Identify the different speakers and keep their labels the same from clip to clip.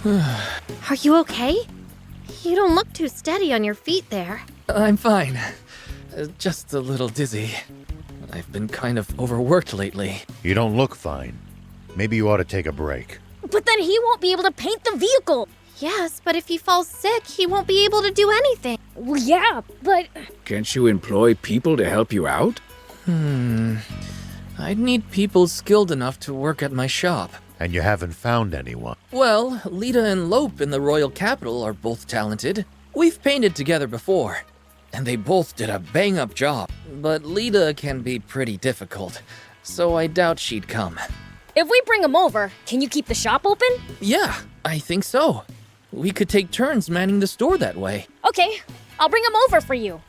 Speaker 1: Are you okay? You don't look too steady on your feet there.
Speaker 2: I'm fine. Just a little dizzy. I've been kind of overworked lately.
Speaker 3: You don't look fine. Maybe you ought to take a break.
Speaker 4: But then he won't be able to paint the vehicle.
Speaker 1: Yes, but if he falls sick, he won't be able to do anything.
Speaker 4: Well, yeah, but...
Speaker 5: Can't you employ people to help you out?
Speaker 2: I'd need people skilled enough to work at my shop.
Speaker 3: And you haven't found anyone.
Speaker 2: Well, Lita and Lope in the Royal Capital are both talented. We've painted together before, and they both did a bang-up job. But Lita can be pretty difficult, so I doubt she'd come.
Speaker 4: If we bring him over, can you keep the shop open?
Speaker 2: Yeah, I think so. We could take turns manning the store that way.
Speaker 4: Okay, I'll bring him over for you.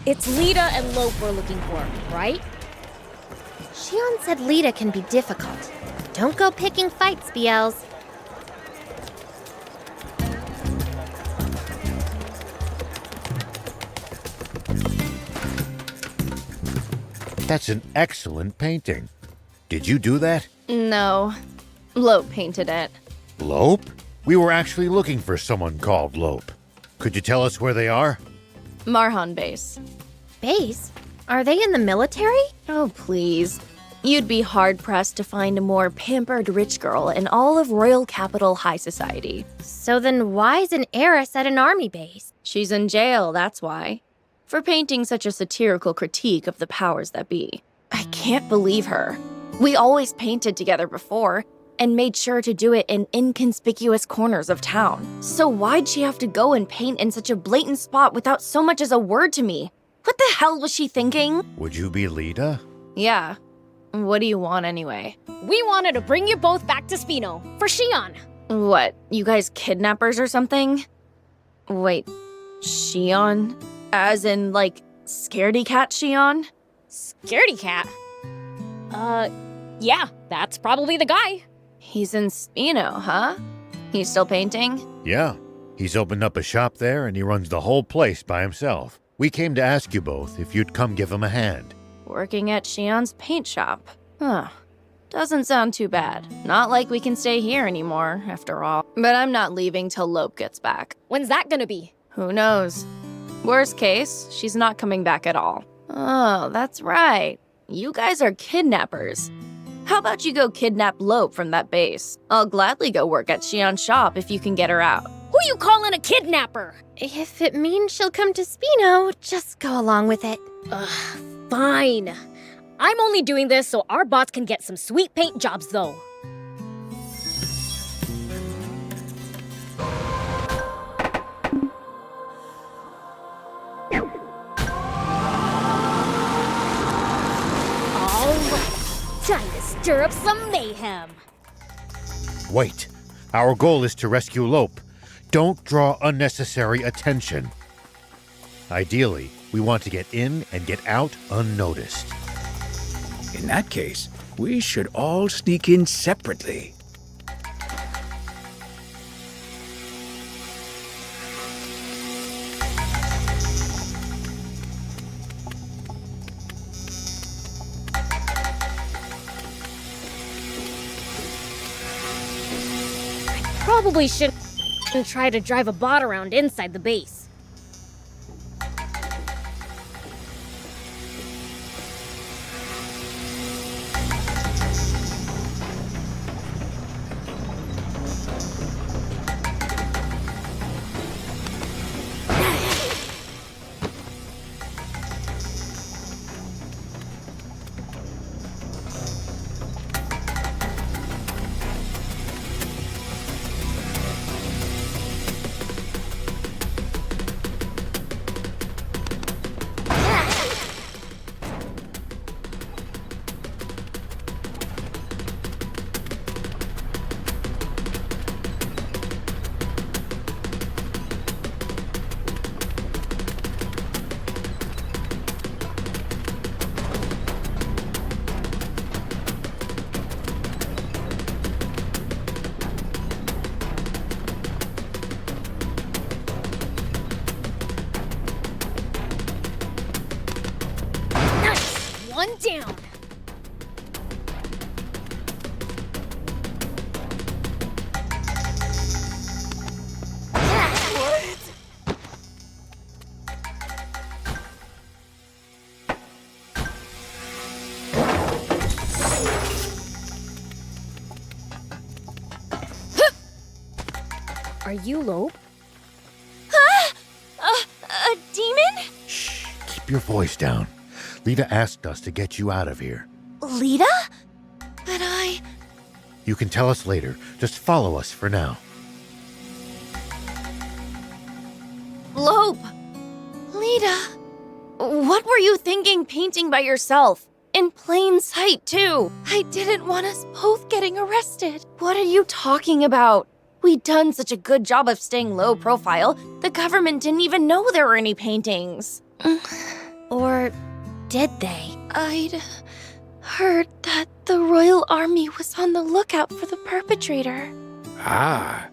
Speaker 4: It's Lita and Lope we're looking for, right?
Speaker 1: Shion said Lita can be difficult. Don't go picking fights, Beelz.
Speaker 3: That's an excellent painting. Did you do that?
Speaker 6: No. Lope painted it.
Speaker 3: Lope? We were actually looking for someone called Lope. Could you tell us where they are?
Speaker 6: Marhan base.
Speaker 1: Base? Are they in the military?
Speaker 6: Oh, please. You'd be hard-pressed to find a more pampered rich girl in all of Royal Capital High Society.
Speaker 1: So then why is an heiress at an army base?
Speaker 6: She's in jail, that's why. For painting such a satirical critique of the powers that be. I can't believe her. We always painted together before, and made sure to do it in inconspicuous corners of town. So why'd she have to go and paint in such a blatant spot without so much as a word to me? What the hell was she thinking?
Speaker 3: Would you be Lita?
Speaker 6: Yeah. What do you want anyway?
Speaker 4: We wanted to bring you both back to Spino for Shion.
Speaker 6: What, you guys kidnappers or something? Wait, Shion? As in, like, scaredy cat Shion?
Speaker 4: Scaredy cat? Yeah, that's probably the guy.
Speaker 6: He's in Spino, huh? He's still painting?
Speaker 3: Yeah. He's opened up a shop there and he runs the whole place by himself. We came to ask you both if you'd come give him a hand.
Speaker 6: Working at Shion's paint shop. Huh. Doesn't sound too bad. Not like we can stay here anymore, after all. But I'm not leaving till Lope gets back.
Speaker 4: When's that gonna be?
Speaker 6: Who knows? Worst case, she's not coming back at all. Oh, that's right. You guys are kidnappers. How about you go kidnap Lope from that base? I'll gladly go work at Shion's shop if you can get her out.
Speaker 4: Who you calling a kidnapper?
Speaker 1: If it means she'll come to Spino, just go along with it.
Speaker 4: Ugh, fine. I'm only doing this so our bots can get some sweet paint jobs, though. All right, time to stir up some mayhem.
Speaker 3: Wait. Our goal is to rescue Lope. Don't draw unnecessary attention. Ideally, we want to get in and get out unnoticed.
Speaker 5: In that case, we should all sneak in separately.
Speaker 4: Probably shouldn't try to drive a bot around inside the base. Are you Lope?
Speaker 6: A demon?
Speaker 3: Shh, keep your voice down. Lita asked us to get you out of here.
Speaker 6: Lita? But
Speaker 3: You can tell us later. Just follow us for now.
Speaker 6: Lope! Lita! What were you thinking painting by yourself? In plain sight, too. I didn't want us both getting arrested. What are you talking about? We'd done such a good job of staying low profile, the government didn't even know there were any paintings.
Speaker 1: Or did they?
Speaker 6: I'd heard that the royal army was on the lookout for the perpetrator.
Speaker 5: Ah,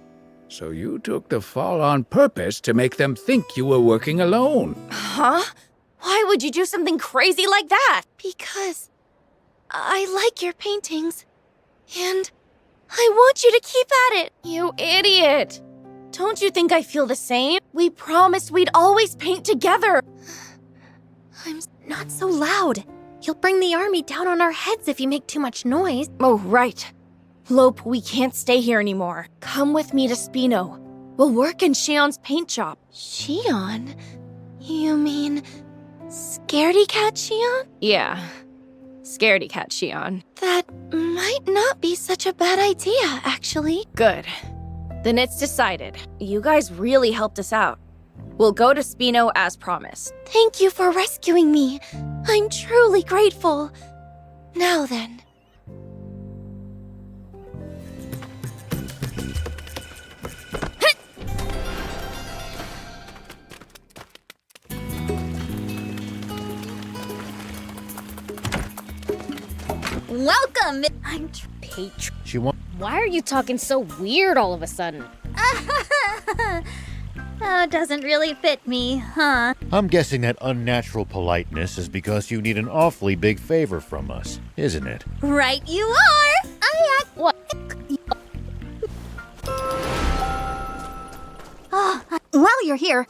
Speaker 5: so you took the fall on purpose to make them think you were working alone.
Speaker 6: Huh? Why would you do something crazy like that? Because I like your paintings, and I want you to keep at it. You idiot! Don't you think I feel the same? We promised we'd always paint together. I'm
Speaker 1: Not so loud. You'll bring the army down on our heads if you make too much noise.
Speaker 6: Oh, right. Lope, we can't stay here anymore. Come with me to Spino. We'll work in Shion's paint shop. Shion? You mean Scaredy Cat Shion? Yeah, Scaredy Cat Shion. That might not be such a bad idea, actually. Good. Then it's decided. You guys really helped us out. We'll go to Spino as promised. Thank you for rescuing me. I'm truly grateful. Now then.
Speaker 7: Welcome!
Speaker 4: I'm patron.
Speaker 3: She wants.
Speaker 4: Why are you talking so weird all of a sudden?
Speaker 7: Oh, doesn't really fit me, huh?
Speaker 3: I'm guessing that unnatural politeness is because you need an awfully big favor from us, isn't it?
Speaker 7: Right you are! I act...
Speaker 4: What?
Speaker 7: While you're here...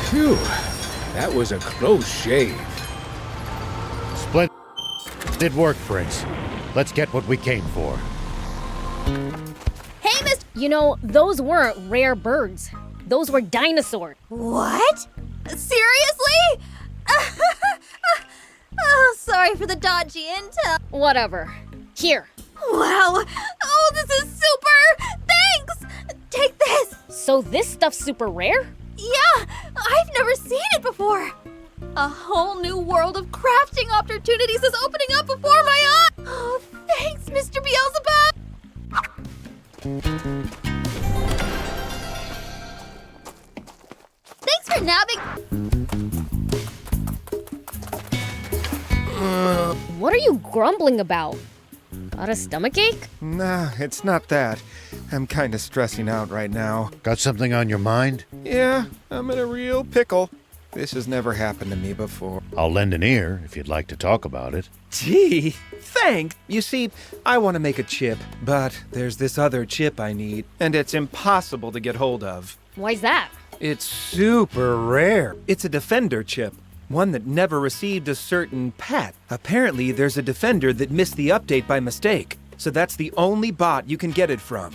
Speaker 5: Phew, that was a close shave.
Speaker 3: Splendid work, Prince. Let's get what we came for.
Speaker 7: Hey, Mr...
Speaker 4: You know, those weren't rare birds. Those were dinosaurs.
Speaker 7: What? Seriously? Oh, sorry for the dodgy intel.
Speaker 4: Whatever. Here.
Speaker 7: Wow. Oh, this is super. Thanks. Take this.
Speaker 4: So this stuff's super rare?
Speaker 7: Yeah, I've never seen it before. A whole new world of crafting opportunities is opening up before my eyes. Oh, thanks, Mr. Beelzebub. Thanks for nabbing.
Speaker 4: What are you grumbling about? Got a stomachache?
Speaker 8: Nah, it's not that. I'm kinda stressing out right now.
Speaker 3: Got something on your mind?
Speaker 8: Yeah, I'm in a real pickle. This has never happened to me before.
Speaker 3: I'll lend an ear if you'd like to talk about it.
Speaker 8: Gee, thanks. You see, I want to make a chip, but there's this other chip I need, and it's impossible to get hold of.
Speaker 4: Why's that?
Speaker 8: It's super rare. It's a defender chip, one that never received a certain pet. Apparently, there's a defender that missed the update by mistake, so that's the only bot you can get it from.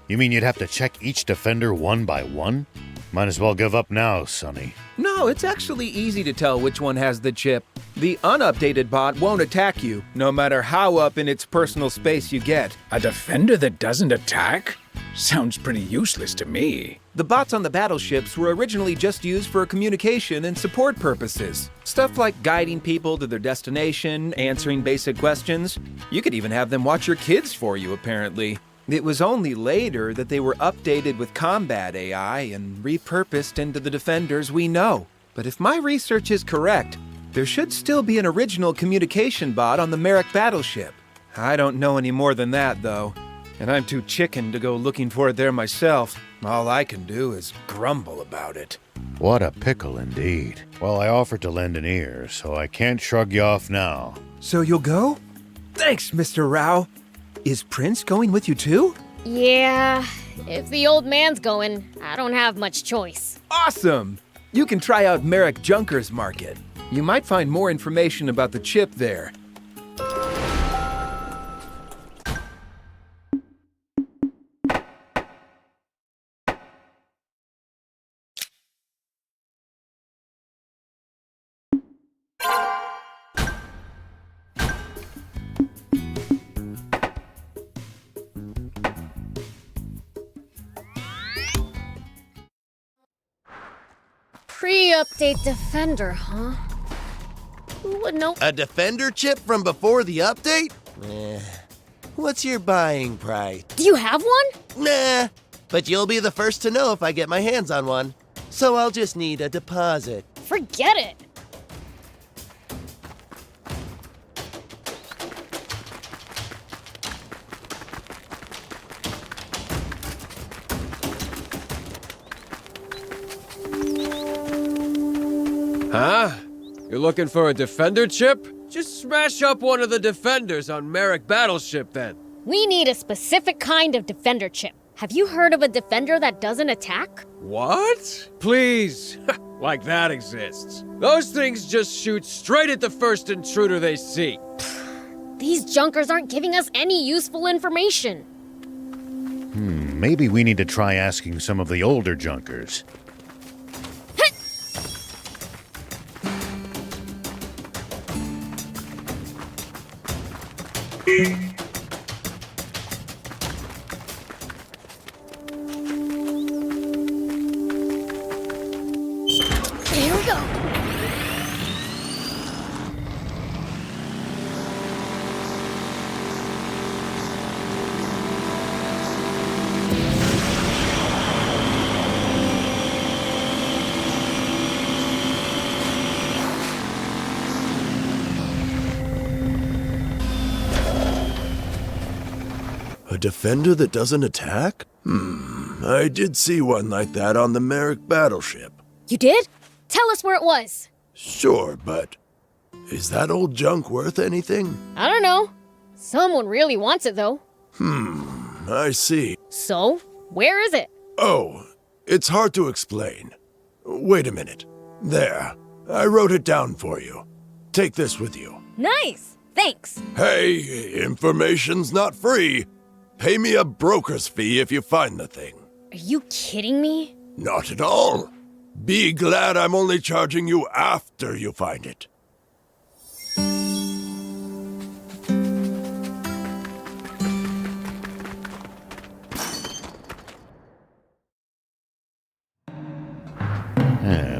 Speaker 3: You mean you'd have to check each defender one by one? Might as well give up now, Sonny.
Speaker 8: No, it's actually easy to tell which one has the chip. The unupdated bot won't attack you, no matter how up in its personal space you get.
Speaker 5: A defender that doesn't attack? Sounds pretty useless to me.
Speaker 8: The bots on the battleships were originally just used for communication and support purposes. Stuff like guiding people to their destination, answering basic questions. You could even have them watch your kids for you, apparently. It was only later that they were updated with combat AI and repurposed into the defenders we know. But if my research is correct, there should still be an original communication bot on the Merrick battleship. I don't know any more than that, though. And I'm too chicken to go looking for it there myself. All I can do is grumble about it.
Speaker 3: What a pickle indeed. Well, I offered to lend an ear, so I can't shrug you off now.
Speaker 8: So you'll go? Thanks, Mr. Rao. Is Prince going with you too?
Speaker 4: Yeah, if the old man's going, I don't have much choice.
Speaker 8: Awesome! You can try out Merrick Junker's Market. You might find more information about the chip there.
Speaker 4: Pre-update defender, huh? Who would know?
Speaker 9: A defender chip from before the update? What's your buying price?
Speaker 4: Do you have one?
Speaker 9: Nah, but you'll be the first to know if I get my hands on one. So I'll just need a deposit.
Speaker 4: Forget it.
Speaker 10: Huh? You're looking for a defender chip? Just smash up one of the defenders on Merrick battleship then.
Speaker 4: We need a specific kind of defender chip. Have you heard of a defender that doesn't attack?
Speaker 10: What? Please. Like that exists. Those things just shoot straight at the first intruder they see.
Speaker 4: These junkers aren't giving us any useful information.
Speaker 3: Maybe we need to try asking some of the older junkers.
Speaker 4: Here we go.
Speaker 9: A defender that doesn't attack? I did see one like that on the Merrick battleship.
Speaker 4: You did? Tell us where it was.
Speaker 9: Sure, but is that old junk worth anything?
Speaker 4: I don't know. Someone really wants it, though.
Speaker 9: I see.
Speaker 4: So, where is it?
Speaker 9: Oh, it's hard to explain. Wait a minute. There, I wrote it down for you. Take this with you.
Speaker 4: Nice. Thanks.
Speaker 9: Hey, information's not free. Pay me a broker's fee if you find the thing.
Speaker 4: Are you kidding me?
Speaker 9: Not at all. Be glad I'm only charging you after you find it.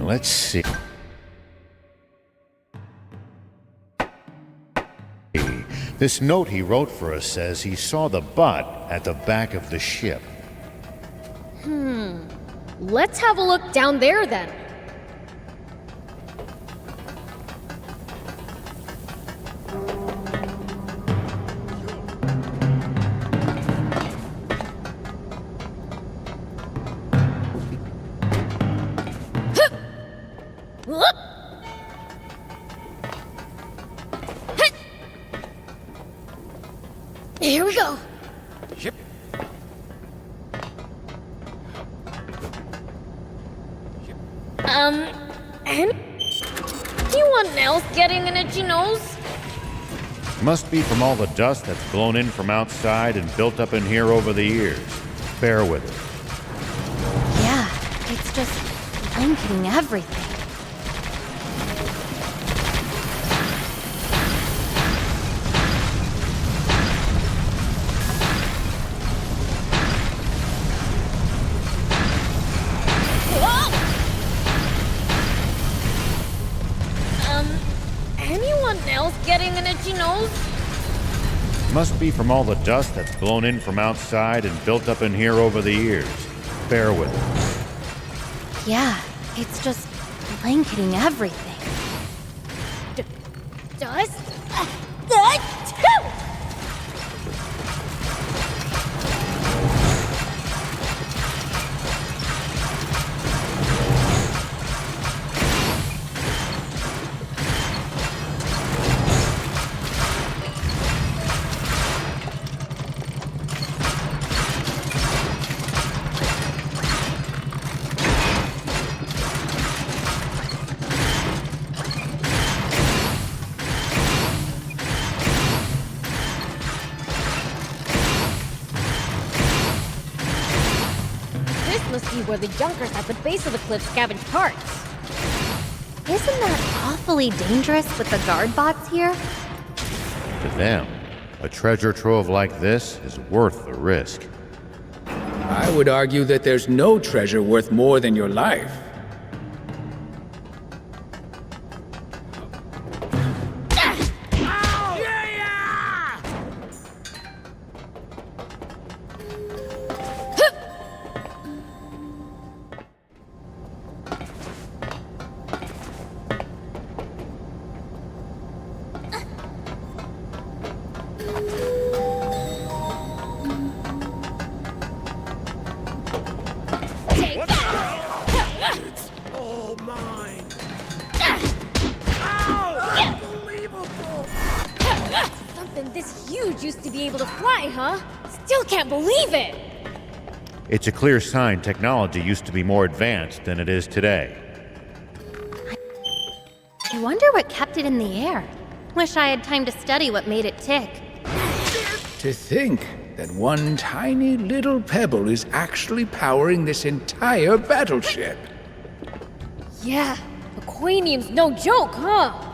Speaker 3: Let's see. This note he wrote for us says he saw the bot at the back of the ship.
Speaker 4: Let's have a look down there then. Here we go. Anyone else getting an itchy nose?
Speaker 3: Must be from all the dust that's blown in from outside and built up in here over the years. Bear with it.
Speaker 1: Yeah, it's just blanketing everything.
Speaker 4: Anyone else getting an itchy nose?
Speaker 3: Must be from all the dust that's blown in from outside and built up in here over the years. Bear with it.
Speaker 1: Yeah, it's just blanketing everything.
Speaker 4: Dust? Must be where the junkers at the base of the cliff scavenge parts.
Speaker 1: Isn't that awfully dangerous with the guard bots here?
Speaker 3: To them, a treasure trove like this is worth the risk.
Speaker 5: I would argue that there's no treasure worth more than your life.
Speaker 4: Something this huge used to be able to fly, huh? Still can't believe it!
Speaker 3: It's a clear sign technology used to be more advanced than it is today.
Speaker 1: I wonder what kept it in the air. Wish I had time to study what made it tick.
Speaker 5: To think that one tiny little pebble is actually powering this entire battleship.
Speaker 4: Yeah, Aquanium's no joke, huh?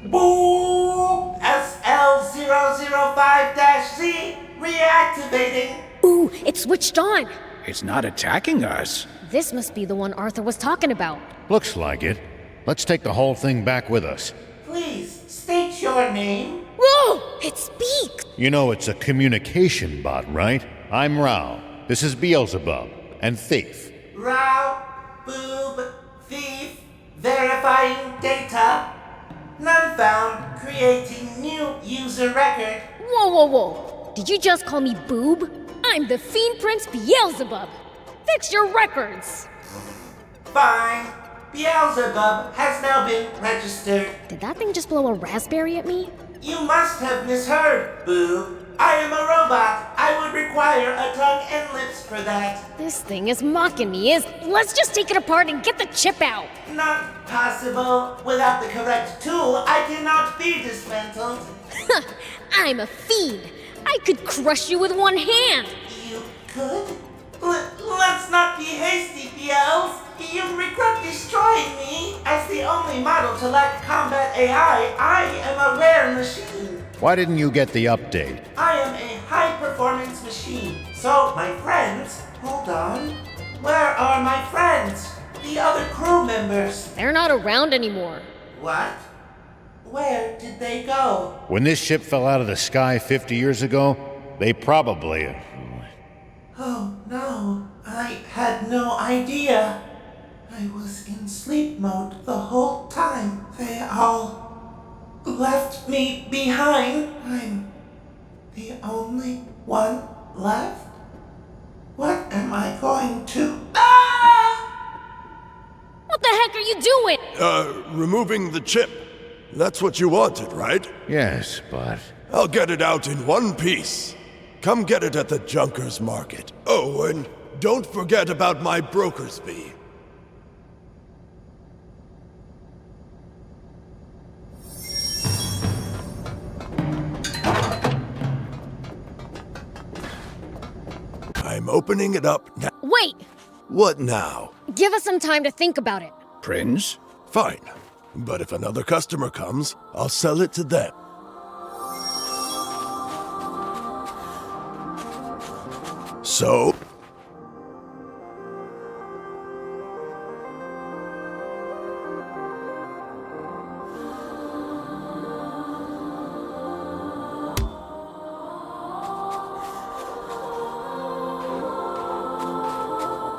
Speaker 11: Boo! SL005-Z reactivating.
Speaker 4: Ooh, it switched on!
Speaker 5: It's not attacking us.
Speaker 4: This must be the one Arthur was talking about.
Speaker 3: Looks like it. Let's take the whole thing back with us.
Speaker 11: Please, state your name.
Speaker 4: Whoa! It speaks!
Speaker 3: You know it's a communication bot, right? I'm Rao. This is Beelzebub. And Thief.
Speaker 11: Row, boob, thief, verifying data. None found, creating new user record.
Speaker 4: Whoa, whoa, whoa! Did you just call me boob? I'm the Fiend Prince Beelzebub! Fix your records!
Speaker 11: Fine. Beelzebub has now been registered.
Speaker 4: Did that thing just blow a raspberry at me?
Speaker 11: You must have misheard, boob. I am a robot. I would require a tongue and lips for that.
Speaker 4: This thing is mocking me. Let's just take it apart and get the chip out.
Speaker 11: Not possible. Without the correct tool, I cannot be dismantled.
Speaker 4: I'm a fiend. I could crush you with one hand.
Speaker 11: You could? Let's not be hasty, Beels. You regret destroying me. As the only model to lack combat AI, I am a rare machine.
Speaker 3: Why didn't you get the update?
Speaker 11: I am a high-performance machine. So, my friends, hold on. Where are my friends? The other crew members?
Speaker 4: They're not around anymore.
Speaker 11: What? Where did they go?
Speaker 3: When this ship fell out of the sky 50 years ago, they probably...
Speaker 11: Oh, no. I had no idea. I was in sleep mode the whole time. They all left me behind. I'm the only one left? What am I going to... Ah!
Speaker 4: What the heck are you doing?
Speaker 9: Removing the chip. That's what you wanted, right?
Speaker 3: Yes, but
Speaker 9: I'll get it out in one piece. Come get it at the Junkers Market. Oh, and don't forget about my broker's fee. I'm opening it up now.
Speaker 4: Wait!
Speaker 9: What now?
Speaker 4: Give us some time to think about it.
Speaker 5: Prince?
Speaker 9: Fine. But if another customer comes, I'll sell it to them. So?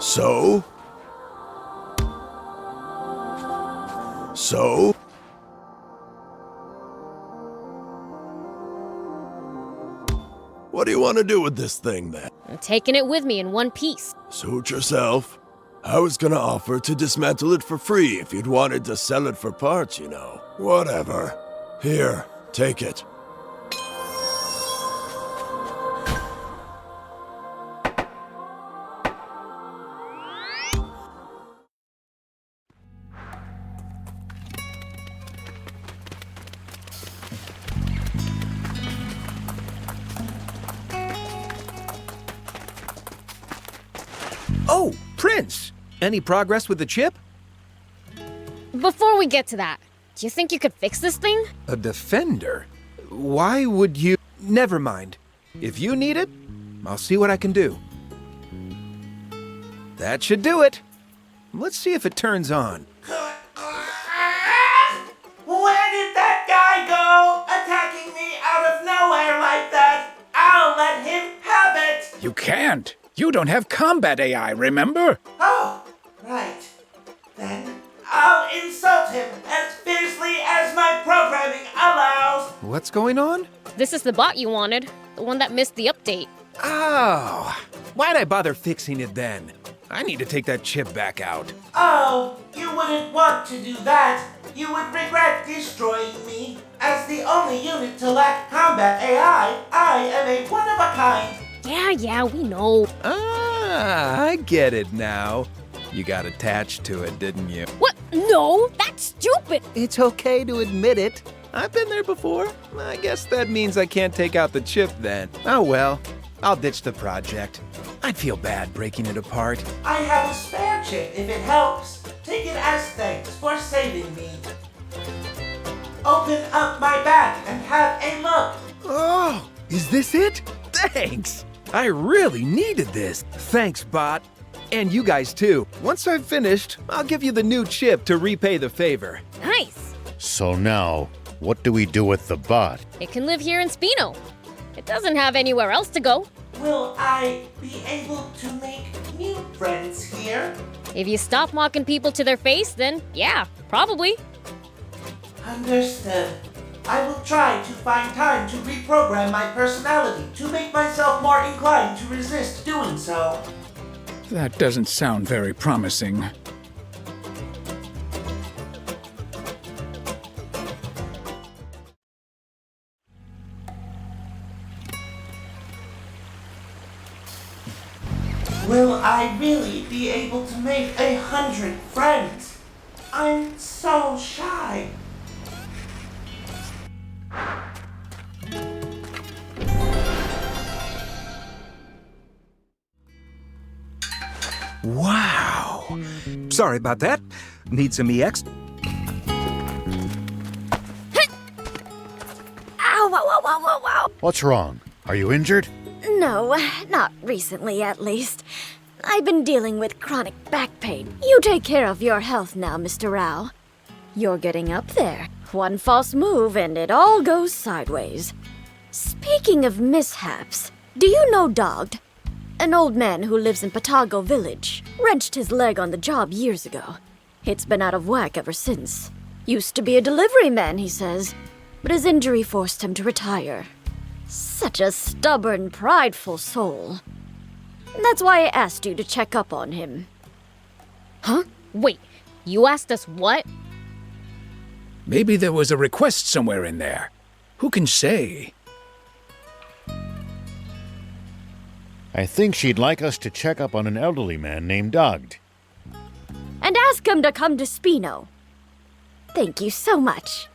Speaker 9: So? So? What do you want to do with this thing, then?
Speaker 4: I'm taking it with me in one piece.
Speaker 9: Suit yourself. I was gonna offer to dismantle it for free if you'd wanted to sell it for parts, you know. Whatever. Here, take it.
Speaker 8: Oh, Prince! Any progress with the chip?
Speaker 4: Before we get to that, do you think you could fix this thing?
Speaker 8: A defender? Why would you... Never mind. If you need it, I'll see what I can do. That should do it. Let's see if it turns on.
Speaker 11: Where did that guy go? Attacking me out of nowhere like that? I'll let him have it!
Speaker 5: You can't. You don't have combat AI, remember?
Speaker 11: Oh, right. Then I'll insult him as fiercely as my programming allows.
Speaker 8: What's going on?
Speaker 4: This is the bot you wanted, the one that missed the update.
Speaker 8: Oh, why'd I bother fixing it then? I need to take that chip back out.
Speaker 11: Oh, you wouldn't want to do that. You would regret destroying me. As the only unit to lack combat AI, I am a one-of-a-kind.
Speaker 4: Yeah, we know.
Speaker 8: Ah, I get it now. You got attached to it, didn't you?
Speaker 4: What? No, that's stupid.
Speaker 8: It's okay to admit it. I've been there before. I guess that means I can't take out the chip then. Oh well, I'll ditch the project. I'd feel bad breaking it apart.
Speaker 11: I have a spare chip if it helps. Take it as thanks for saving me. Open up my bag and have a look.
Speaker 8: Oh, is this it? Thanks. I really needed this. Thanks, bot. And you guys too. Once I've finished, I'll give you the new chip to repay the favor.
Speaker 4: Nice.
Speaker 3: So now, what do we do with the bot?
Speaker 4: It can live here in Spino. It doesn't have anywhere else to go.
Speaker 11: Will I be able to make new friends here?
Speaker 4: If you stop mocking people to their face, then yeah, probably.
Speaker 11: Understood. I will try to find time to reprogram my personality to make myself more inclined to resist doing so.
Speaker 5: That doesn't sound very promising.
Speaker 11: Will I really be able to make 100 friends? I'm so shy.
Speaker 8: Wow. Sorry about that. Need some EX?
Speaker 12: Ow, wow, wow, wow, wow.
Speaker 3: What's wrong? Are you injured?
Speaker 12: No, not recently at least. I've been dealing with chronic back pain. You take care of your health now, Mr. Rao. You're getting up there. One false move and it all goes sideways. Speaking of mishaps, do you know Dogged? An old man who lives in Patago village. Wrenched his leg on the job years ago. It's been out of whack ever since. Used to be a delivery man, he says, but his injury forced him to retire. Such a stubborn, prideful soul. That's why I asked you to check up on him.
Speaker 4: Huh? Wait, you asked us what?
Speaker 5: Maybe there was a request somewhere in there. Who can say?
Speaker 3: I think she'd like us to check up on an elderly man named Doug.
Speaker 12: And ask him to come to Spino. Thank you so much.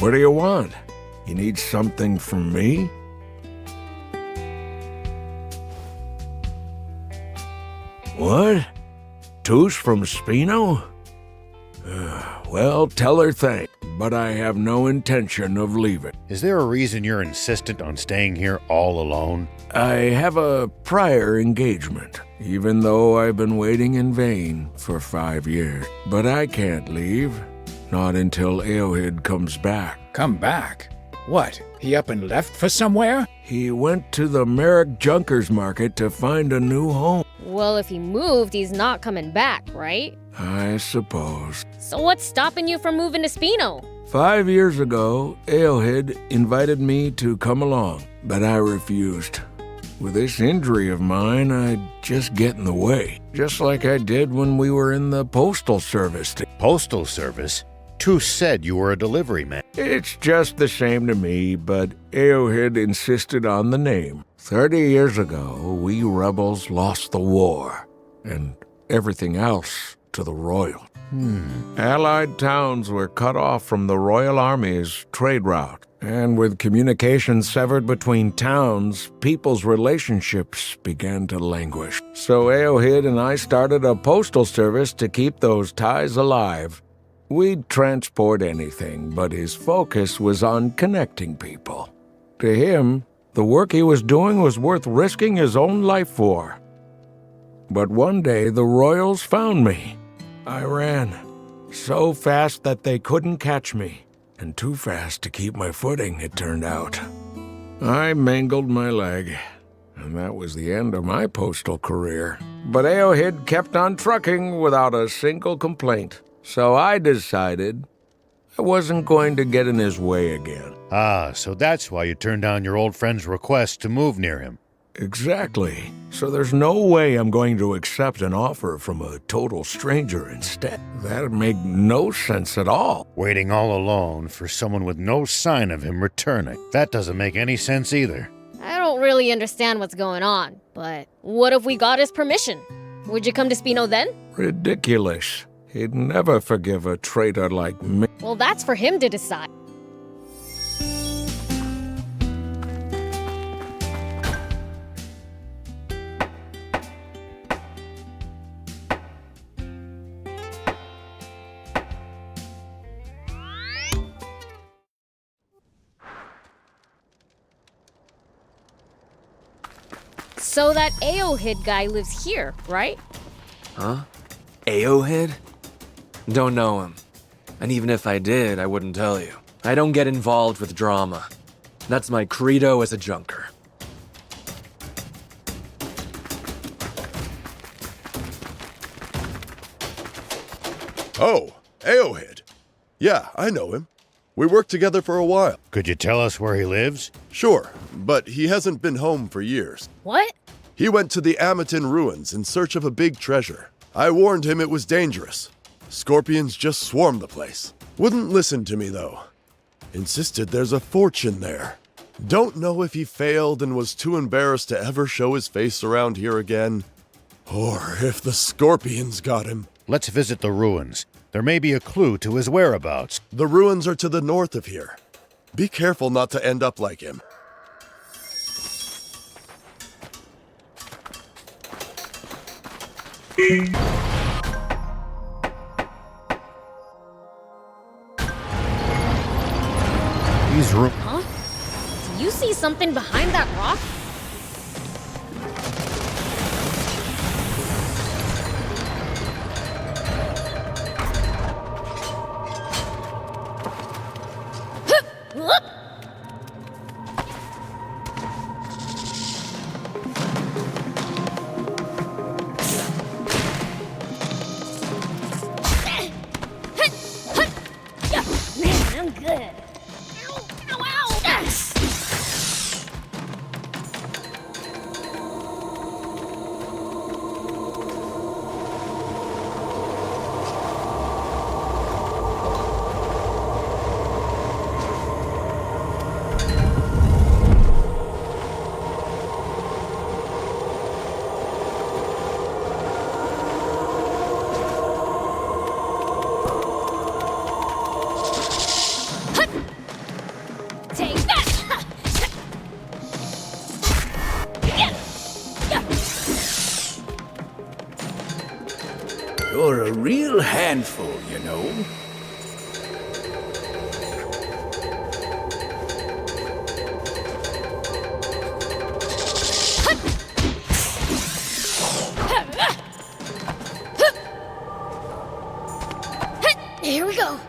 Speaker 5: What do you want? You need something from me? What? Touche from Spino? Well, tell her thanks, but I have no intention of leaving.
Speaker 3: Is there a reason you're insistent on staying here all alone?
Speaker 5: I have a prior engagement, even though I've been waiting in vain for 5 years. But I can't leave, not until Aohid comes back. Come back? What, he up and left for somewhere? He went to the Merrick Junkers Market to find a new home.
Speaker 4: Well, if he moved, he's not coming back, right?
Speaker 5: I suppose.
Speaker 4: So what's stopping you from moving to Spino?
Speaker 5: 5 years ago, Aohid invited me to come along, but I refused. With this injury of mine, I'd just get in the way, just like I did when we were in the Postal Service.
Speaker 3: Postal Service? Touche said you were a delivery man.
Speaker 5: It's just the same to me, but Aohid insisted on the name. 30 years ago, we rebels lost the war, and everything else to the Royal. Allied towns were cut off from the Royal Army's trade route, and with communication severed between towns, people's relationships began to languish. So Aohid and I started a postal service to keep those ties alive. We'd transport anything, but his focus was on connecting people. To him, the work he was doing was worth risking his own life for. But one day, the Royals found me. I ran, so fast that they couldn't catch me, and too fast to keep my footing, it turned out. I mangled my leg, and that was the end of my postal career. But Aohid kept on trucking without a single complaint. So I decided I wasn't going to get in his way again.
Speaker 3: Ah, so that's why you turned down your old friend's request to move near him.
Speaker 5: Exactly. So there's no way I'm going to accept an offer from a total stranger instead. That'd make no sense at all.
Speaker 3: Waiting all alone for someone with no sign of him returning. That doesn't make any sense either.
Speaker 4: I don't really understand what's going on, but what if we got his permission? Would you come to Spino then?
Speaker 5: Ridiculous. He'd never forgive a traitor like me.
Speaker 4: Well, that's for him to decide. So that Aohid guy lives here, right?
Speaker 13: Huh? Aohid? Don't know him. And even if I did, I wouldn't tell you. I don't get involved with drama. That's my credo as a junker.
Speaker 9: Oh, Aohid. Yeah, I know him. We worked together for a while.
Speaker 3: Could you tell us where he lives?
Speaker 9: Sure, but he hasn't been home for years.
Speaker 4: What?
Speaker 9: He went to the Amatin ruins in search of a big treasure. I warned him it was dangerous. Scorpions just swarmed the place. Wouldn't listen to me, though. Insisted there's a fortune there. Don't know if he failed and was too embarrassed to ever show his face around here again, or if the scorpions got him.
Speaker 3: Let's visit the ruins. There may be a clue to his whereabouts.
Speaker 9: The ruins are to the north of here. Be careful not to end up like him.
Speaker 4: something behind that rock?
Speaker 7: Man, I'm good. Ow, ow, ow! Take that!
Speaker 14: You're a real handful, you know.
Speaker 4: Here we go.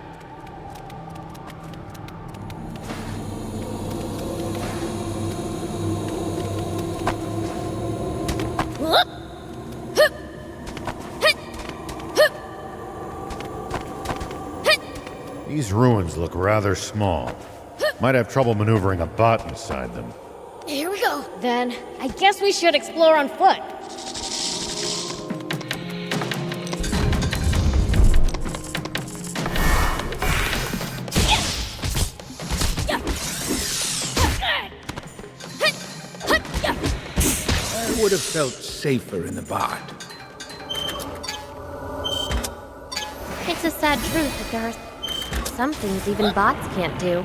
Speaker 3: These ruins look rather small. Might have trouble maneuvering a bot inside them.
Speaker 4: Here we go. Then, I guess we should explore on foot.
Speaker 14: I would have felt safer in the bot.
Speaker 1: It's a sad truth that there are some things even bots can't do.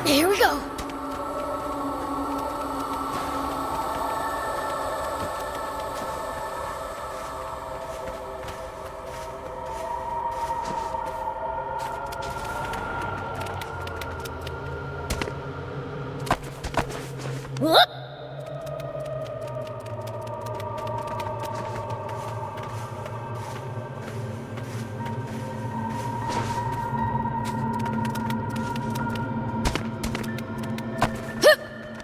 Speaker 4: Here we go. Whoop!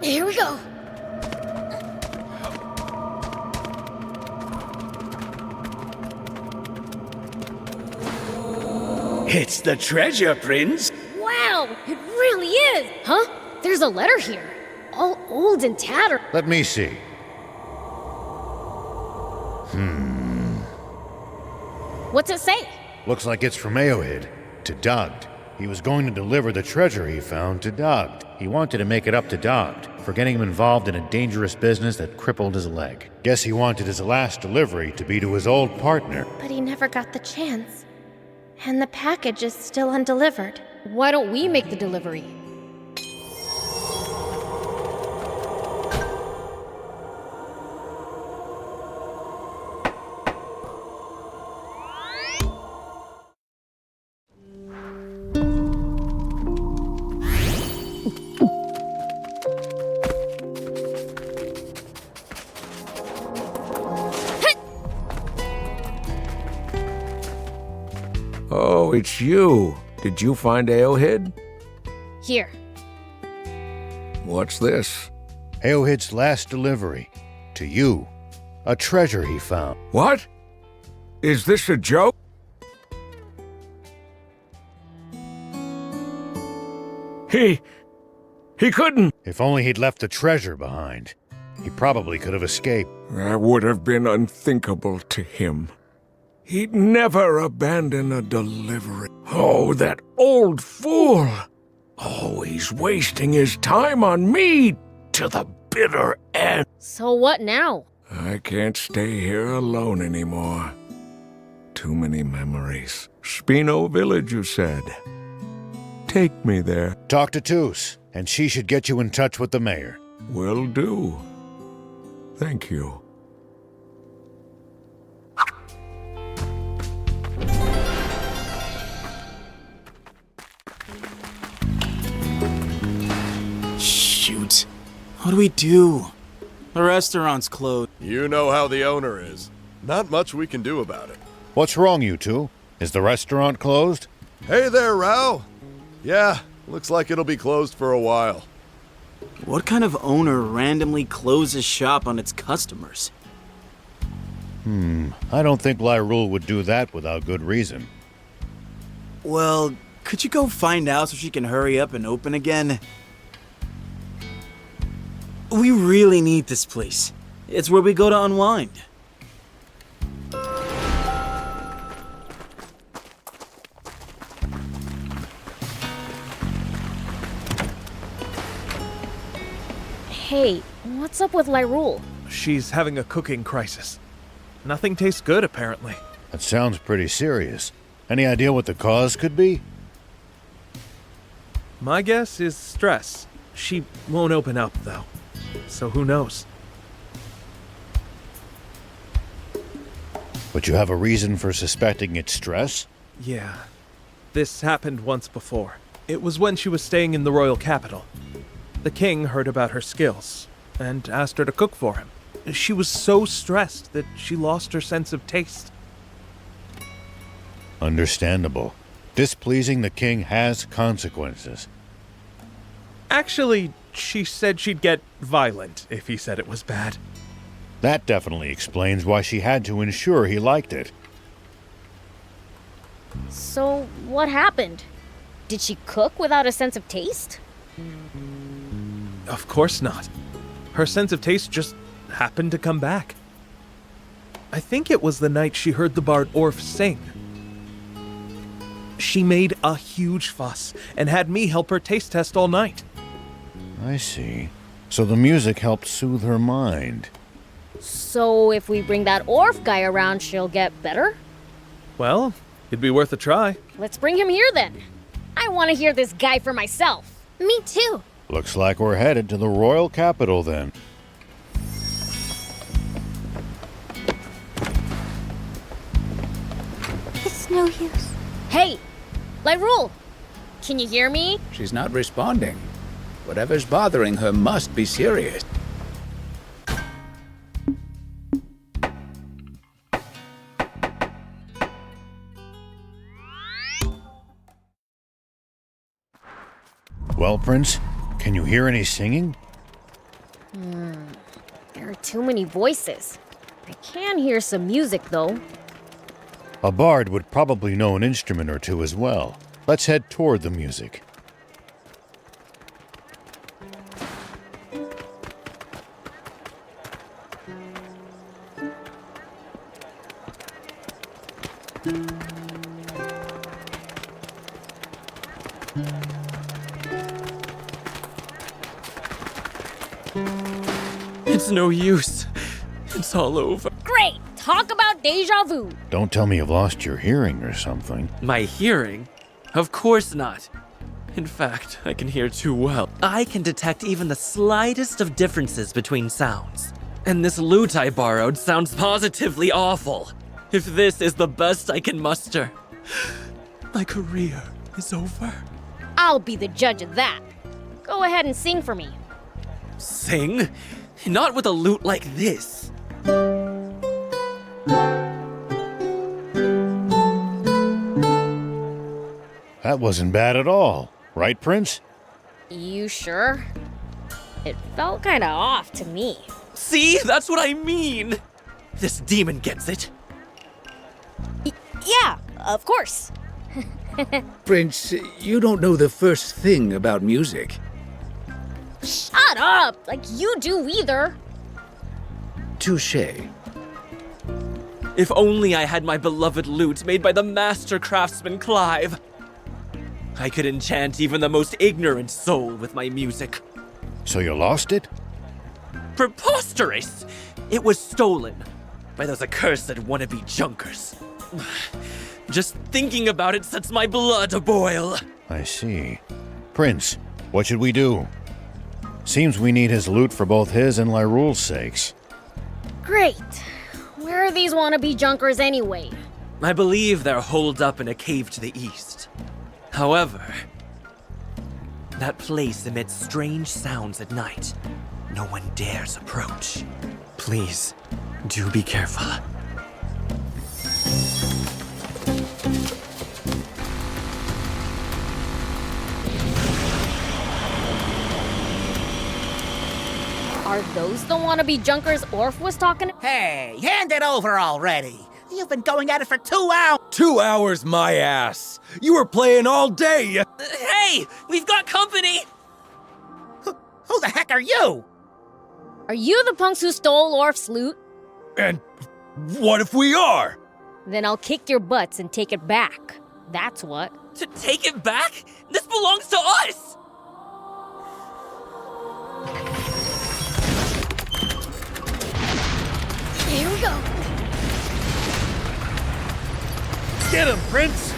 Speaker 4: Here we go.
Speaker 14: It's the treasure, Prince.
Speaker 4: Wow, it really is. Huh? There's a letter here. All old and tattered.
Speaker 3: Let me see.
Speaker 4: What's it say?
Speaker 3: Looks like it's from Aohid to Dogd. He was going to deliver the treasure he found to Dogd. He wanted to make it up to Dogd for getting him involved in a dangerous business that crippled his leg. Guess he wanted his last delivery to be to his old partner.
Speaker 1: But he never got the chance. And the package is still undelivered.
Speaker 4: Why don't we make the delivery?
Speaker 5: Oh, it's you. Did you find Aohid?
Speaker 4: Here.
Speaker 5: What's this?
Speaker 3: Aohid's last delivery. To you. A treasure he found.
Speaker 5: What? Is this a joke? He couldn't.
Speaker 3: If only he'd left the treasure behind. He probably could have escaped.
Speaker 5: That would have been unthinkable to him. He'd never abandon a delivery. Oh, that old fool! Always wasting his time on me to the bitter end.
Speaker 4: So what now?
Speaker 5: I can't stay here alone anymore. Too many memories. Spino Village, you said. Take me there.
Speaker 3: Talk to Toos, and she should get you in touch with the mayor.
Speaker 5: Will do. Thank you.
Speaker 15: What do we do? The restaurant's closed.
Speaker 9: You know how the owner is. Not much we can do about it.
Speaker 3: What's wrong, you two? Is the restaurant closed?
Speaker 9: Hey there, Rao. Yeah, looks like it'll be closed for a while.
Speaker 15: What kind of owner randomly closes shop on its customers?
Speaker 3: I don't think Lyrule would do that without good reason.
Speaker 15: Well, could you go find out so she can hurry up and open again? We really need this place. It's where we go to unwind.
Speaker 4: Hey, what's up with Lyrule?
Speaker 16: She's having a cooking crisis. Nothing tastes good, apparently.
Speaker 3: That sounds pretty serious. Any idea what the cause could be?
Speaker 16: My guess is stress. She won't open up, though. So who knows?
Speaker 3: But you have a reason for suspecting it's stress?
Speaker 16: Yeah. This happened once before. It was when she was staying in the royal capital. The king heard about her skills and asked her to cook for him. She was so stressed that she lost her sense of taste.
Speaker 3: Understandable. Displeasing the king has consequences.
Speaker 16: Actually, she said she'd get violent if he said it was bad.
Speaker 3: That definitely explains why she had to ensure he liked it.
Speaker 4: So, what happened? Did she cook without a sense of taste?
Speaker 16: Of course not. Her sense of taste just happened to come back. I think it was the night she heard the bard Orf sing. She made a huge fuss and had me help her taste test all night.
Speaker 3: I see. So the music helped soothe her mind.
Speaker 4: So, if we bring that Orf guy around, she'll get better?
Speaker 16: Well, it'd be worth a try.
Speaker 4: Let's bring him here then. I want to hear this guy for myself.
Speaker 1: Me too.
Speaker 3: Looks like we're headed to the royal capital then.
Speaker 7: It's no use.
Speaker 4: Hey, Lyrule, can you hear me?
Speaker 14: She's not responding. Whatever's bothering her must be serious.
Speaker 3: Well, Prince, can you hear any singing?
Speaker 4: There are too many voices. I can hear some music though.
Speaker 3: A bard would probably know an instrument or two as well. Let's head toward the music.
Speaker 13: It's no use. It's all over.
Speaker 4: Great! Talk about deja vu.
Speaker 3: Don't tell me you've lost your hearing or something.
Speaker 13: My hearing? Of course not. In fact, I can hear too well. I can detect even the slightest of differences between sounds. And this lute I borrowed sounds positively awful. If this is the best I can muster, my career is over.
Speaker 4: I'll be the judge of that. Go ahead and sing for me.
Speaker 13: Sing? Not with a lute like this.
Speaker 3: That wasn't bad at all, right, Prince?
Speaker 4: You sure? It felt kinda off to me.
Speaker 13: See? That's what I mean! This demon gets it.
Speaker 4: Yeah, of course.
Speaker 14: Prince, you don't know the first thing about music.
Speaker 4: Shut up! Like you do either.
Speaker 14: Touché.
Speaker 13: If only I had my beloved lute made by the master craftsman Clive. I could enchant even the most ignorant soul with my music.
Speaker 3: So you lost it?
Speaker 13: Preposterous! It was stolen by those accursed wannabe junkers. Just thinking about it sets my blood aboil.
Speaker 3: I see. Prince, what should we do? Seems we need his loot for both his and Lyrule's sakes.
Speaker 4: Great. Where are these wannabe junkers anyway?
Speaker 13: I believe they're holed up in a cave to the east. However, that place emits strange sounds at night. no one dares approach. Please, do be careful.
Speaker 4: Are those the wannabe junkers Orf was talking about?
Speaker 17: Hey, hand it over already. You've been going at it for 2 hours.
Speaker 10: 2 hours, my ass. You were playing all day.
Speaker 13: Hey, we've got company.
Speaker 17: Who the heck are you?
Speaker 4: Are you the punks who stole Orf's loot?
Speaker 10: And what if we are?
Speaker 4: Then I'll kick your butts and take it back. That's what.
Speaker 13: To take it back? This belongs to us!
Speaker 4: Here we go.
Speaker 10: Get him, Prince!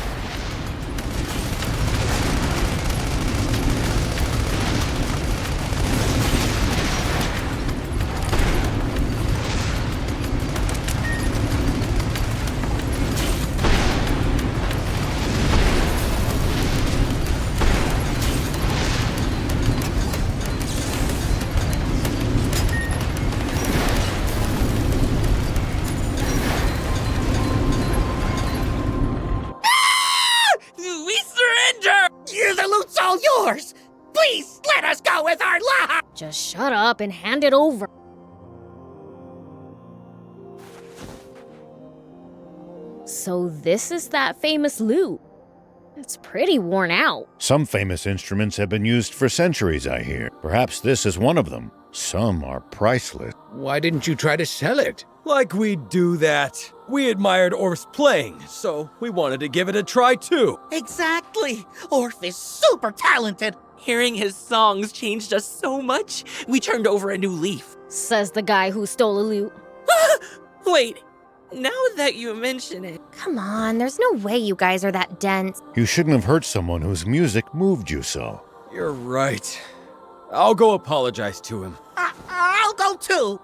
Speaker 17: The loot's all yours! Please, let us go with our lot!
Speaker 4: Just shut up and hand it over. So this is that famous loot. It's pretty worn out.
Speaker 3: Some famous instruments have been used for centuries, I hear. Perhaps this is one of them. Some are priceless.
Speaker 14: Why didn't you try to sell it?
Speaker 10: Like we'd do that. We admired Orf's playing, so we wanted to give it a try too.
Speaker 17: Exactly. Orf is super talented.
Speaker 13: Hearing his songs changed us so much, we turned over a new leaf.
Speaker 4: Says the guy who stole the loot.
Speaker 13: Wait, now that you mention it.
Speaker 1: Come on, there's no way you guys are that dense.
Speaker 3: You shouldn't have hurt someone whose music moved you so.
Speaker 10: You're right. I'll go apologize to him.
Speaker 17: I'll go too.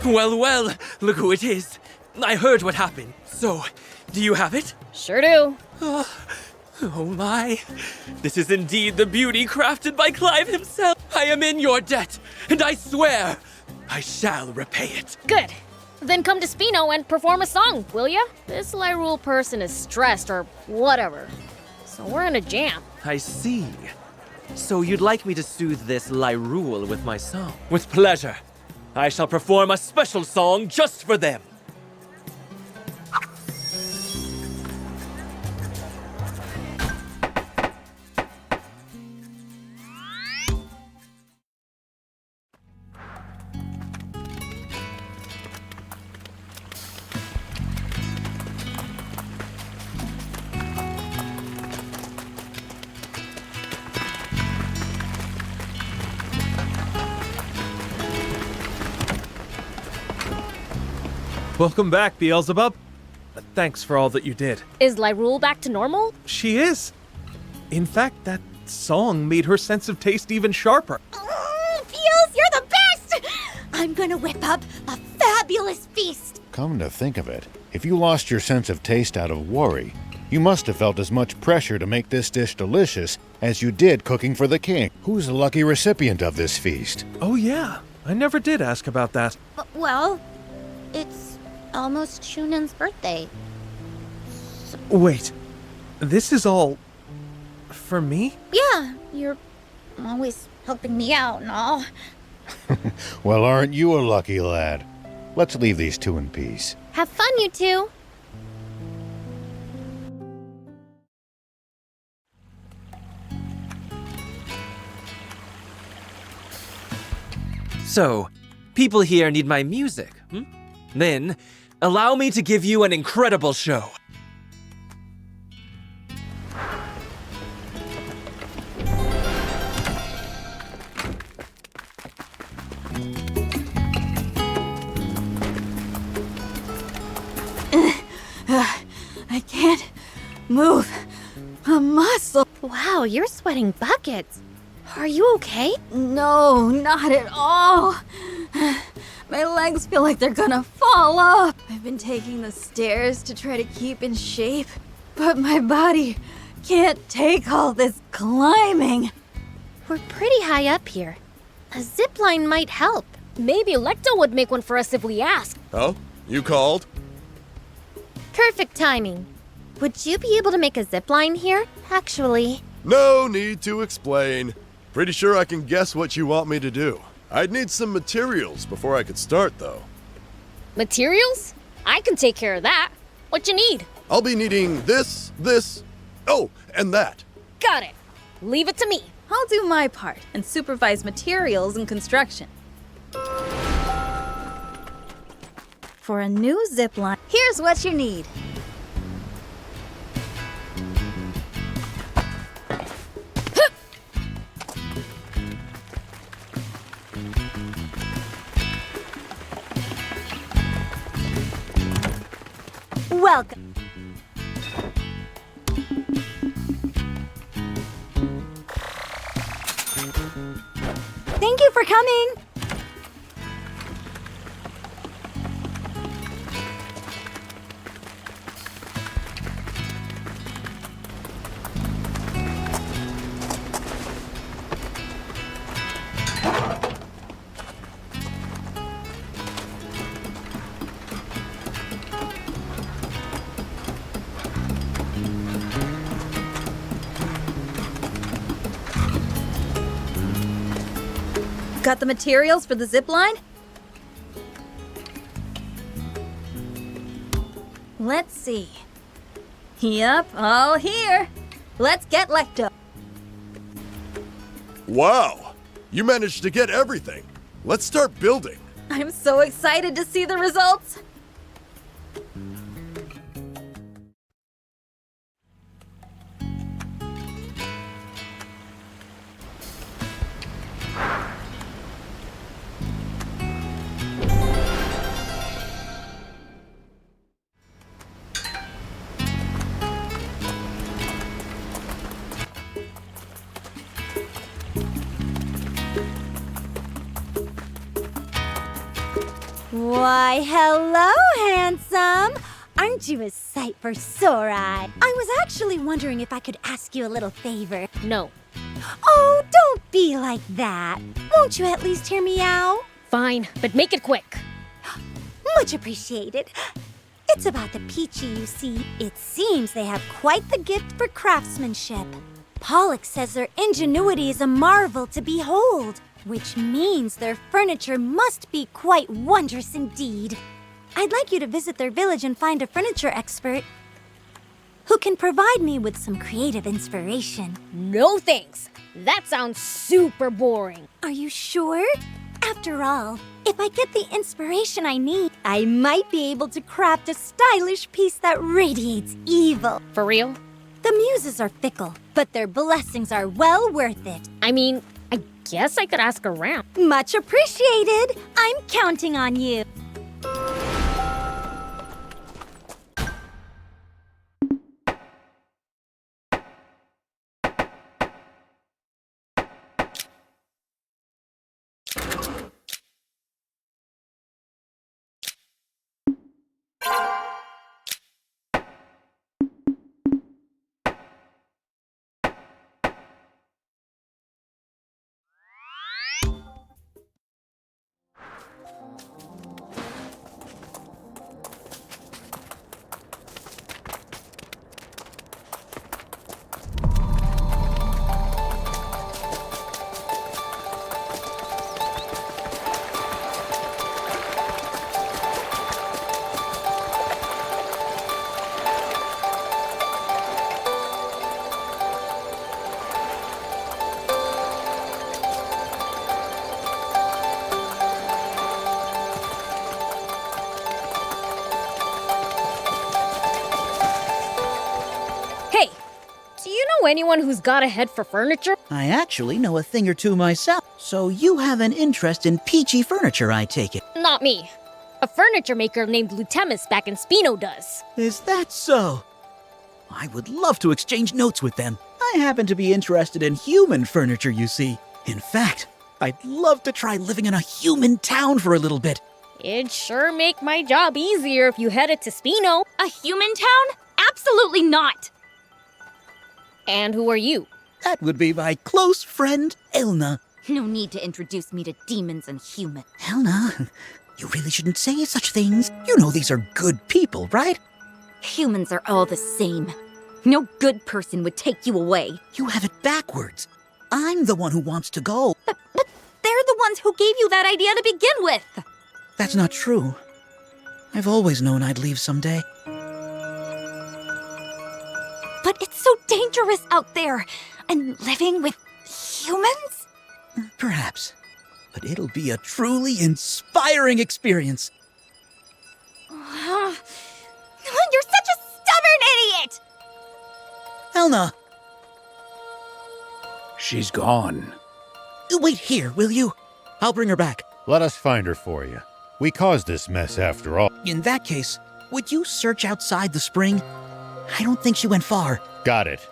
Speaker 13: Well, look who it is. I heard what happened. So, do you have it?
Speaker 4: Sure do.
Speaker 13: Oh my. This is indeed the beauty crafted by Clive himself. I am in your debt, and I swear I shall repay it.
Speaker 4: Good. Then come to Spino and perform a song, will ya? This Lyrule person is stressed or whatever. So we're in a jam.
Speaker 13: I see. So you'd like me to soothe this Lyrule with my song? With pleasure. I shall perform a special song just for them.
Speaker 16: Welcome back, Beelzebub. Thanks for all that you did.
Speaker 4: Is Lyrule back to normal?
Speaker 16: She is. In fact, that song made her sense of taste even sharper.
Speaker 7: Beels, you're the best! I'm gonna whip up a fabulous feast.
Speaker 3: Come to think of it, if you lost your sense of taste out of worry, you must have felt as much pressure to make this dish delicious as you did cooking for the king. Who's the lucky recipient of this feast?
Speaker 16: Oh yeah, I never did ask about that.
Speaker 7: Well, it's almost Shunen's birthday.
Speaker 16: Wait, this is all for me?
Speaker 7: Yeah, you're always helping me out and all.
Speaker 3: Well, aren't you a lucky lad? Let's leave these two in peace.
Speaker 1: Have fun, you two.
Speaker 13: So, people here need my music, hmm? Then, allow me to give you an incredible show.
Speaker 7: I can't move a muscle.
Speaker 1: Wow, you're sweating buckets. Are you okay?
Speaker 7: No, not at all. My legs feel like they're gonna fall off. I've been taking the stairs to try to keep in shape, but my body can't take all this climbing.
Speaker 1: We're pretty high up here. A zip line might help.
Speaker 4: Maybe Lecto would make one for us if we ask.
Speaker 9: Oh? You called?
Speaker 1: Perfect timing. Would you be able to make a zip line here? Actually,
Speaker 9: No need to explain. Pretty sure I can guess what you want me to do. I'd need some materials before I could start, though.
Speaker 4: Materials? I can take care of that. What you need?
Speaker 9: I'll be needing this, oh, and that.
Speaker 4: Got it. Leave it to me.
Speaker 7: I'll do my part and supervise materials and construction. For a new zip line, here's what you need.
Speaker 12: Welcome. Thank you for coming.
Speaker 7: Got the materials for the zip line? Let's see. Yep, all here. Let's get Lecto.
Speaker 9: Wow! You managed to get everything. Let's start building.
Speaker 7: I'm so excited to see the results.
Speaker 12: Why, hello, handsome. Aren't you a sight for sore eye? I was actually wondering if I could ask you a little favor.
Speaker 4: No.
Speaker 12: Oh, don't be like that. Won't you at least hear me out?
Speaker 4: Fine, but make it quick.
Speaker 12: Much appreciated. It's about the Peachy, you see. It seems they have quite the gift for craftsmanship. Pollock says their ingenuity is a marvel to behold, which means their furniture must be quite wondrous indeed. I'd like you to visit their village and find a furniture expert who can provide me with some creative inspiration.
Speaker 4: No thanks. That sounds super boring.
Speaker 12: Are you sure? After all, if I get the inspiration I need, I might be able to craft a stylish piece that radiates evil.
Speaker 4: For real?
Speaker 12: The muses are fickle, but their blessings are well worth it.
Speaker 4: I mean, I guess I could ask around.
Speaker 12: Much appreciated. I'm counting on you.
Speaker 4: anyone who's got a head for furniture?
Speaker 18: I actually know a thing or two myself, so you have an interest in peachy furniture, I take it.
Speaker 4: Not me. A furniture maker named Lutemis back in Spino does.
Speaker 18: Is that so? I would love to exchange notes with them. I happen to be interested in human furniture, you see. In fact, I'd love to try living in a human town for a little bit.
Speaker 4: It'd sure make my job easier if you headed to Spino.
Speaker 6: A human town? Absolutely not!
Speaker 4: And who are you?
Speaker 18: That would be my close friend, Elna.
Speaker 19: No need to introduce me to demons and humans.
Speaker 18: Elna, you really shouldn't say such things. You know these are good people, right?
Speaker 19: Humans are all the same. No good person would take you away.
Speaker 18: You have it backwards. I'm the one who wants to go.
Speaker 19: But they're the ones who gave you that idea to begin with.
Speaker 18: That's not true. I've always known I'd leave someday.
Speaker 19: But it's so dangerous out there. And living with humans?
Speaker 18: Perhaps. But it'll be a truly inspiring experience.
Speaker 19: You're such a stubborn idiot!
Speaker 18: Elna!
Speaker 14: She's gone.
Speaker 18: Wait here, will you? I'll bring her back.
Speaker 3: Let us find her for you. We caused this mess after all.
Speaker 18: In that case, would you search outside the spring? I don't think she went far.
Speaker 3: Got it.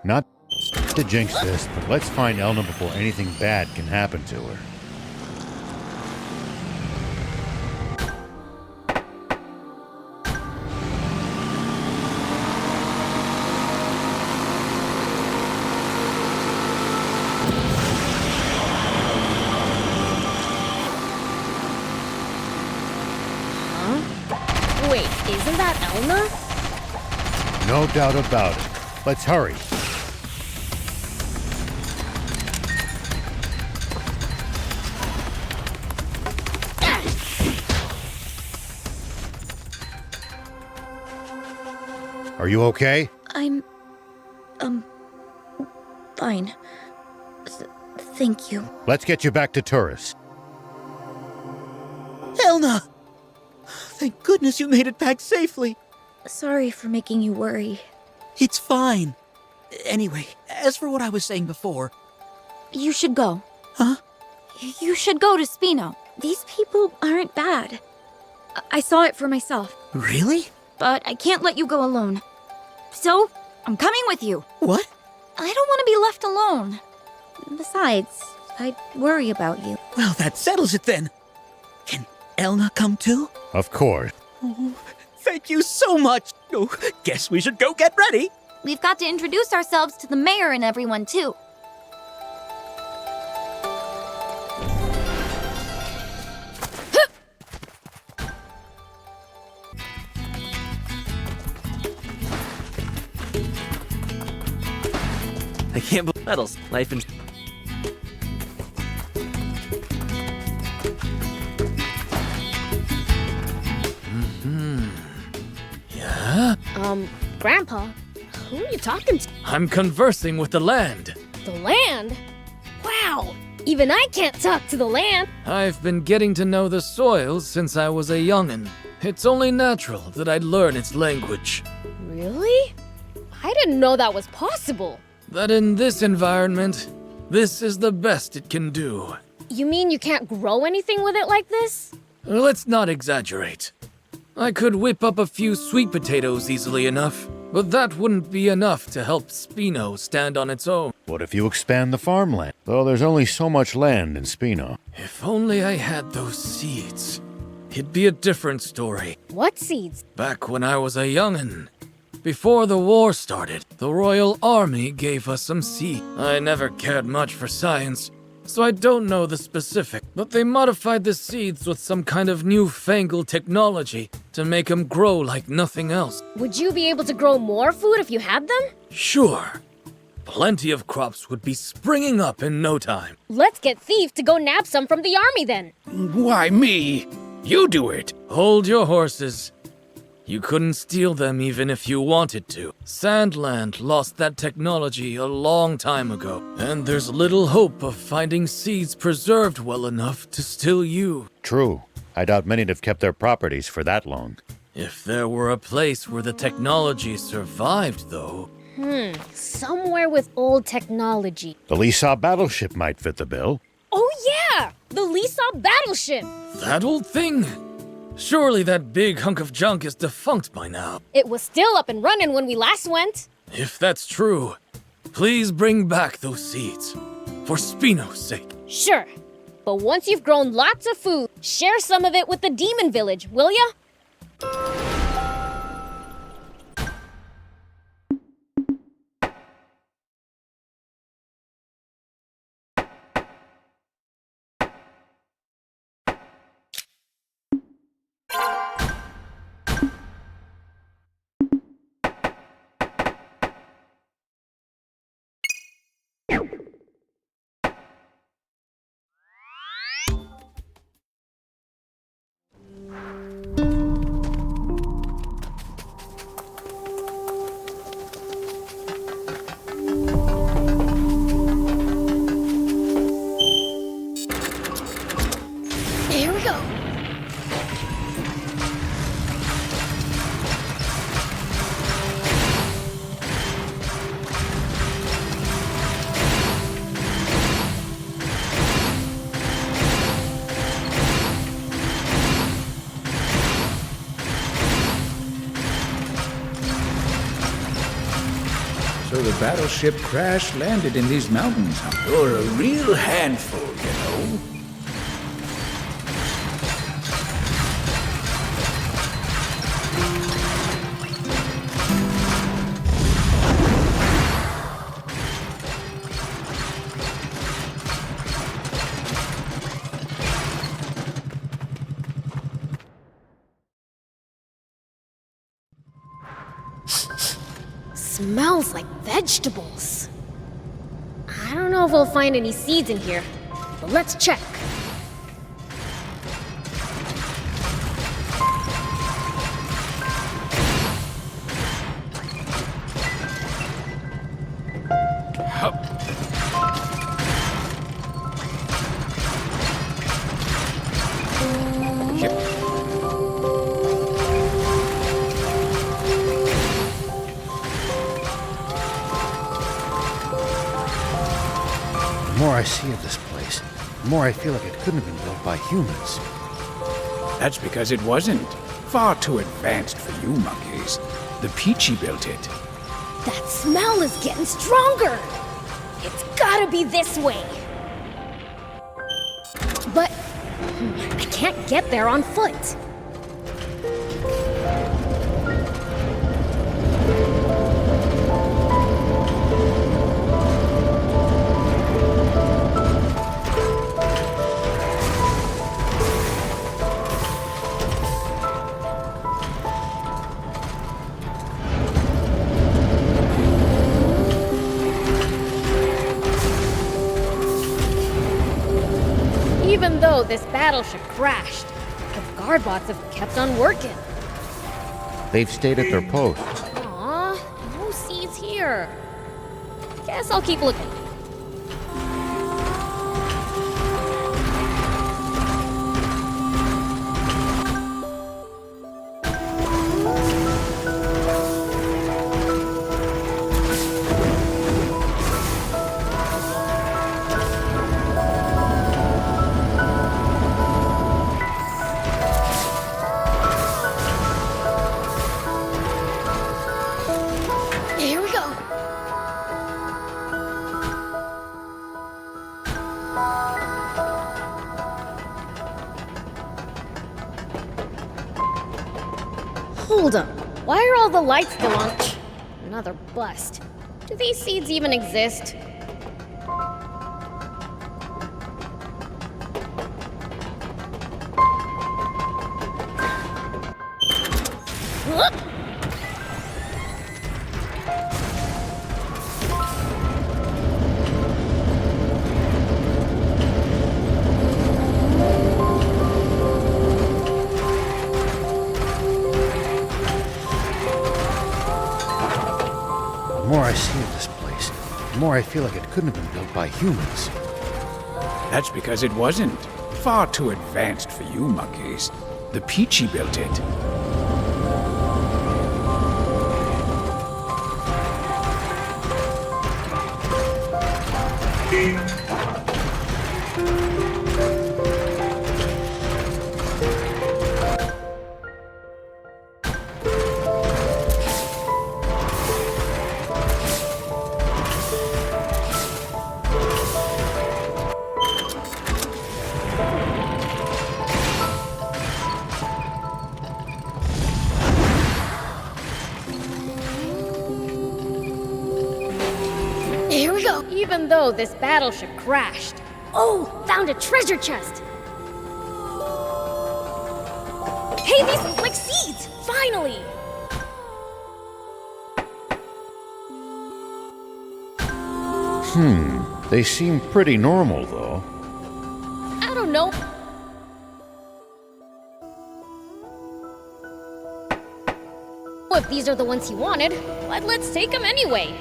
Speaker 3: Not to jinx this, but let's find Elna before anything bad can happen to her.
Speaker 4: Huh? Wait, isn't that Elna?
Speaker 3: No doubt about it. Let's hurry. Are you okay?
Speaker 12: I'm... fine. Thank you.
Speaker 3: Let's get you back to Turris.
Speaker 18: Elna! Thank goodness you made it back safely.
Speaker 12: Sorry for making you worry.
Speaker 18: It's fine. Anyway, as for what I was saying before...
Speaker 12: You should go.
Speaker 18: Huh?
Speaker 12: You should go to Spino. These people aren't bad. I saw it for myself.
Speaker 18: Really?
Speaker 12: But I can't let you go alone. So, I'm coming with you.
Speaker 18: What?
Speaker 12: I don't want to be left alone. Besides, I worry about you.
Speaker 18: Well, that settles it then. Can Elna come too?
Speaker 3: Of course.
Speaker 18: Oh, thank you so much. Oh, guess we should go get ready.
Speaker 19: We've got to introduce ourselves to the mayor and everyone, too.
Speaker 13: I can't believe medals. Life and...
Speaker 2: Yeah?
Speaker 4: Grandpa, who are you talking to?
Speaker 2: I'm conversing with the land.
Speaker 4: The land? Wow, even I can't talk to the land.
Speaker 2: I've been getting to know the soil since I was a young'un. It's only natural that I'd learn its language.
Speaker 4: Really? I didn't know that was possible.
Speaker 2: That in this environment, this is the best it can do.
Speaker 4: You mean you can't grow anything with it like this?
Speaker 2: Let's not exaggerate. I could whip up a few sweet potatoes easily enough, but that wouldn't be enough to help Spino stand on its own.
Speaker 3: What if you expand the farmland? Though there's only so much land in Spino.
Speaker 2: If only I had those seeds, it'd be a different story.
Speaker 4: What seeds?
Speaker 2: Back when I was a young'un. Before the war started, the Royal Army gave us some seed. I never cared much for science, so I don't know the specific, but they modified the seeds with some kind of newfangled technology to make them grow like nothing else.
Speaker 4: Would you be able to grow more food if you had them?
Speaker 2: Sure. plenty of crops would be springing up in no time.
Speaker 4: Let's get Thief to go nab some from the army then.
Speaker 14: Why me? You do it.
Speaker 2: Hold your horses. You couldn't steal them even if you wanted to. SANDLAND lost that technology a long time ago, and there's little hope of finding seeds preserved well enough to still you.
Speaker 3: True. I doubt many'd have kept their properties for that long.
Speaker 2: If there were a place where the technology survived, though...
Speaker 4: Somewhere with old technology.
Speaker 3: The Lisa battleship might fit the bill.
Speaker 4: Oh yeah! The Lisa battleship!
Speaker 2: That old thing? Surely that big hunk of junk is defunct by now.
Speaker 4: It was still up and running when we last went.
Speaker 2: If that's true, please bring back those seeds. For Spino's sake.
Speaker 4: Sure. But once you've grown lots of food, share some of it with the Demon Village, will ya? Here we go.
Speaker 14: So the battleship crash-landed in these mountains, huh? You're a real handful, you know.
Speaker 4: Smells like vegetables. I don't know if we'll find any seeds in here, but let's check.
Speaker 3: The more I see of this place, the more I feel like it couldn't have been built by humans.
Speaker 14: That's because it wasn't. Far too advanced for you monkeys. The Peachy built it.
Speaker 4: That smell is getting stronger. It's gotta be this way. But I can't get there on foot. Even though this battleship crashed, the guard bots have kept on working.
Speaker 3: They've stayed at their posts.
Speaker 4: Aw, no seeds here. Guess I'll keep looking. Here we go. Hold up. Why are all the lights still on? Another bust. Do these seeds even exist?
Speaker 3: more I see of this place, the more I feel like it couldn't have been built by humans.
Speaker 14: That's because it wasn't. Far too advanced for you monkeys. The Peachy built it.
Speaker 4: Here we go. Even though this battleship crashed. Oh, found a treasure chest. Hey, these look like seeds. Finally.
Speaker 3: They seem pretty normal, though.
Speaker 4: I don't know. If these are the ones he wanted, but let's take them anyway.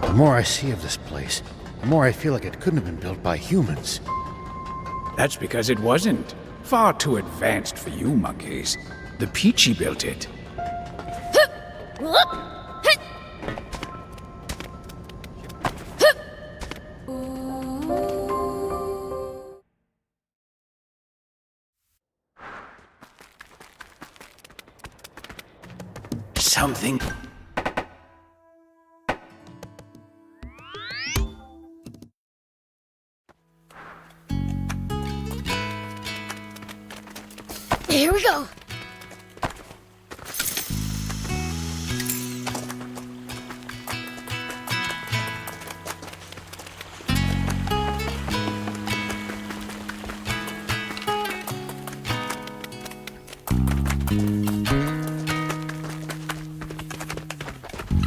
Speaker 3: The more I see of this place, the more I feel like it couldn't have been built by humans.
Speaker 14: That's because it wasn't. Far too advanced for you monkeys. The Peachy built it. Something.
Speaker 4: Here we go.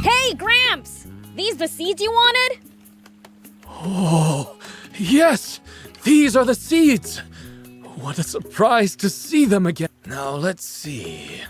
Speaker 4: Hey, Gramps! These the seeds you wanted?
Speaker 2: Oh, yes! These are the seeds! What a surprise to see them again. Now let's see.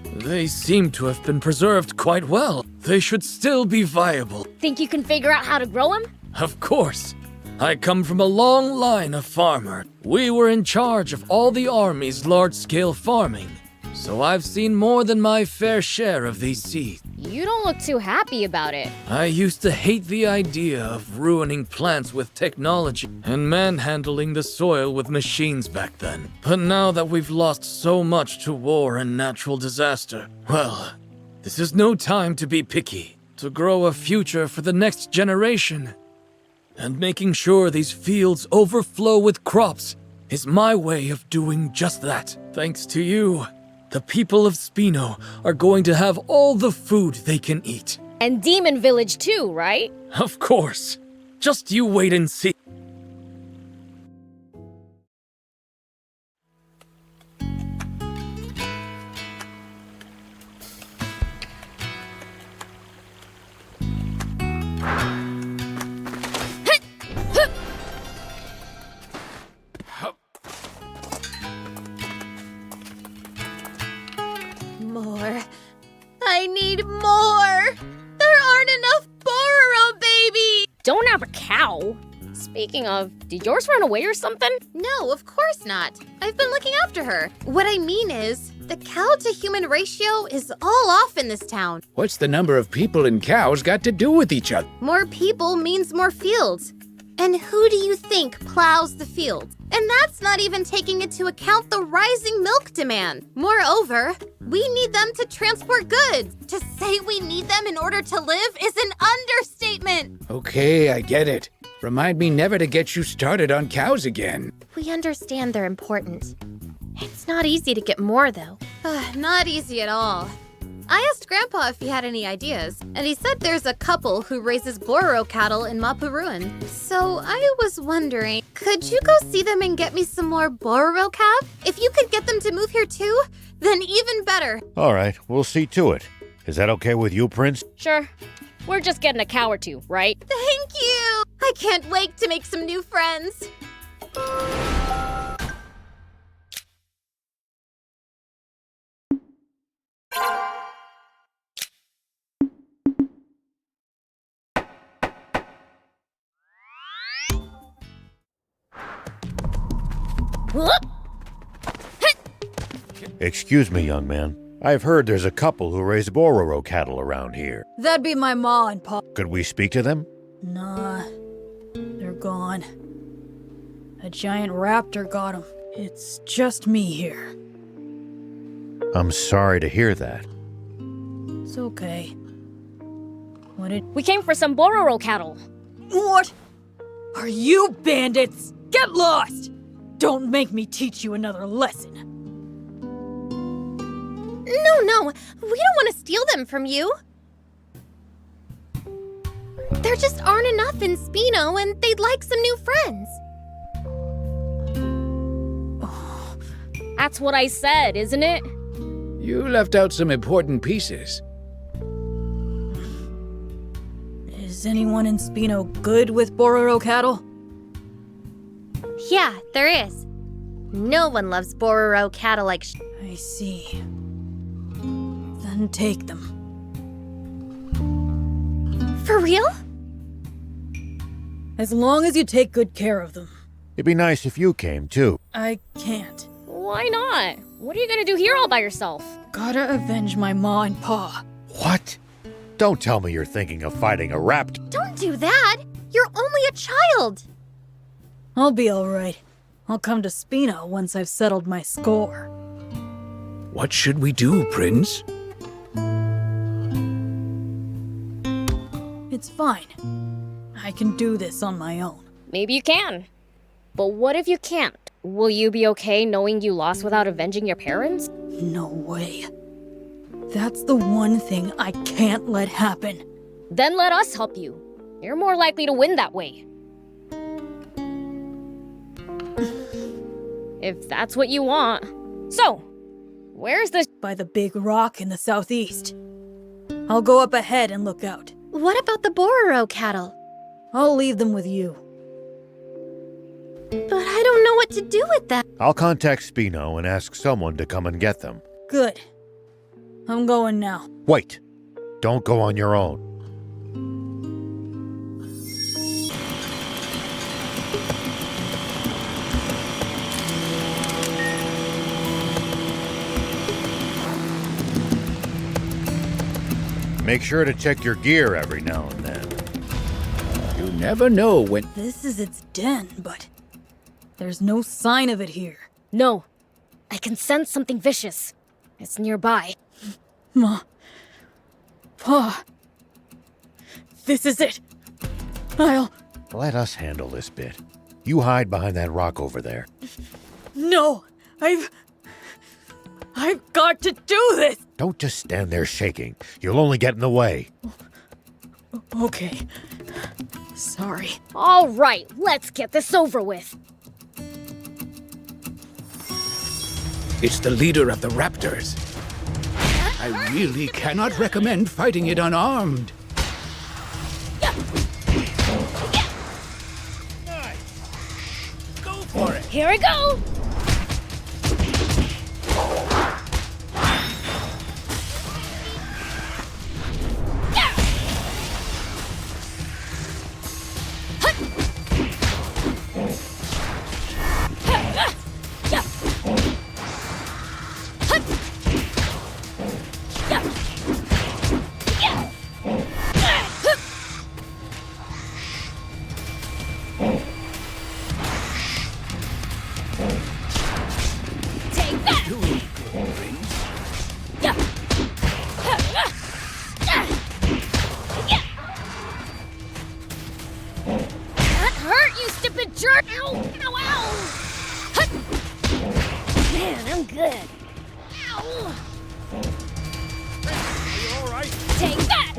Speaker 2: They seem to have been preserved quite well. They should still be viable.
Speaker 4: Think you can figure out how to grow them?
Speaker 2: Of course. I come from a long line of farmers. We were in charge of all the army's large-scale farming. So I've seen more than my fair share of these seeds.
Speaker 4: You don't look too happy about it.
Speaker 2: I used to hate the idea of ruining plants with technology and manhandling the soil with machines back then. But now that we've lost so much to war and natural disaster, well, this is no time to be picky. To grow a future for the next generation. And making sure these fields overflow with crops is my way of doing just that. Thanks to you, the people of Spino are going to have all the food they can eat.
Speaker 4: And Demon Village too, right?
Speaker 2: Of course. Just you wait and see.
Speaker 1: More. I need more! There aren't enough Bororo, baby!
Speaker 4: Don't have a cow. Speaking of, did yours run away or something?
Speaker 1: No, of course not. I've been looking after her. What I mean is, the cow-to-human ratio is all off in this town.
Speaker 14: What's the number of people and cows got to do with each other?
Speaker 1: More people means more fields. And who do you think plows the field? And that's not even taking into account the rising milk demand. Moreover, we need them to transport goods. To say we need them in order to live is an understatement.
Speaker 14: Okay, I get it. Remind me never to get you started on cows again.
Speaker 1: We understand they're important. It's not easy to get more, though. Not easy at all. I asked Grandpa if he had any ideas, and he said there's a couple who raises Bororo cattle in Mapu Ruin. So I was wondering, could you go see them and get me some more Bororo cab? If you could get them to move here too, then even better.
Speaker 3: All right, we'll see to it. Is that okay with you, Prince?
Speaker 4: Sure. We're just getting a cow or two, right?
Speaker 1: Thank you! I can't wait to make some new friends.
Speaker 3: Excuse me, young man. I've heard there's a couple who raise Bororo cattle around here.
Speaker 7: That'd be my ma and pa.
Speaker 3: Could we speak to them?
Speaker 7: Nah, they're gone. A giant raptor got them. It's just me here.
Speaker 3: I'm sorry to hear that.
Speaker 7: It's okay. What did...
Speaker 4: We came for some Bororo cattle.
Speaker 7: What? Are you bandits? Get lost! Don't make me teach you another lesson.
Speaker 1: No, we don't want to steal them from you. There just aren't enough in Spino, and they'd like some new friends.
Speaker 4: That's what I said, isn't it?
Speaker 14: You left out some important pieces.
Speaker 7: Is anyone in Spino good with Bororo cattle?
Speaker 1: Yeah, there is. No one loves Bororo cattle like
Speaker 7: I see. Then take them.
Speaker 1: For real?
Speaker 7: As long as you take good care of them.
Speaker 3: It'd be nice if you came, too.
Speaker 7: I can't.
Speaker 4: Why not? What are you gonna do here all by yourself?
Speaker 7: Gotta avenge my ma and pa.
Speaker 3: What? Don't tell me you're thinking of fighting a raptor.
Speaker 1: Don't do that! You're only a child!
Speaker 7: I'll be alright. I'll come to Spino once I've settled my score.
Speaker 14: What should we do, Prince?
Speaker 7: It's fine. I can do this on my own.
Speaker 4: Maybe you can. But what if you can't? Will you be okay knowing you lost without avenging your parents?
Speaker 7: No way. That's the one thing I can't let happen.
Speaker 4: Then let us help you. You're more likely to win that way. If that's what you want. So, where's the...
Speaker 7: By the big rock in the southeast. I'll go up ahead and look out.
Speaker 1: What about the Bororo cattle?
Speaker 7: I'll leave them with you.
Speaker 1: But I don't know what to do with them.
Speaker 3: I'll contact Spino and ask someone to come and get them.
Speaker 7: Good. I'm going now.
Speaker 3: Wait. Don't go on your own. Make sure to check your gear every now and then.
Speaker 14: You never know when...
Speaker 7: This is its den, but there's no sign of it here.
Speaker 4: No. I can sense something vicious. It's nearby.
Speaker 7: Ma. Pa. This is it.
Speaker 3: Let us handle this bit. You hide behind that rock over there.
Speaker 7: No! I've got to do this!
Speaker 3: Don't just stand there shaking. You'll only get in the way.
Speaker 7: Okay. Sorry.
Speaker 4: All right, let's get this over with.
Speaker 14: It's the leader of the raptors. I really cannot recommend fighting it unarmed.
Speaker 17: Go for it!
Speaker 4: Here we go! Take that!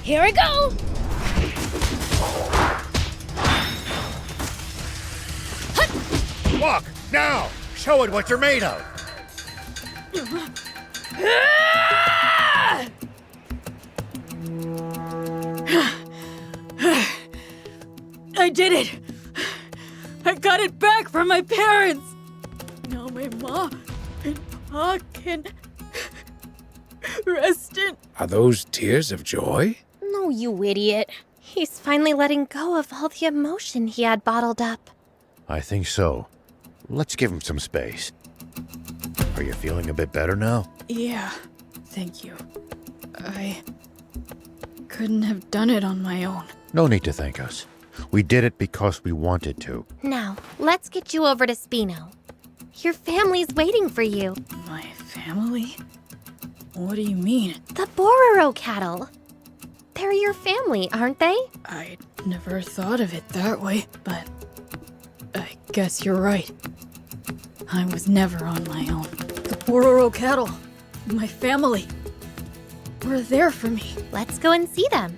Speaker 4: Here we go!
Speaker 3: Walk, now! Show it what you're made of!
Speaker 7: I did it! I got it back from my parents! Now my mom and pa can rest in.
Speaker 14: Are those tears of joy?
Speaker 1: No, you idiot. He's finally letting go of all the emotion he had bottled up.
Speaker 3: I think so. Let's give him some space. Are you feeling a bit better now?
Speaker 7: Yeah, thank you. I couldn't have done it on my own.
Speaker 3: No need to thank us. We did it because we wanted to.
Speaker 1: Now, let's get you over to Spino. Your family's waiting for you.
Speaker 7: My family? What do you mean?
Speaker 1: The Bororo cattle. They're your family, aren't they?
Speaker 7: I never thought of it that way, but I guess you're right. I was never on my own. The Bororo cattle, my family, were there for me.
Speaker 1: Let's go and see them.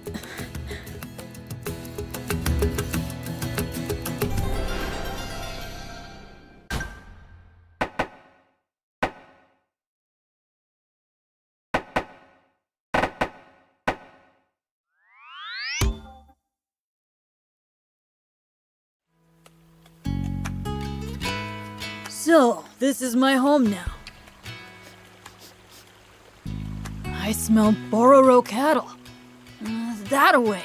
Speaker 7: So, this is my home now. I smell Bororo cattle. That away.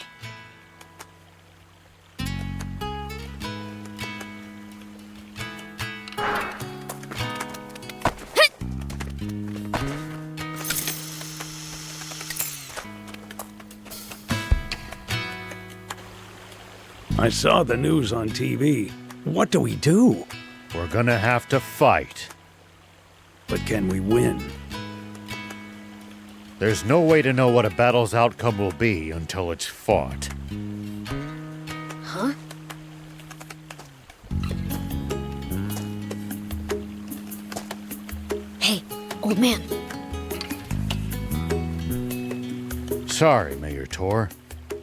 Speaker 14: I saw the news on TV. What do we do?
Speaker 3: We're gonna have to fight.
Speaker 14: But can we win?
Speaker 3: There's no way to know what a battle's outcome will be until it's fought.
Speaker 4: Huh? Hey, old man.
Speaker 3: Sorry, Mayor Tor.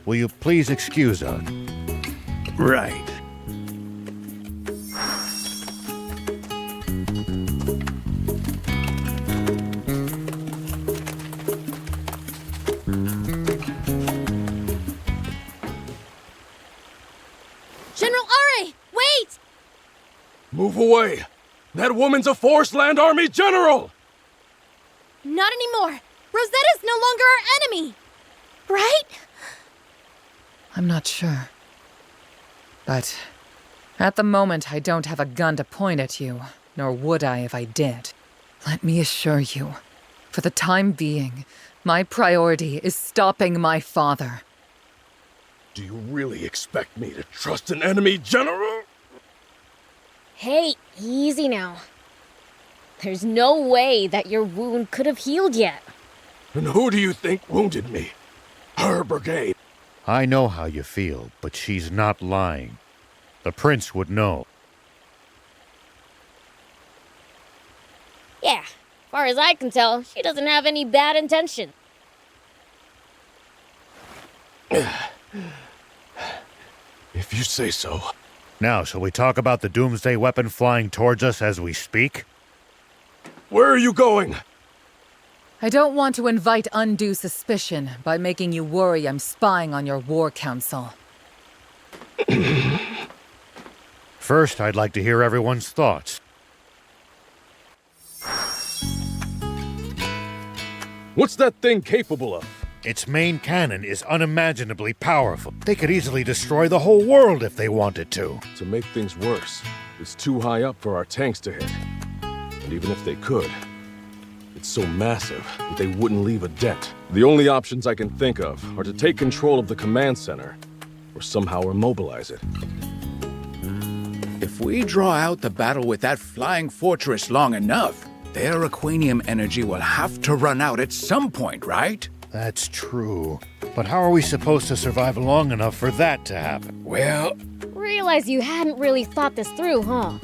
Speaker 3: Will you please excuse us?
Speaker 14: Right.
Speaker 4: General Are, wait!
Speaker 10: Move away! That woman's a Forest Land Army general!
Speaker 1: Not anymore. Rosetta's no longer our enemy. Right?
Speaker 20: I'm not sure. But at the moment, I don't have a gun to point at you, nor would I if I did. Let me assure you, for the time being, my priority is stopping my father.
Speaker 10: Do you really expect me to trust an enemy general?
Speaker 4: Hey, easy now. There's no way that your wound could have healed yet.
Speaker 10: And who do you think wounded me? Her brigade.
Speaker 3: I know how you feel, but she's not lying. The prince would know.
Speaker 4: Yeah, far as I can tell, she doesn't have any bad intention.
Speaker 10: If you say so.
Speaker 3: Now, shall we talk about the doomsday weapon flying towards us as we speak?
Speaker 10: Where are you going?
Speaker 20: I don't want to invite undue suspicion by making you worry I'm spying on your war council.
Speaker 3: First, I'd like to hear everyone's thoughts.
Speaker 10: What's that thing capable of?
Speaker 3: Its main cannon is unimaginably powerful. They could easily destroy the whole world if they wanted to.
Speaker 10: To make things worse, it's too high up for our tanks to hit. And even if they could, it's so massive that they wouldn't leave a dent. The only options I can think of are to take control of the command center, or somehow immobilize it.
Speaker 14: If we draw out the battle with that flying fortress long enough, their aquanium energy will have to run out at some point, right?
Speaker 3: That's true. But how are we supposed to survive long enough for that to happen?
Speaker 14: Well,
Speaker 4: Realize you hadn't really thought this through, huh?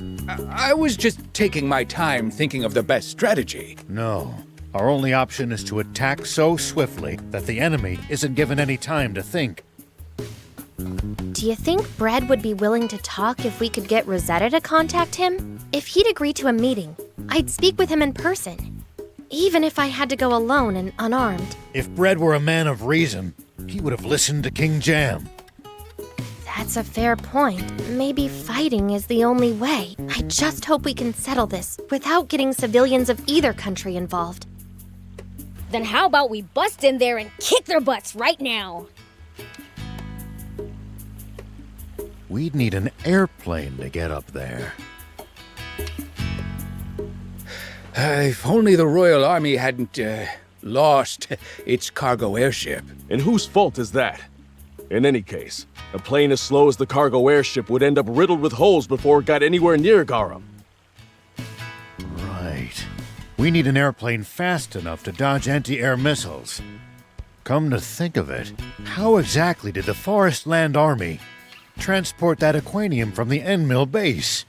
Speaker 14: I was just taking my time thinking of the best strategy.
Speaker 3: No. Our only option is to attack so swiftly that the enemy isn't given any time to think.
Speaker 1: Do you think Bread would be willing to talk if we could get Rosetta to contact him? If he'd agree to a meeting, I'd speak with him in person. Even if I had to go alone and unarmed.
Speaker 3: If Bread were a man of reason, he would have listened to King Jam.
Speaker 1: That's a fair point. Maybe fighting is the only way. I just hope we can settle this without getting civilians of either country involved.
Speaker 4: Then how about we bust in there and kick their butts right now?
Speaker 3: We'd need an airplane to get up there.
Speaker 14: If only the Royal Army hadn't, lost its cargo airship.
Speaker 10: And whose fault is that? In any case, a plane as slow as the cargo airship would end up riddled with holes before it got anywhere near Garum.
Speaker 3: Right. We need an airplane fast enough to dodge anti-air missiles. Come to think of it, how exactly did the Forest Land Army transport that Aquanium from the End-Mill base?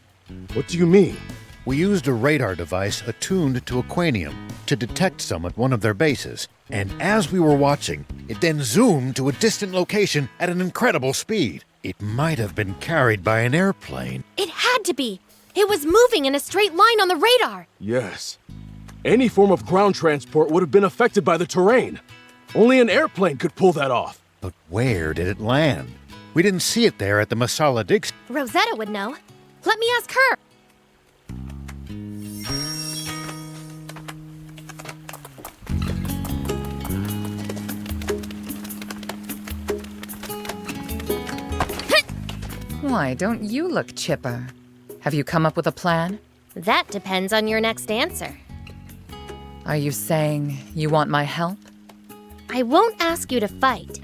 Speaker 10: What do you mean?
Speaker 3: We used a radar device attuned to Aquanium to detect some at one of their bases. And as we were watching, it then zoomed to a distant location at an incredible speed. It might have been carried by an airplane.
Speaker 1: It had to be! It was moving in a straight line on the radar!
Speaker 10: Yes. Any form of ground transport would have been affected by the terrain. Only an airplane could pull that off.
Speaker 3: But where did it land? We didn't see it there at the Masala Dix.
Speaker 1: Rosetta would know. Let me ask her.
Speaker 20: Why, don't you look chipper? Have you come up with a plan?
Speaker 1: That depends on your next answer.
Speaker 20: Are you saying you want my help?
Speaker 1: I won't ask you to fight.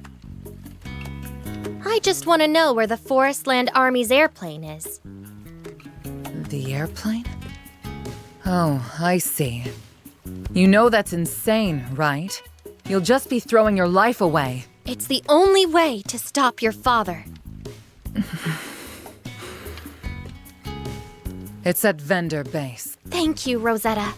Speaker 1: I just want to know where the Forest Land Army's airplane is.
Speaker 20: The airplane? Oh, I see. You know that's insane, right? You'll just be throwing your life away.
Speaker 1: It's the only way to stop your father.
Speaker 20: It's at Vendor Base.
Speaker 1: Thank you, Rosetta.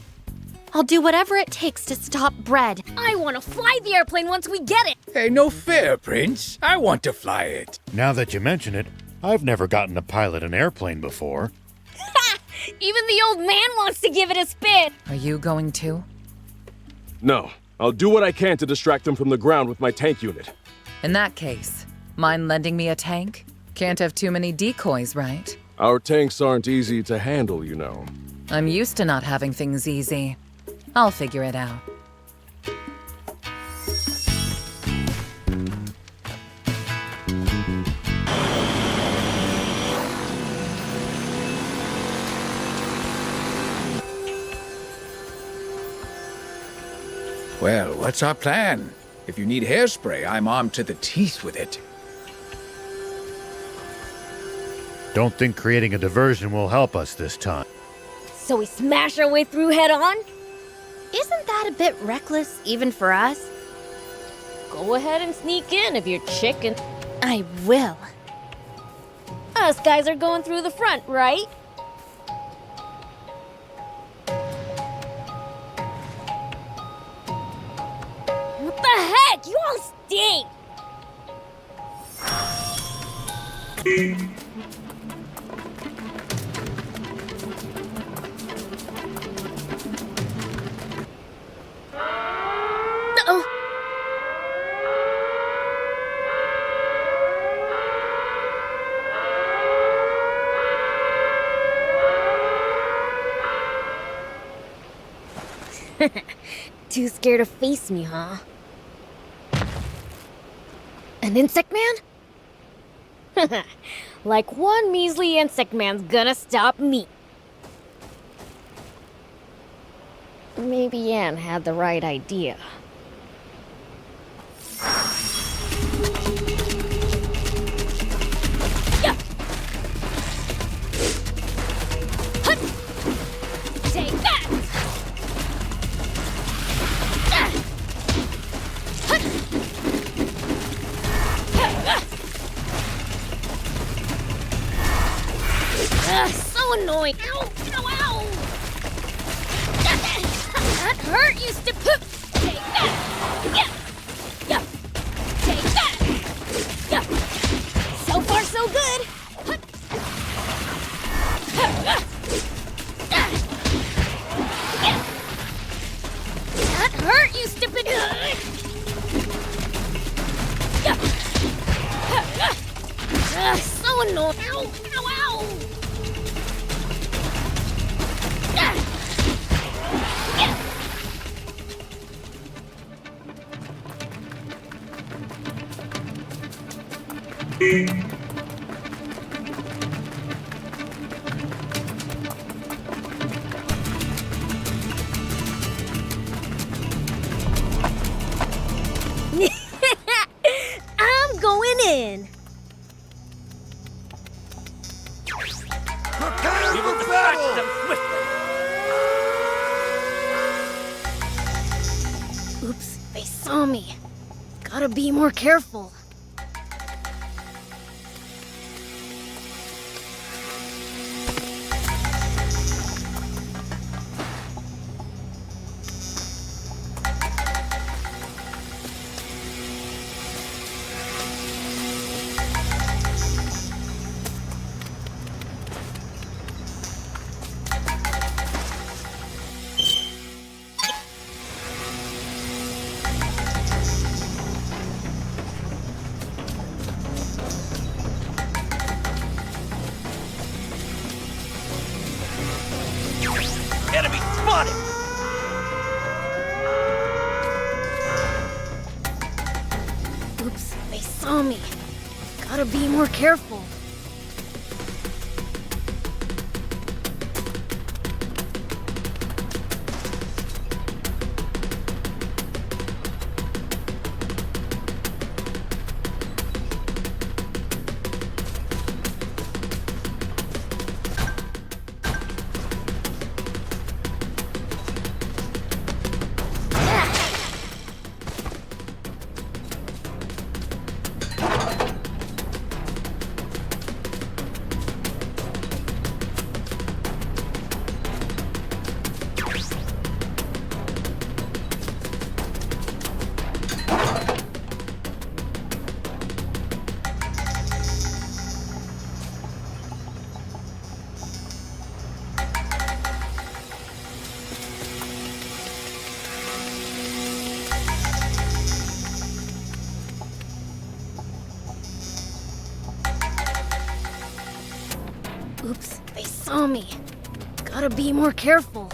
Speaker 1: I'll do whatever it takes to stop Bread.
Speaker 4: I want to fly the airplane once we get it!
Speaker 14: Hey, no fair, Prince. I want to fly it.
Speaker 3: Now that you mention it, I've never gotten to pilot an airplane before.
Speaker 4: Ha! Even the old man wants to give it a spin!
Speaker 20: Are you going to?
Speaker 10: No. I'll do what I can to distract them from the ground with my tank unit.
Speaker 20: In that case, mind lending me a tank? Can't have too many decoys, right?
Speaker 10: Our tanks aren't easy to handle, you know.
Speaker 20: I'm used to not having things easy. I'll figure it out.
Speaker 14: Well, what's our plan? If you need hairspray, I'm armed to the teeth with it.
Speaker 3: Don't think creating a diversion will help us this time.
Speaker 4: So we smash our way through head on?
Speaker 1: Isn't that a bit reckless, even for us?
Speaker 4: Go ahead and sneak in if you're chicken.
Speaker 1: I will.
Speaker 4: Us guys are going through the front, right? What the heck? You all stink! Too scared to face me, huh? An insect man? Like one measly insect man's gonna stop me. Maybe Anne had the right idea. Yeah. Take that! so annoying. Ow, ow, ow. That hurt, you stupid. Take that. Yeah. Yeah. Take that. Yeah. So far, so good. That hurt, you stupid. So annoying. Ow, ow, ow. I'm going in.
Speaker 17: Prepare for battle!
Speaker 4: Oops, they saw me. Gotta be more careful.
Speaker 17: Enemy spotted!
Speaker 4: Oops, they saw me. Gotta be more careful. Oops, they saw me. Gotta be more careful.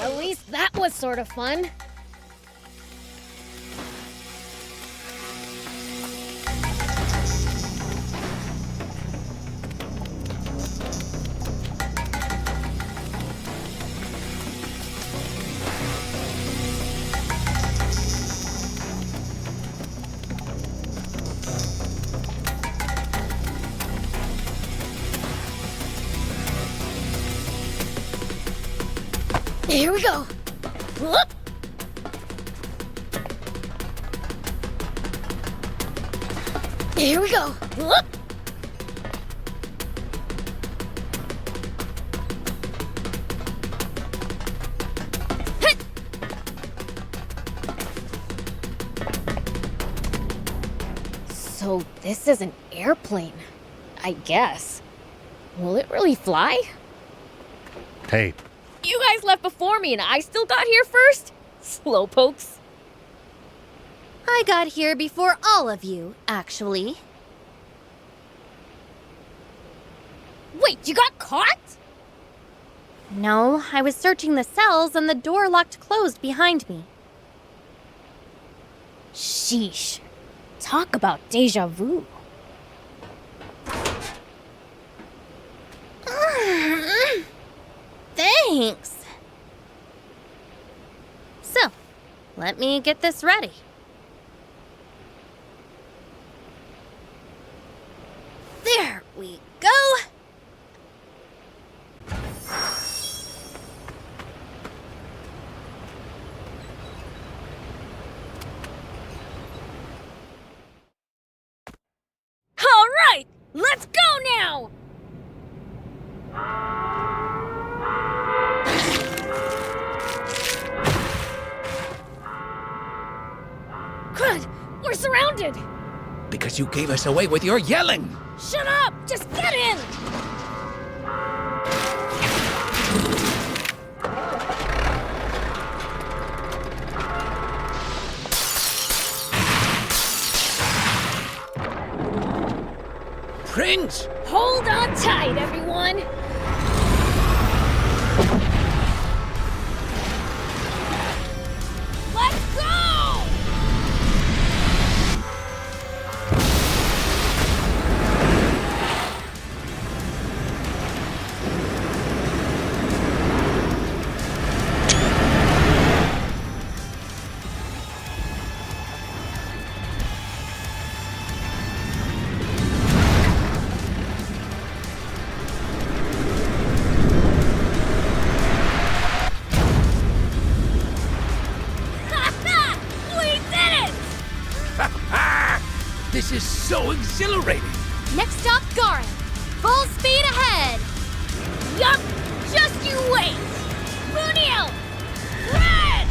Speaker 4: At least that was sort of fun. Here we go. Whoop. Here we go. Whoop. Hit. So this is an airplane, I guess. Will it really fly?
Speaker 3: Hey,
Speaker 4: You guys left before me and I still got here first? Slowpokes.
Speaker 1: I got here before all of you, actually.
Speaker 4: Wait, you got caught?
Speaker 1: No, I was searching the cells and the door locked closed behind me.
Speaker 4: Sheesh. Talk about deja vu.
Speaker 1: Thanks. So, let me get this ready. There we go.
Speaker 4: All right, let's go now! Crud, we're surrounded!
Speaker 14: Because you gave us away with your yelling!
Speaker 4: Shut up! Just get in!
Speaker 14: Prince!
Speaker 4: Hold on tight, everyone! Let's go!
Speaker 14: This is so exhilarating!
Speaker 1: Next stop, Garen. Full speed ahead.
Speaker 4: Yup! Just you wait! Munio! Red!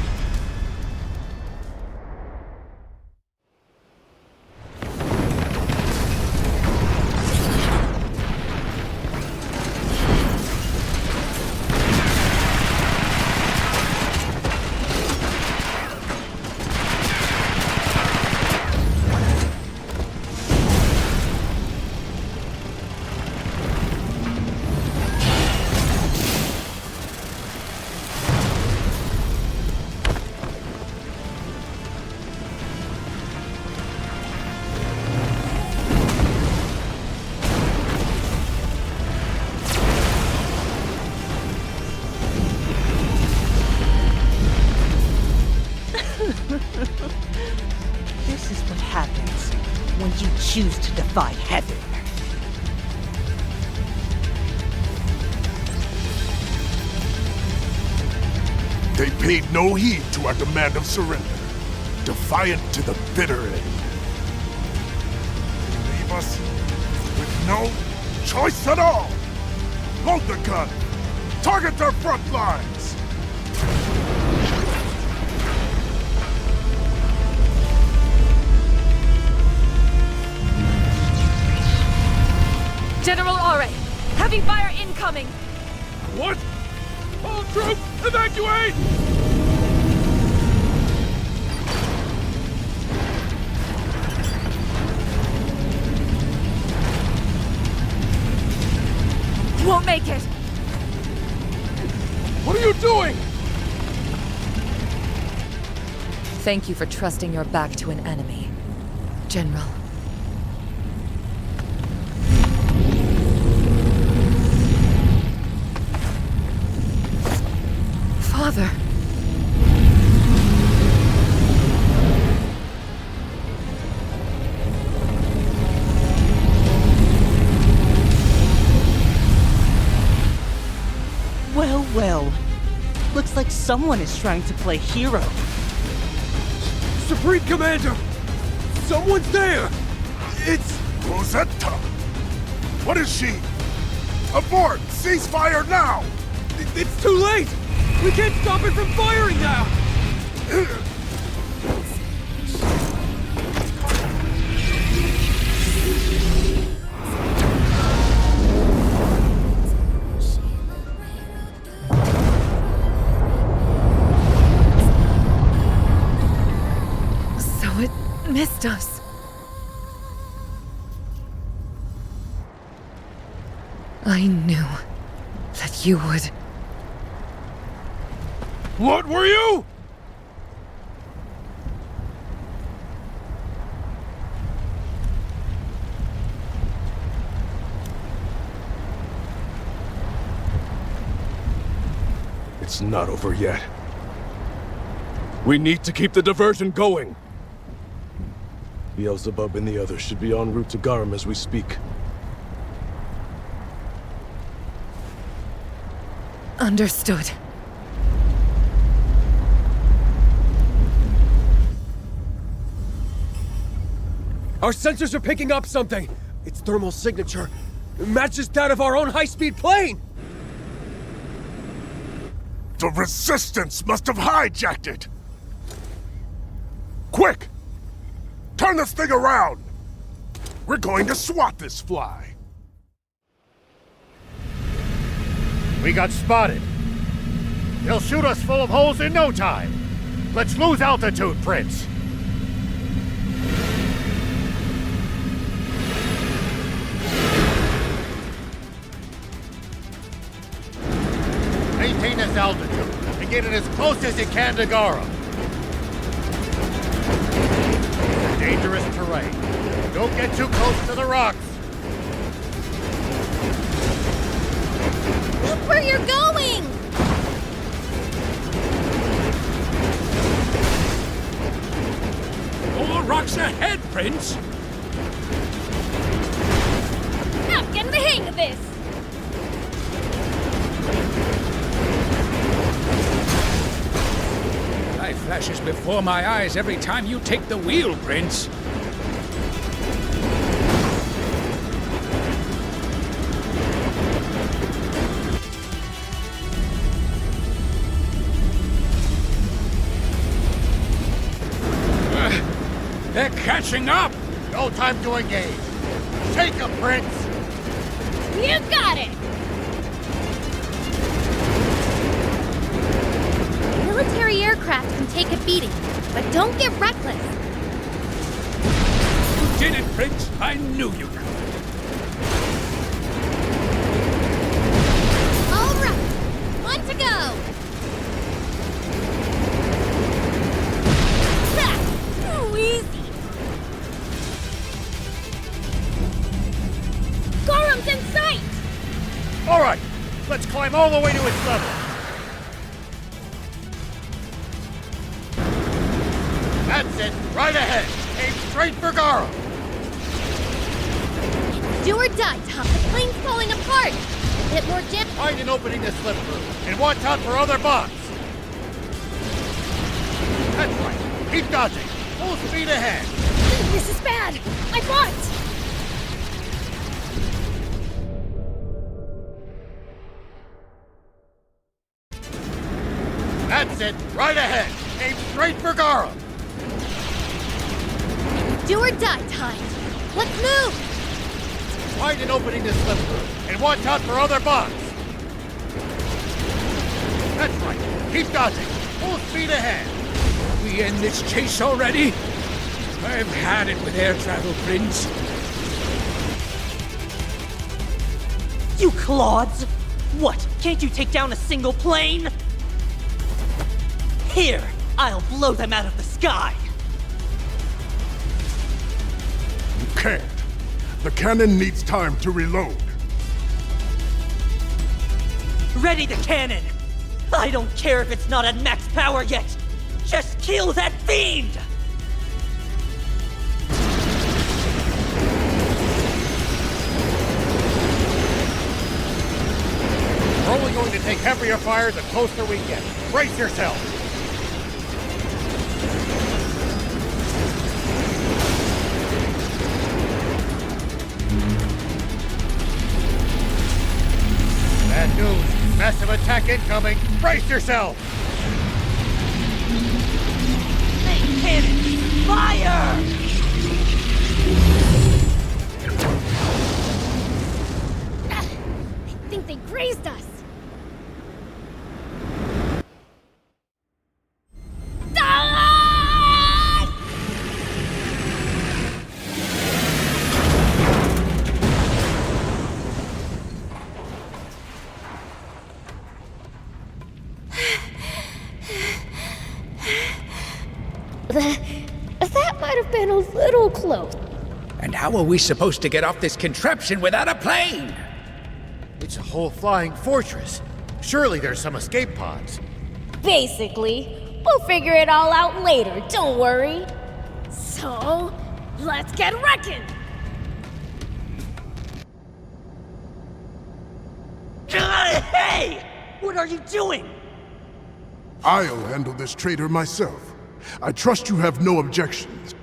Speaker 21: This is what happens when you choose to defy heaven.
Speaker 9: They paid no heed to our demand of surrender, defiant to the bitter end. They leave us with no choice at all. Load the gun. Target their front lines.
Speaker 20: General Ore, heavy fire incoming!
Speaker 10: What? All troops, evacuate!
Speaker 20: Won't make it!
Speaker 10: What are you doing?
Speaker 20: Thank you for trusting your back to an enemy, General. Father.
Speaker 21: Well, well. Looks like someone is trying to play hero.
Speaker 10: Supreme Commander! Someone's there!
Speaker 9: It's Rosetta. What is she? Abort! Ceasefire now!
Speaker 10: It's too late! We can't stop it from firing now!
Speaker 20: I knew that you would.
Speaker 10: What were you? It's not over yet. We need to keep the diversion going. Beelzebub and the others should be en route to Garum as we speak.
Speaker 20: Understood.
Speaker 11: Our sensors are picking up something. Its thermal signature matches that of our own high-speed plane.
Speaker 10: The Resistance must have hijacked it! Quick! Turn this thing around! We're going to swat this fly!
Speaker 3: We got spotted. They'll shoot us full of holes in no time. Let's lose altitude, Prince. Maintain this altitude and get it as close as you can to Garum. It's a dangerous terrain. Don't get too close to the rocks.
Speaker 1: Look where you're going!
Speaker 14: More rocks ahead, Prince!
Speaker 4: Not getting the hang of this!
Speaker 14: Life flashes before my eyes every time you take the wheel, Prince. They're catching up!
Speaker 3: No time to engage. Take him, Prince!
Speaker 4: You got it!
Speaker 1: Military aircraft can take a beating, but don't get reckless.
Speaker 14: You did it, Prince! I knew you could!
Speaker 1: All right, one to go!
Speaker 4: Too easy! Gorum's in sight!
Speaker 3: All right, let's climb all the way to its level. That's it, right ahead. Aim straight for Garum.
Speaker 1: Do or die, Tom. The plane's falling apart. A bit more jam.
Speaker 3: Find an opening to slip through, and watch out for other bombs. That's right. Keep dodging. Full speed ahead.
Speaker 4: This is bad. I want.
Speaker 3: That's it, right ahead. Aim straight for Garum.
Speaker 1: Do or die time. Let's move.
Speaker 3: Find an opening to slip through, and watch out for other bombs. That's right. Keep dodging. Full speed ahead.
Speaker 14: We end this chase already? I've had it with air travel, Prince.
Speaker 21: You clods! What, can't you take down a single plane? Here, I'll blow them out of the sky!
Speaker 10: You can't. The cannon needs time to reload.
Speaker 21: Ready the cannon! I don't care if it's not at max power yet! Just kill that fiend!
Speaker 3: We're only going to take heavier fire the closer we get. Brace yourself. Bad news. Massive attack incoming. Brace yourself.
Speaker 21: Cannon! Fire!
Speaker 4: I think they grazed us.
Speaker 12: That might have been a little close.
Speaker 14: And how are we supposed to get off this contraption without a plane?
Speaker 3: It's a whole flying fortress. Surely there's some escape pods.
Speaker 12: Basically, we'll figure it all out later, don't worry. So, let's get wrecking!
Speaker 21: Hey! What are you doing?
Speaker 8: I'll handle this traitor myself. I trust you have no objections.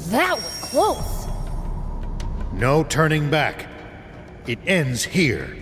Speaker 12: That was close.
Speaker 3: No turning back. It ends here.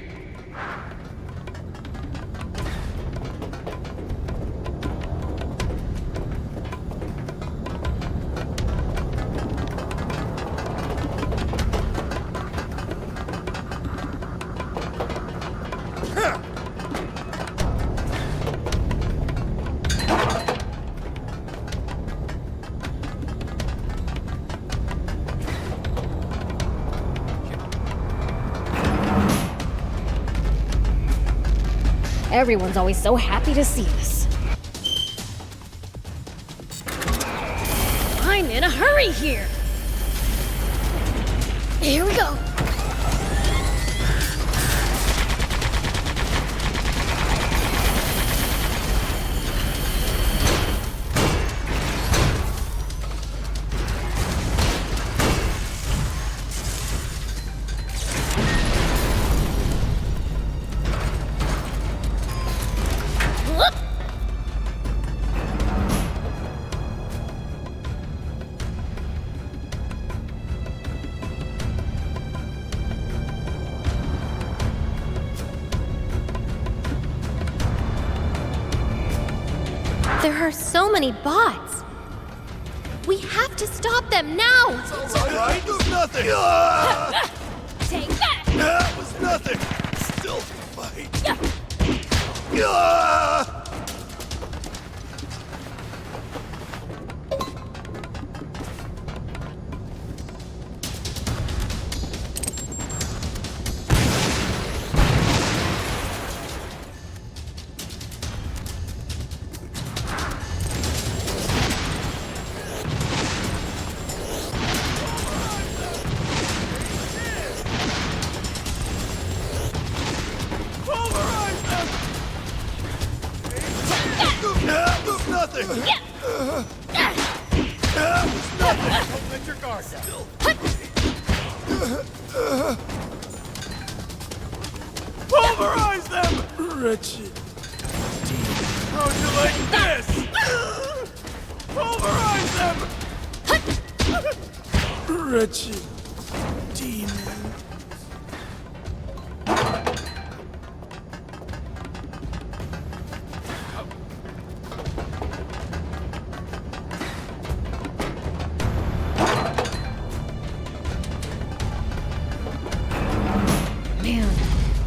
Speaker 12: Everyone's always so happy to see us. I'm in a hurry here. Here we go.
Speaker 1: There are so many bots. We have to stop them now.
Speaker 9: It's all right. It was nothing.
Speaker 12: Take that.
Speaker 9: That was nothing. Still fight. That was nothing! That was nothing! Don't let your guard down. Pulverize them! Wretched. How'd you like this? Pulverize them! Wretched demon.
Speaker 12: Man,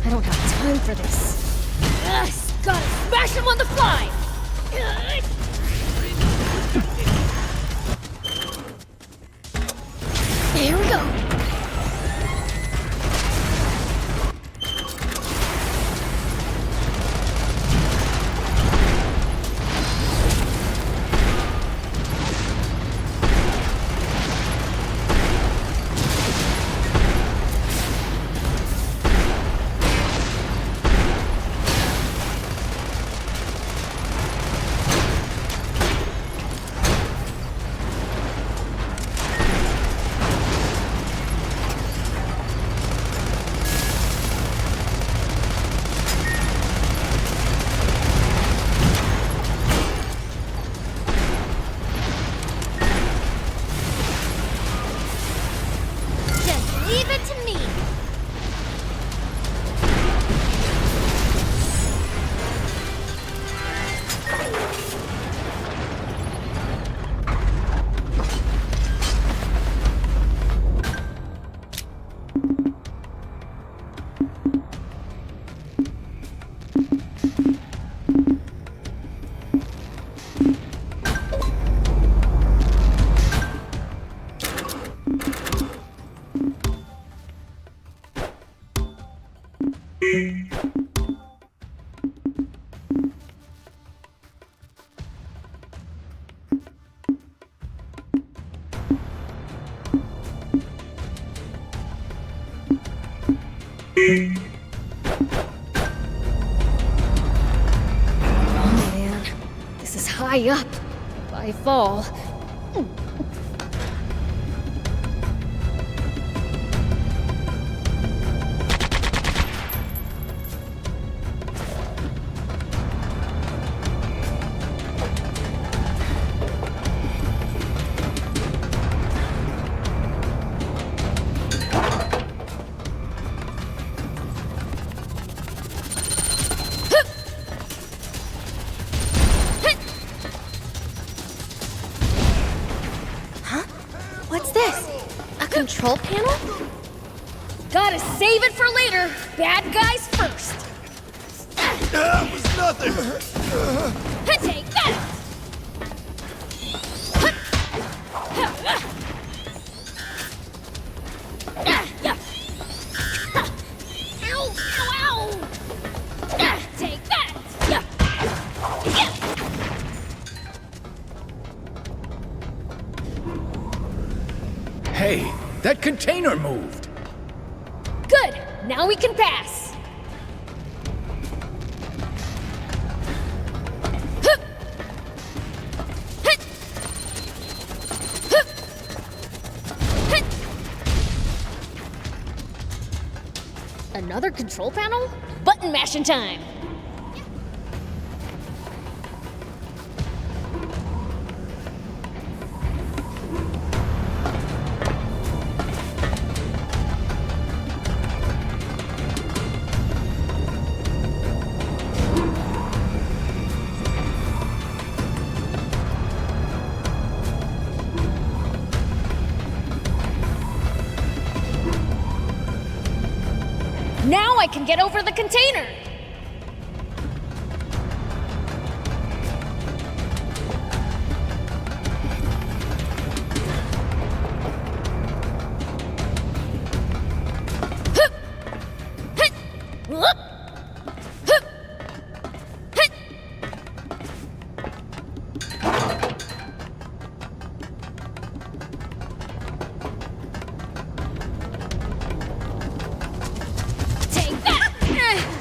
Speaker 12: I don't have time for this. Gotta smash him on the fly! Here we go. Oh man, this is high up. If I fall...
Speaker 1: What's this? A control panel?
Speaker 12: Gotta save it for later. Bad guys first.
Speaker 9: That was nothing.
Speaker 12: Take that! Ow! Ow! Ow! Take that!
Speaker 14: Hey, that container moved.
Speaker 12: Good! Now we can pass! Another control panel? Button mashing time! Now I can get over the container!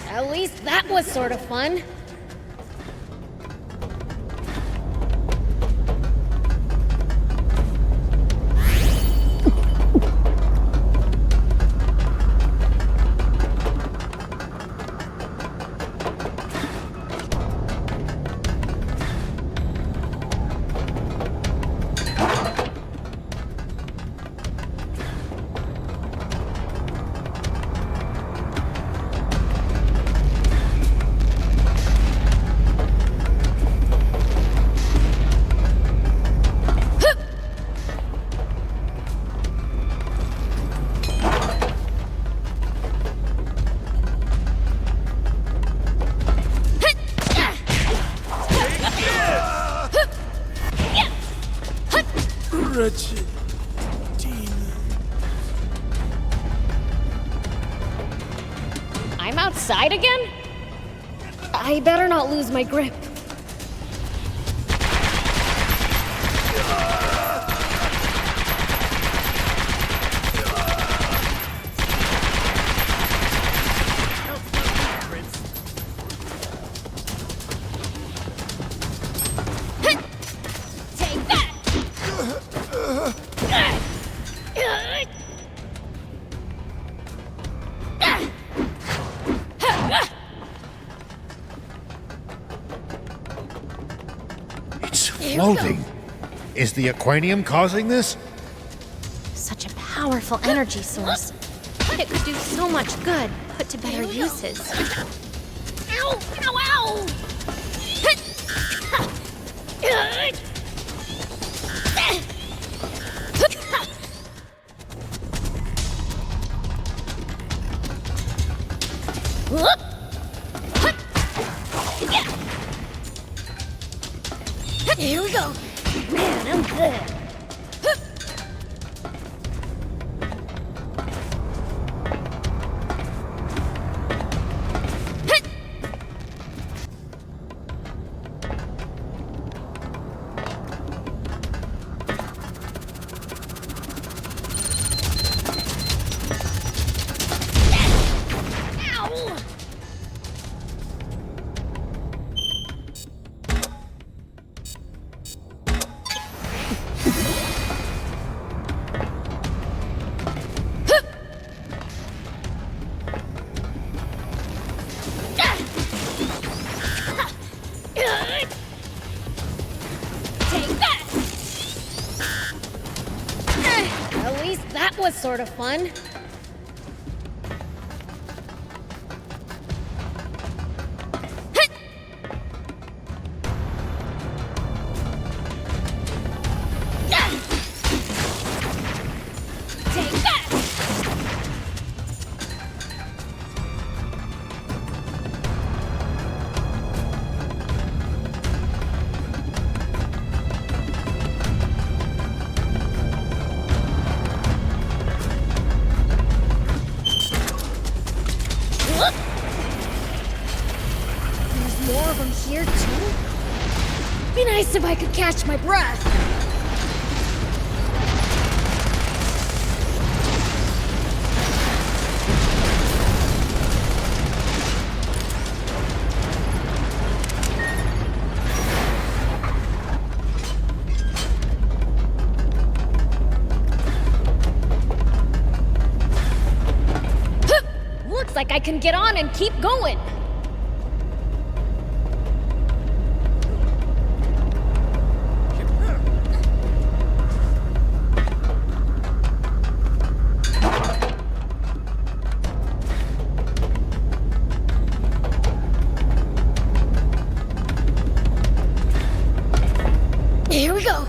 Speaker 12: At least that was sort of fun.
Speaker 9: Wretched demon.
Speaker 12: I'm outside again? I better not lose my grip.
Speaker 3: Floating. Is the aquanium causing this?
Speaker 1: Such a powerful energy source. It could do so much good, put to better uses.
Speaker 12: Ow! Ow! Ow! Here we go. Man, I'm good.
Speaker 4: That was sort of fun. Take that! There's more of them here, too? Be nice if I could catch my breath. Looks like I can get on and keep going. Here we go.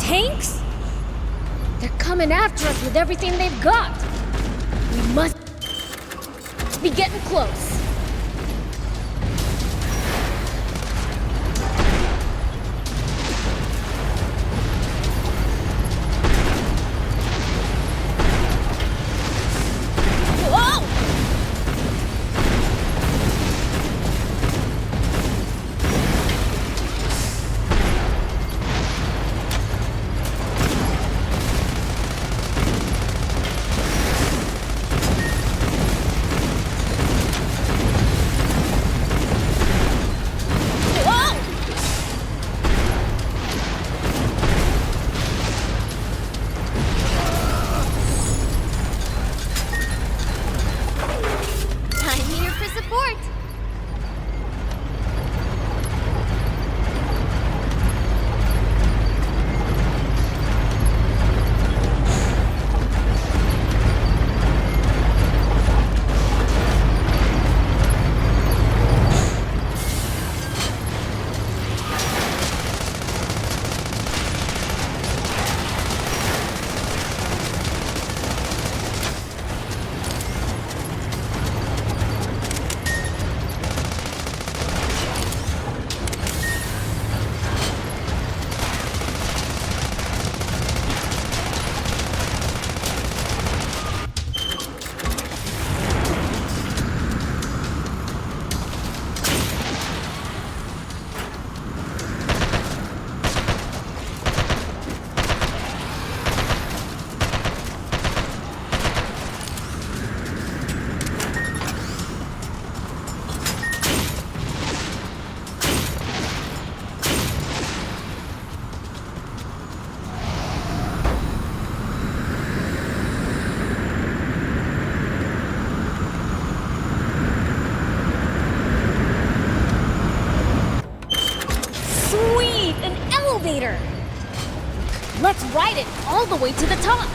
Speaker 4: Tanks? They're coming after us with everything they've got. We must be getting close. Whoa! I'm here for support. Sweet! An elevator! Let's ride it all the way to the top!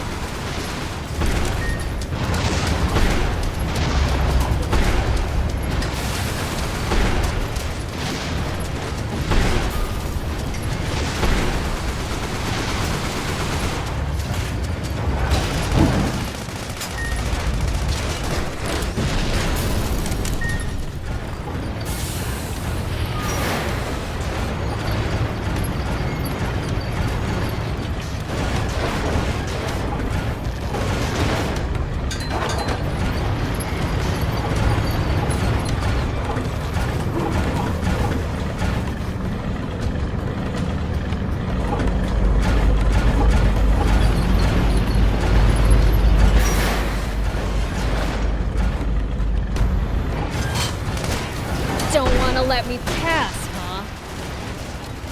Speaker 4: let me pass, huh?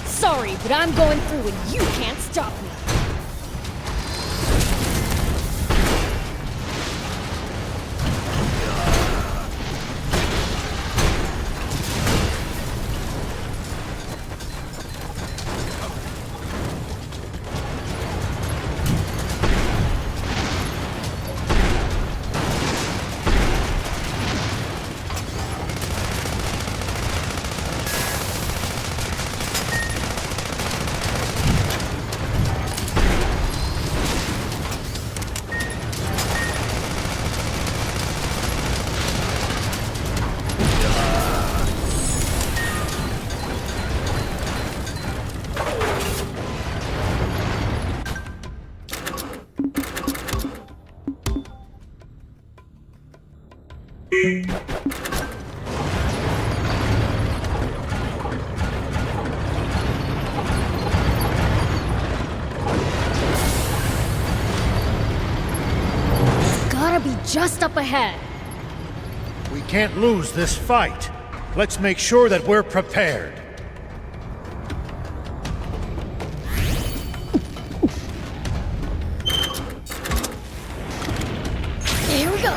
Speaker 4: Sorry, but I'm going through and you can't stop me. Gotta be just up ahead.
Speaker 3: We can't lose this fight. Let's make sure that we're prepared.
Speaker 4: Here we go.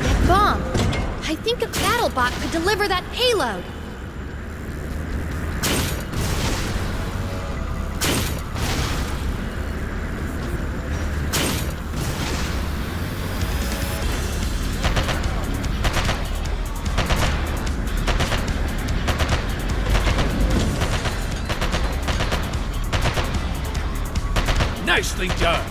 Speaker 1: That bomb! I think a BattleBot could deliver that payload.
Speaker 14: Nicely done.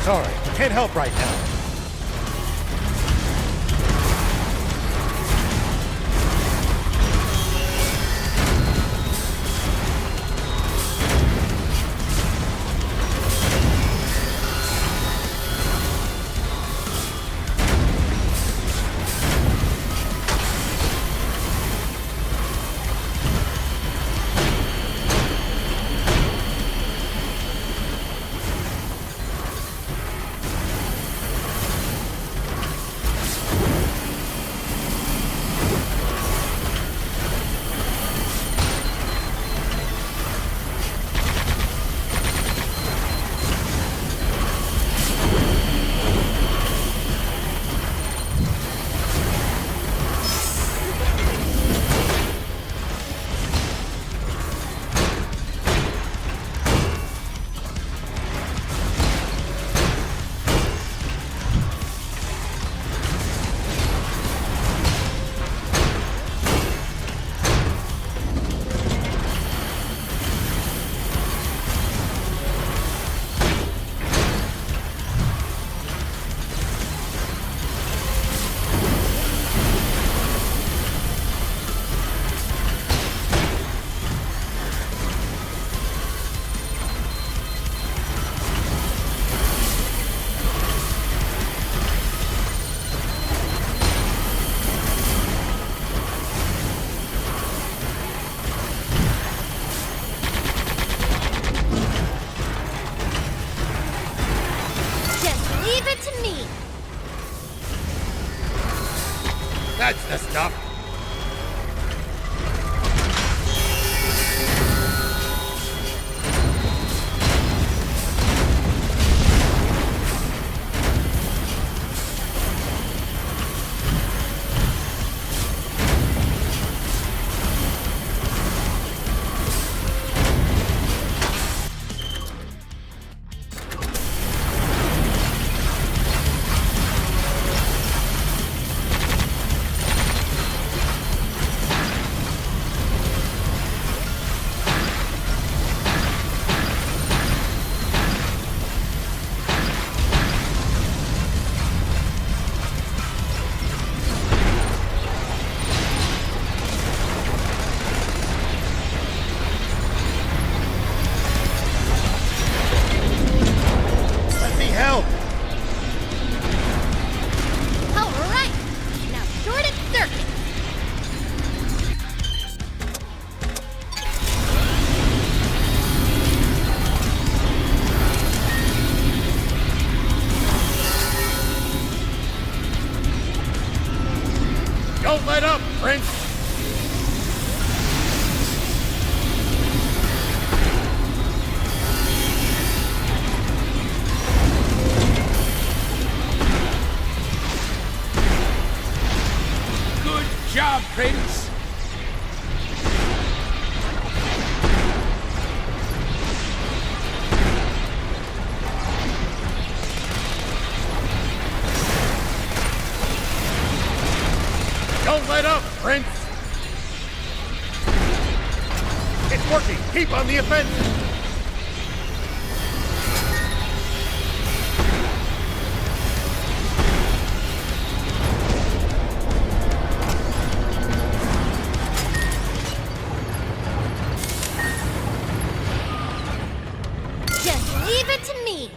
Speaker 3: Sorry, can't help right now.
Speaker 17: That's the stuff.
Speaker 3: Don't let up, Prince!
Speaker 14: Good job, Prince!
Speaker 3: Don't let up, Prince! It's working! Keep on the offensive!
Speaker 1: Just leave it to me.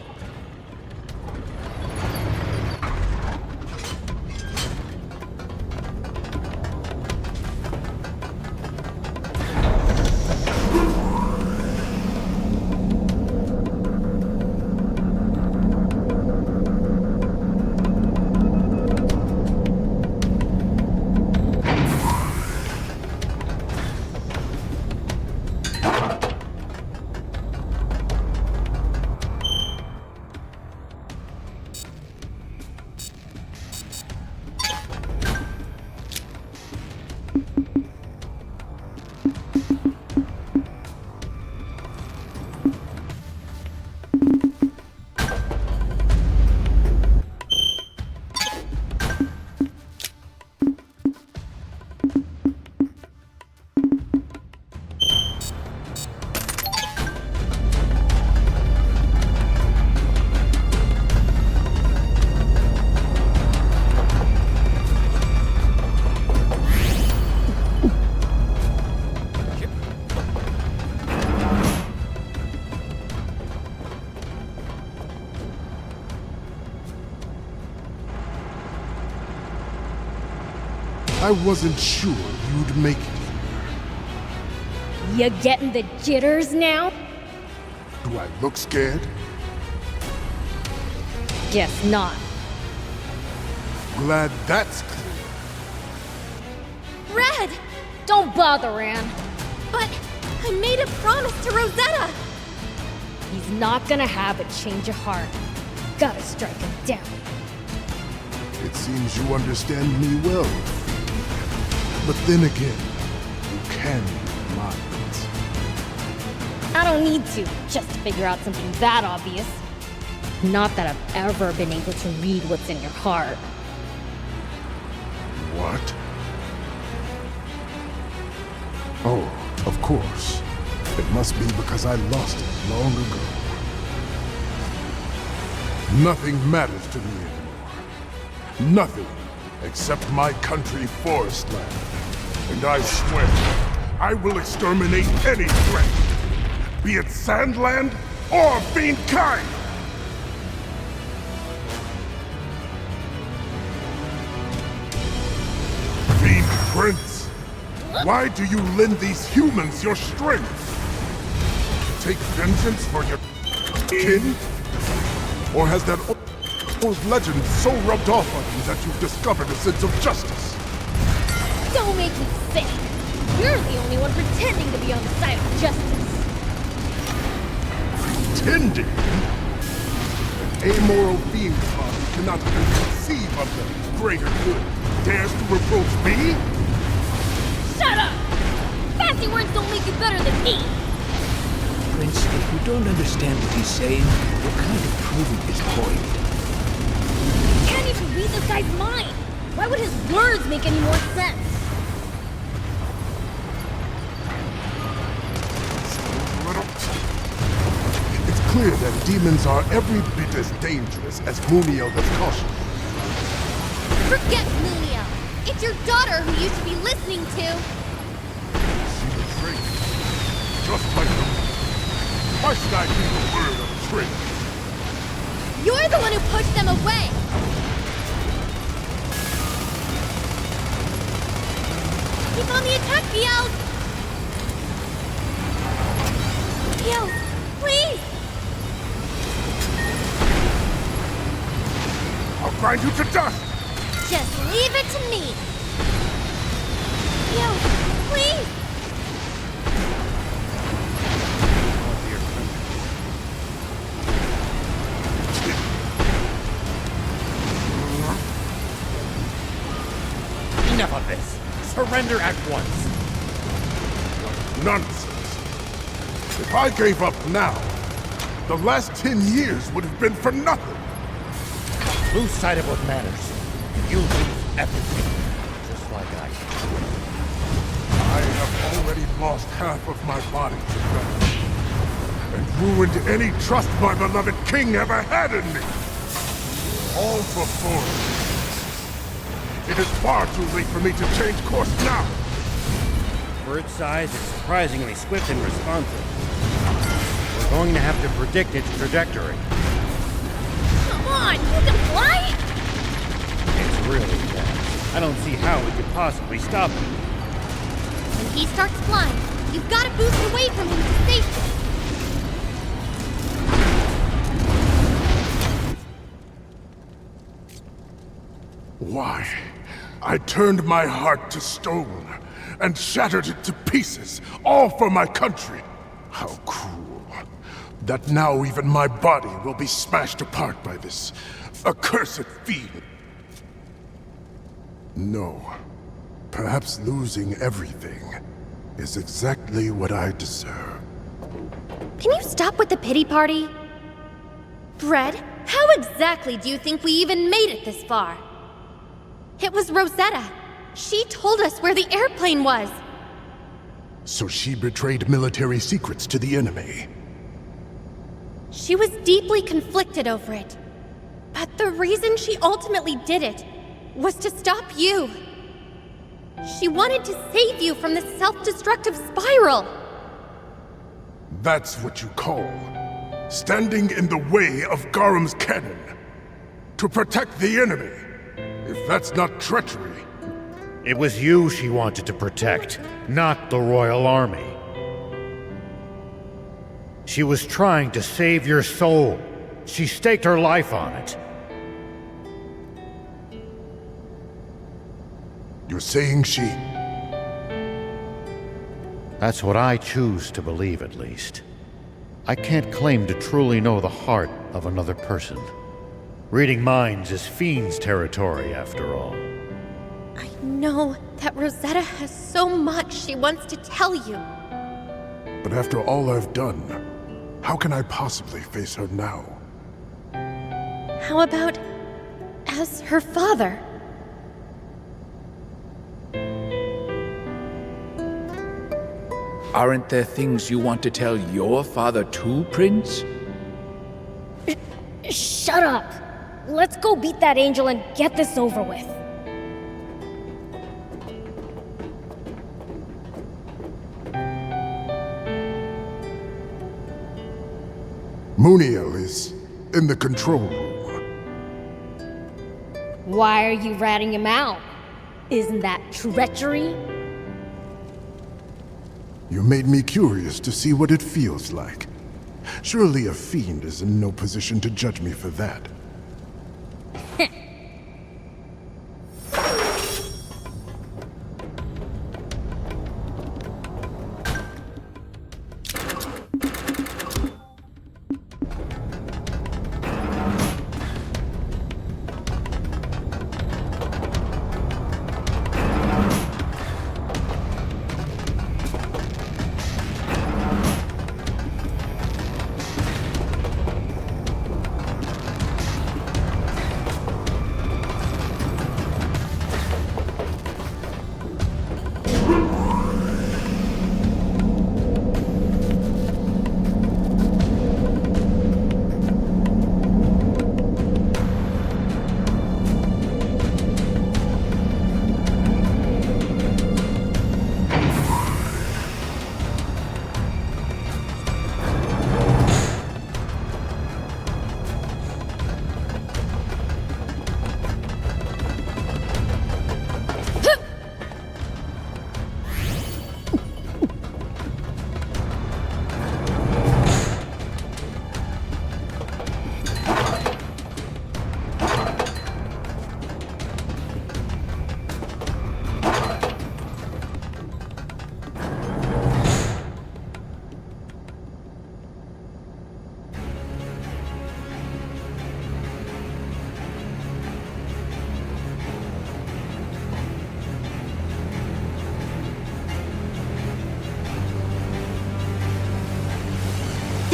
Speaker 8: I wasn't sure you'd make it.
Speaker 4: You getting the jitters now?
Speaker 8: Do I look scared?
Speaker 4: Guess not.
Speaker 8: Glad that's clear.
Speaker 1: Red!
Speaker 4: Don't bother, Anne.
Speaker 1: But I made a promise to Rosetta!
Speaker 4: He's not gonna have a change of heart. Gotta strike him down.
Speaker 8: It seems you understand me well. But then again, you can read minds.
Speaker 4: I don't need to, just to figure out something that obvious. Not that I've ever been able to read what's in your heart.
Speaker 8: What? Oh, of course. It must be because I lost it long ago. Nothing matters to me anymore. Nothing except my country, Forestland. And I swear, I will exterminate any threat, be it Sandland or Fiend kind! Fiend Prince, why do you lend these humans your strength? Take vengeance for your kin? Or has that old legend so rubbed off on you that you've discovered a sense of justice?
Speaker 4: Don't make me sick! You're the only one pretending to be on the side of justice.
Speaker 8: Pretending? An amoral fiend who cannot even conceive of the greater good dares to reproach me?
Speaker 4: Shut up! Fancy words don't make you better than me!
Speaker 14: Prince, if you don't understand what he's saying, you're kind of proving his point.
Speaker 4: You can't even read this guy's mind! Why would his words make any more sense?
Speaker 8: It's clear that demons are every bit as dangerous as Mumio has cautioned.
Speaker 1: Forget Mumio! It's your daughter who you should be listening to!
Speaker 8: She betrayed me. Just like them. Why should I hear the word of betrayal?
Speaker 1: You're the one who pushed them away! Keep on the attack, Beelz! Beelz, please!
Speaker 8: I'll grind you to dust!
Speaker 1: Just leave it to me! you! Please!
Speaker 17: Enough of this! Surrender at once!
Speaker 8: Nonsense. If I gave up now, the last 10 years would have been for nothing.
Speaker 17: Lose sight of what matters. You lose everything. Just like I did.
Speaker 8: I have already lost half of my body to battle, and ruined any trust my beloved king ever had in me. All for force. It is far too late for me to change course now.
Speaker 5: For its size, it's surprisingly swift and responsive. We're going to have to predict its trajectory.
Speaker 4: Come on, you can fly?
Speaker 5: It's really fast. I don't see how we could possibly stop it.
Speaker 1: When he starts flying, you've got to boost away from him to safety.
Speaker 8: Why? I turned my heart to stone and shattered it to pieces, all for my country. How cruel. That now even my body will be smashed apart by this accursed fiend. No. Perhaps losing everything is exactly what I deserve.
Speaker 1: Can you stop with the pity party? Bread, how exactly do you think we even made it this far? It was Rosetta. She told us where the airplane was.
Speaker 8: So she betrayed military secrets to the enemy.
Speaker 1: She was deeply conflicted over it. But the reason she ultimately did it was to stop you. She wanted to save you from this self-destructive spiral.
Speaker 8: That's what you call standing in the way of Garum's cannon. To protect the enemy. If that's not treachery.
Speaker 3: It was you she wanted to protect, not the Royal Army. She was trying to save your soul. She staked her life on it.
Speaker 8: You're saying she...
Speaker 3: That's what I choose to believe, at least. I can't claim to truly know the heart of another person. Reading minds is Fiend's territory, after all.
Speaker 1: I know that Rosetta has so much she wants to tell you.
Speaker 8: But after all I've done, how can I possibly face her now?
Speaker 1: How about as her father?
Speaker 14: Aren't there things you want to tell your father too, Prince?
Speaker 4: Shut up! Let's go beat that angel and get this over with.
Speaker 8: Muniel is in the control room.
Speaker 4: Why are you ratting him out? Isn't that treachery?
Speaker 8: You made me curious to see what it feels like. Surely a fiend is in no position to judge me for that.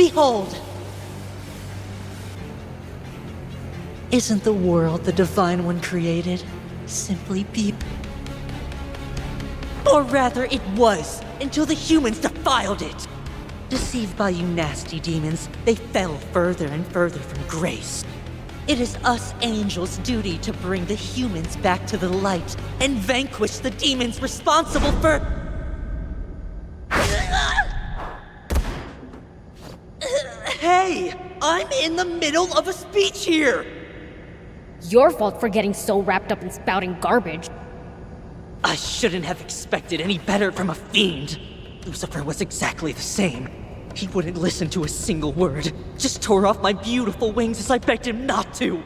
Speaker 21: Behold! Isn't the world the Divine One created simply peep? Or rather, it was, until the humans defiled it. Deceived by you nasty demons, they fell further and further from grace. It is us angels' duty to bring the humans back to the light and vanquish the demons responsible for... Hey! I'm in the middle of a speech here!
Speaker 4: Your fault for getting so wrapped up in spouting garbage.
Speaker 21: I shouldn't have expected any better from a fiend. Lucifer was exactly the same. He wouldn't listen to a single word, just tore off my beautiful wings as I begged him not to.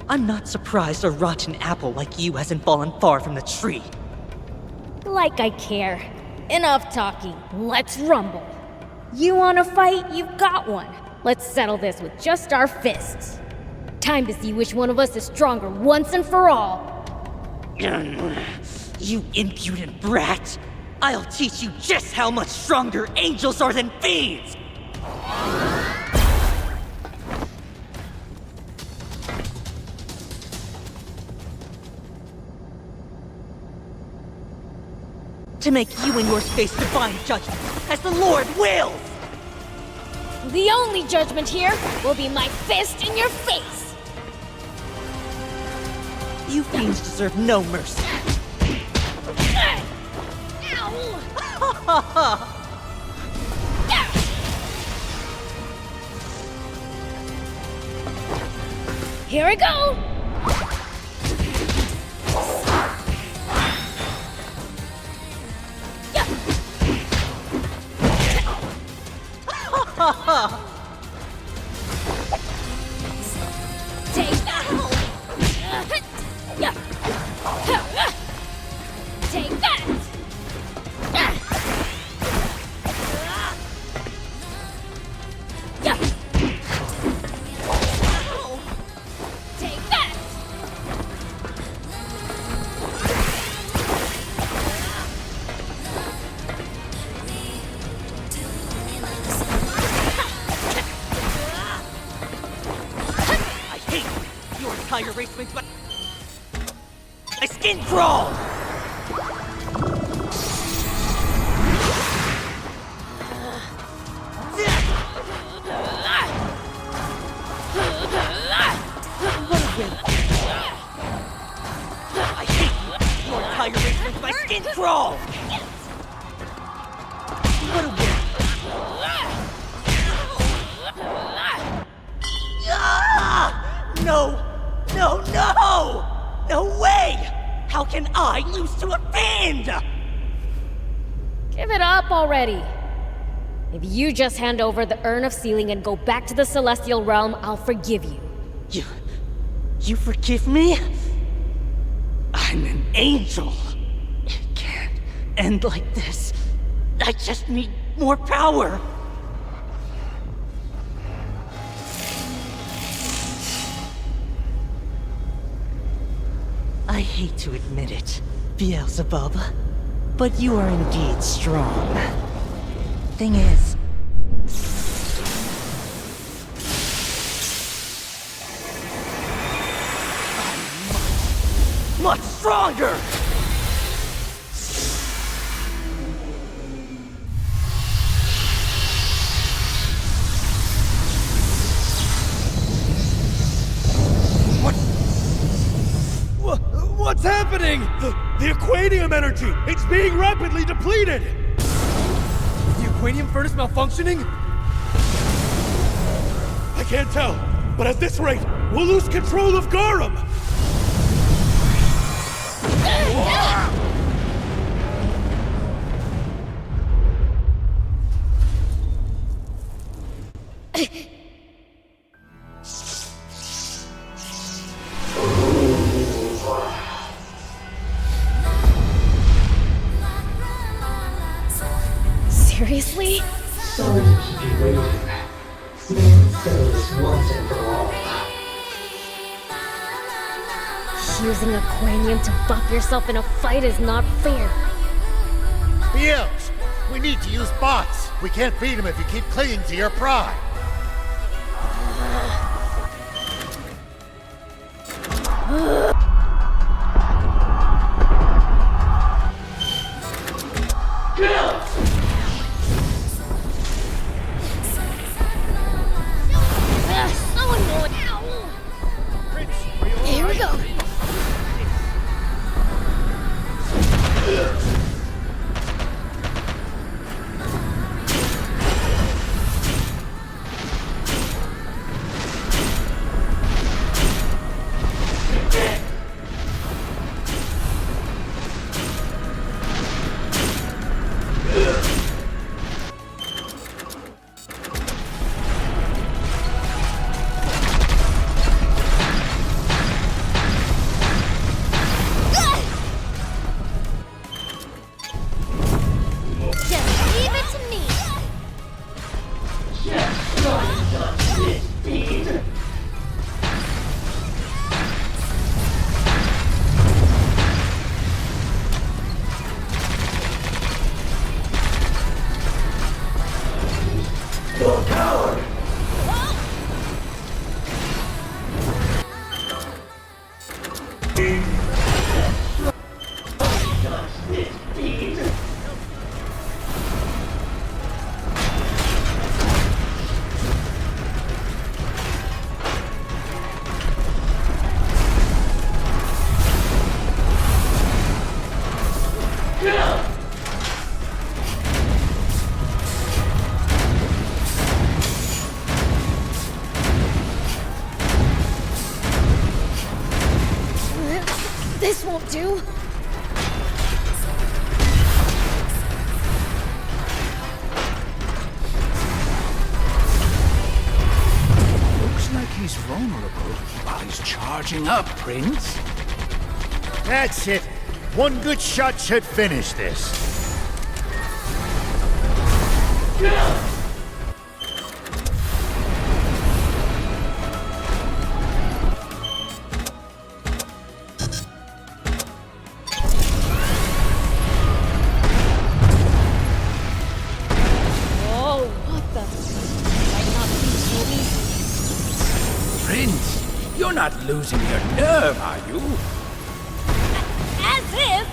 Speaker 21: I'm not surprised a rotten apple like you hasn't fallen far from the tree.
Speaker 4: Like I care. Enough talking. Let's rumble. You want to fight? You've got one. Let's settle this with just our fists. Time to see which one of us is stronger once and for all.
Speaker 21: You impudent brat! I'll teach you just how much stronger angels are than fiends! To make you and yours face divine judgment, as the Lord wills!
Speaker 4: The only judgment here will be my fist in your face!
Speaker 21: You fiends deserve no mercy.
Speaker 4: Here I go! Take that! Take that! Take that!
Speaker 21: I hate your entire race makes my skin crawl! I hate you! Your entire race makes my skin crawl! What a win! No! No, no! No way! How can I lose to a fiend?
Speaker 4: Give it up already. If you just hand over the Urn of Sealing and go back to the Celestial Realm, I'll forgive you.
Speaker 21: You forgive me? I'm an angel. It can't end like this. I just need more power. I hate to admit it, Beelzebub, but you are indeed strong. Thing is, I'm much stronger!
Speaker 11: What's happening?
Speaker 15: The aquanium energy! It's being rapidly depleted!
Speaker 11: The aquanium furnace malfunctioning?
Speaker 15: I can't tell, but at this rate, we'll lose control of Garum!
Speaker 4: Seriously?
Speaker 22: Sorry to keep you waiting. Let's settle this once and for all.
Speaker 4: Using aquanium to buff yourself in a fight is not fair.
Speaker 17: Beels, We need to use bots. We can't beat him if you keep clinging to your pride.
Speaker 4: So annoying. Here we go. This won't do.
Speaker 14: Looks like he's vulnerable while he's charging up, Prince.
Speaker 17: That's it. One good shot should finish this.
Speaker 4: Whoa, what the? Might not be so easy.
Speaker 14: Prince, you're not losing your nerve, are you?
Speaker 4: As if.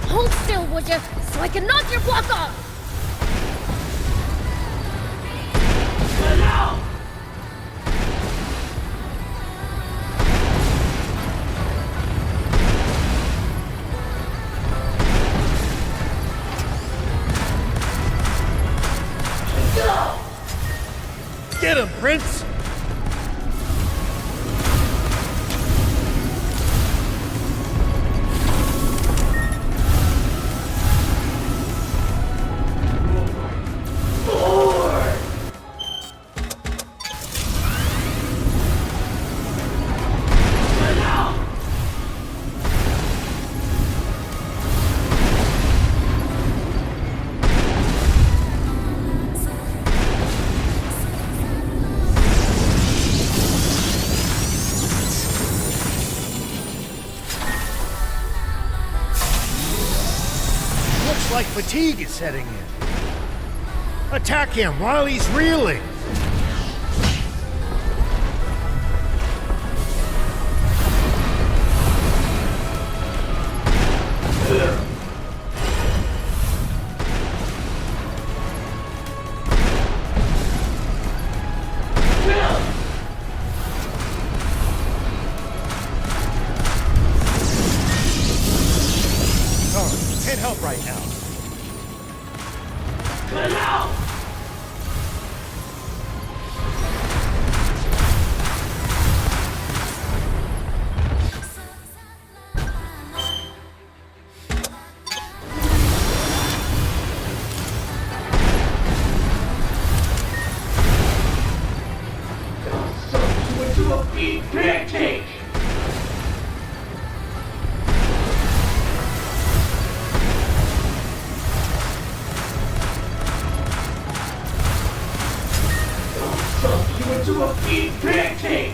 Speaker 4: Hold still, would you? So I can knock your block off!
Speaker 17: Get him, Prince! Looks like fatigue is setting in. Attack him while he's reeling. Sorry, can't help right now.
Speaker 22: Into a Fiend pancake! I'll suck you into a Fiend pancake!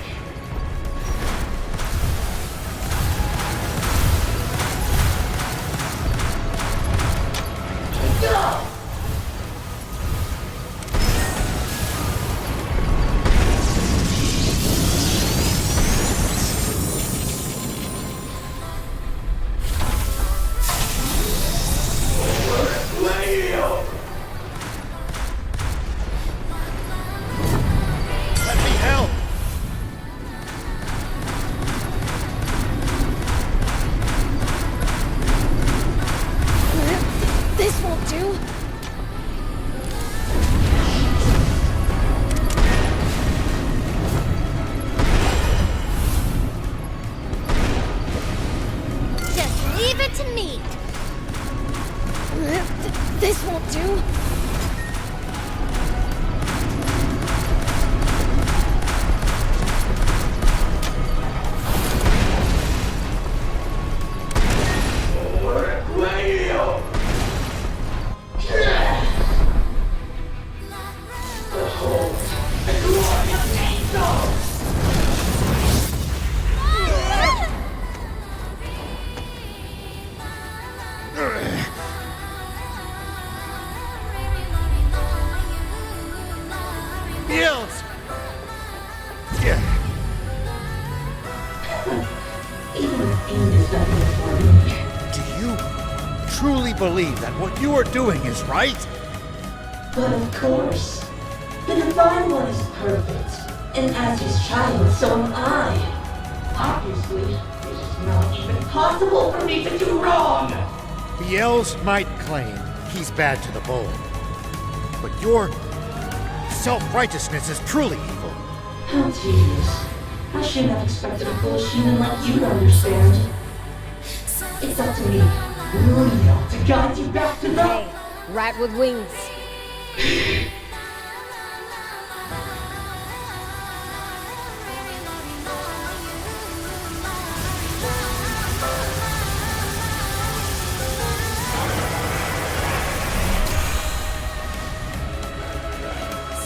Speaker 4: This won't do.
Speaker 1: Just leave it to me.
Speaker 4: This won't do.
Speaker 17: Beels! Do you truly believe that what you are doing is right?
Speaker 22: But of course, the Divine One is perfect, and as his child, so am I. Obviously, it is not even possible for me to do wrong.
Speaker 17: Beels might claim he's bad to the bone, but your self-righteousness is truly evil.
Speaker 22: How tedious. I shouldn't have expected a foolish human like you to understand. It's up to me, Leo, to guide you back to the...
Speaker 4: Hey, rat with wings.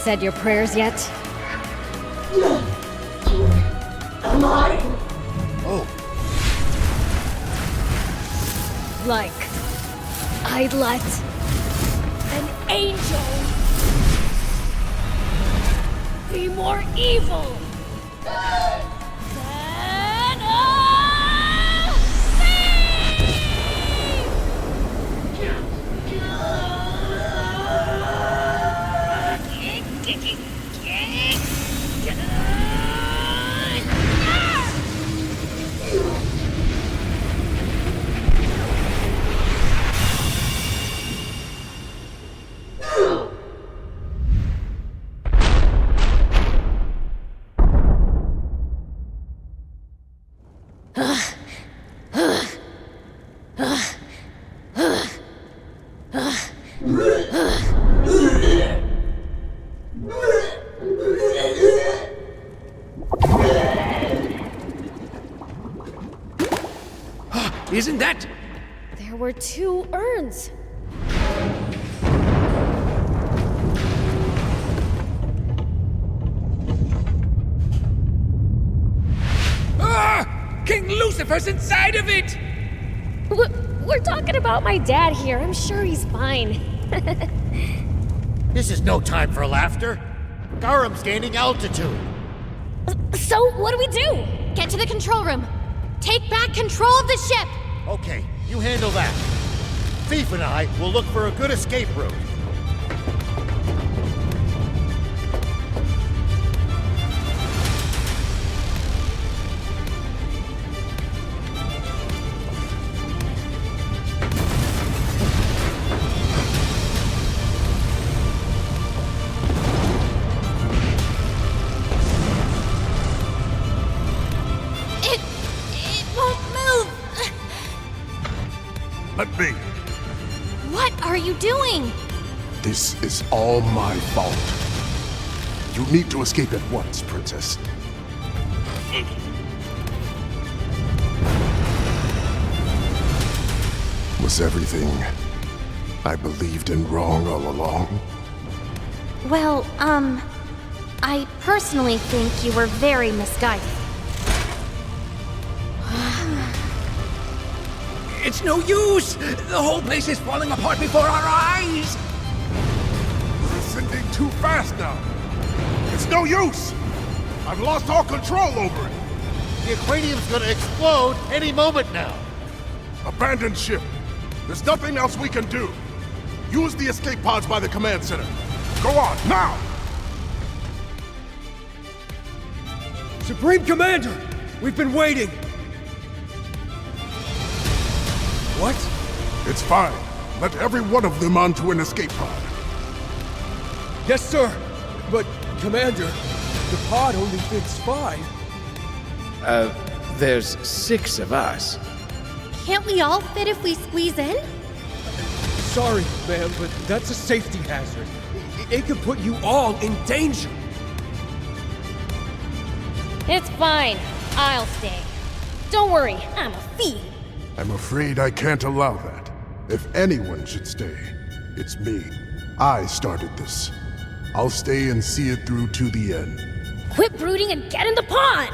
Speaker 4: Said your prayers yet?
Speaker 22: Alive?
Speaker 17: Oh.
Speaker 4: Like, I'd let an angel be more evil than a
Speaker 14: Isn't that?
Speaker 4: There were 2 urns.
Speaker 14: Ah! King Lucifer's inside of it!
Speaker 4: We're talking about my dad here. I'm sure he's fine.
Speaker 17: This is no time for laughter. Garam's gaining altitude.
Speaker 4: So, what do we do?
Speaker 1: Get to the control room. Take back control of the ship.
Speaker 17: Okay, you handle that. Thief and I will look for a good escape route.
Speaker 1: It won't move.
Speaker 8: Let me.
Speaker 1: What are you doing?
Speaker 8: This is all my fault. You need to escape at once, Princess. Was everything I believed in wrong all along?
Speaker 1: Well, I personally think you were very misguided.
Speaker 14: It's no use! The whole place is falling apart before our eyes!
Speaker 8: We're ascending too fast now. It's no use! I've lost all control over it.
Speaker 17: The aquarium's gonna explode any moment now.
Speaker 8: Abandon ship. There's nothing else we can do. Use the escape pods by the command center. Go on, now!
Speaker 11: Supreme Commander! We've been waiting! What?
Speaker 8: It's fine. Let every one of them onto an escape pod.
Speaker 11: Yes, sir. But, Commander, the pod only fits 5.
Speaker 14: There's 6 of us.
Speaker 1: Can't we all fit if we squeeze in?
Speaker 11: Sorry, ma'am, but that's a safety hazard. It could put you all in danger.
Speaker 4: It's fine. I'll stay. Don't worry, I'm a fiend.
Speaker 8: I'm afraid I can't allow that. If anyone should stay, it's me. I started this. I'll stay and see it through to the end.
Speaker 4: Quit brooding and get in the pod!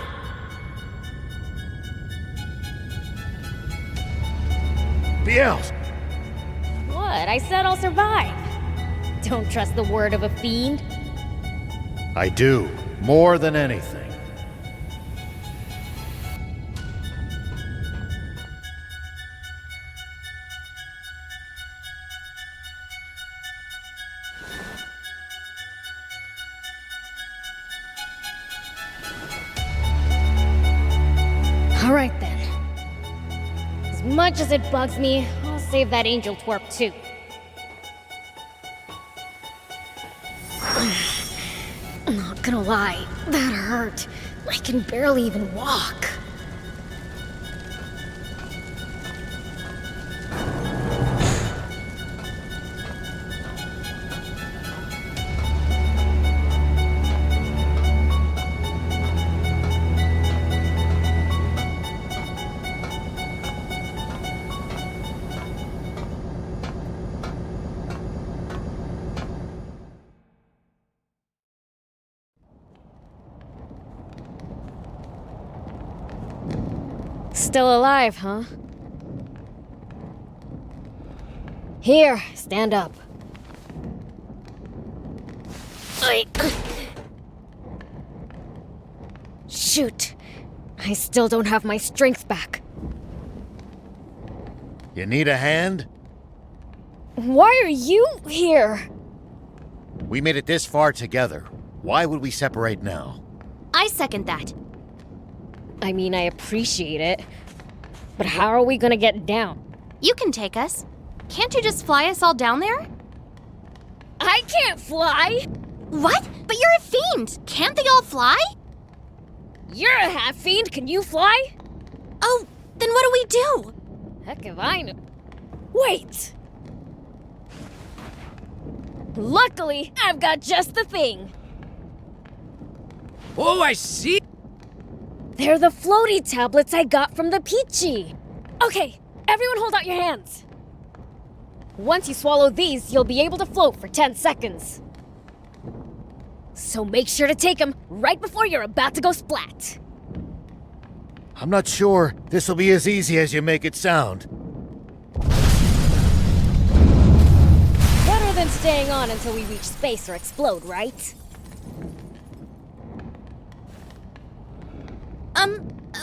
Speaker 17: Beelz!
Speaker 4: What? I said I'll survive. Don't trust the word of a fiend.
Speaker 3: I do, more than anything.
Speaker 4: Alright then. As much as it bugs me, I'll save that angel twerp too. Not gonna lie, that hurt. I can barely even walk. Still alive, huh? Here, stand up. Shoot. I still don't have my strength back.
Speaker 3: You need a hand?
Speaker 4: Why are you here?
Speaker 3: We made it this far together. Why would we separate now?
Speaker 1: I second that.
Speaker 4: I mean, I appreciate it. But how are we gonna get down?
Speaker 1: You can take us. Can't you just fly us all down there?
Speaker 4: I can't fly!
Speaker 1: What? But you're a fiend! Can't they all fly?
Speaker 4: You're a half-fiend, can you fly?
Speaker 1: Oh, then what do we do?
Speaker 4: Heck if I know. Wait! Luckily, I've got just the thing.
Speaker 14: Oh, I see!
Speaker 4: They're the floaty tablets I got from the Peachy. Okay, everyone hold out your hands. Once you swallow these, you'll be able to float for 10 seconds. So make sure to take them right before you're about to go splat.
Speaker 3: I'm not sure this will be as easy as you make it sound.
Speaker 4: Better than staying on until we reach space or explode, right?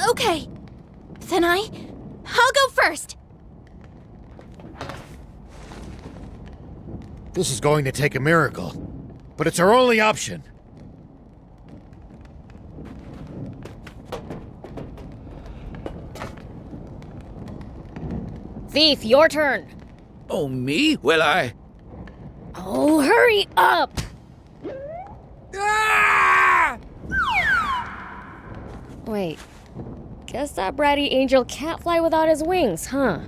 Speaker 1: Okay. Then I'll go first.
Speaker 3: This is going to take a miracle, but it's our only option.
Speaker 4: Thief, your turn.
Speaker 14: Oh, me? Well,
Speaker 4: Oh, hurry up!
Speaker 14: Ah!
Speaker 4: Wait. Guess that bratty angel can't fly without his wings, huh?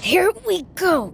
Speaker 4: Here we go!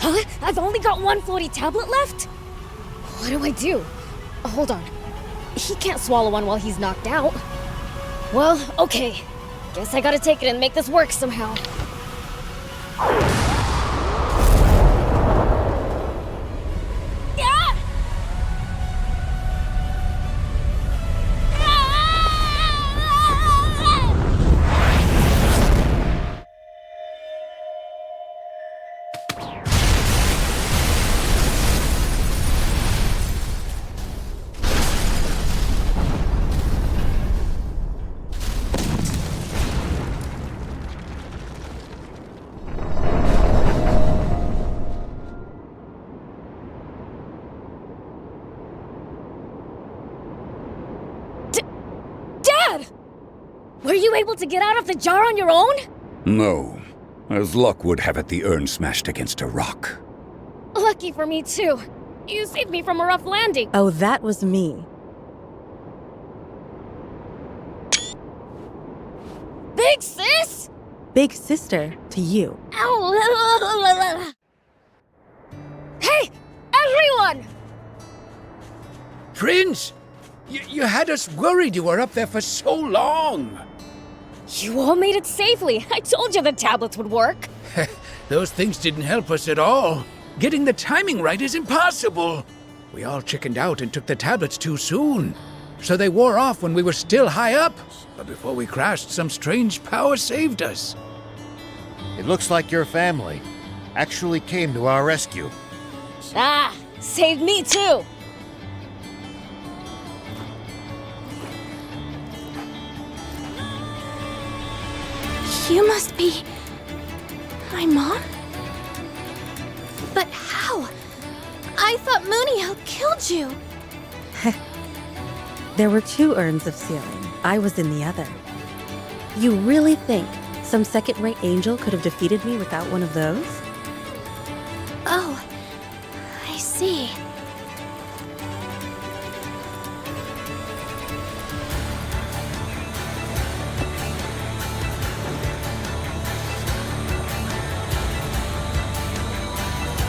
Speaker 4: Huh? I've only got one floaty tablet left? What do I do? Hold on. He can't swallow one while he's knocked out. Well, okay. Guess I gotta take it and make this work somehow. Yeah! Were you able to get out of the jar on your own?
Speaker 14: No. As luck would have it, the urn smashed against a rock.
Speaker 4: Lucky for me, too. You saved me from a rough landing.
Speaker 6: Oh, that was me.
Speaker 4: Big sis?
Speaker 6: Big sister to you.
Speaker 4: Ow! Hey, everyone!
Speaker 14: Prince! You had us worried you were up there for so long.
Speaker 4: You all made it safely. I told you the tablets would work.
Speaker 14: Those things didn't help us at all. Getting the timing right is impossible. We all chickened out and took the tablets too soon. So they wore off when we were still high up. But before we crashed, some strange power saved us.
Speaker 17: It looks like your family actually came to our rescue.
Speaker 4: Ah, saved me too.
Speaker 1: You must be... my mom? But how? I thought Munio killed you.
Speaker 6: There were 2 urns of sealing. I was in the other. You really think some second-rate angel could have defeated me without one of those?
Speaker 1: Oh, I see.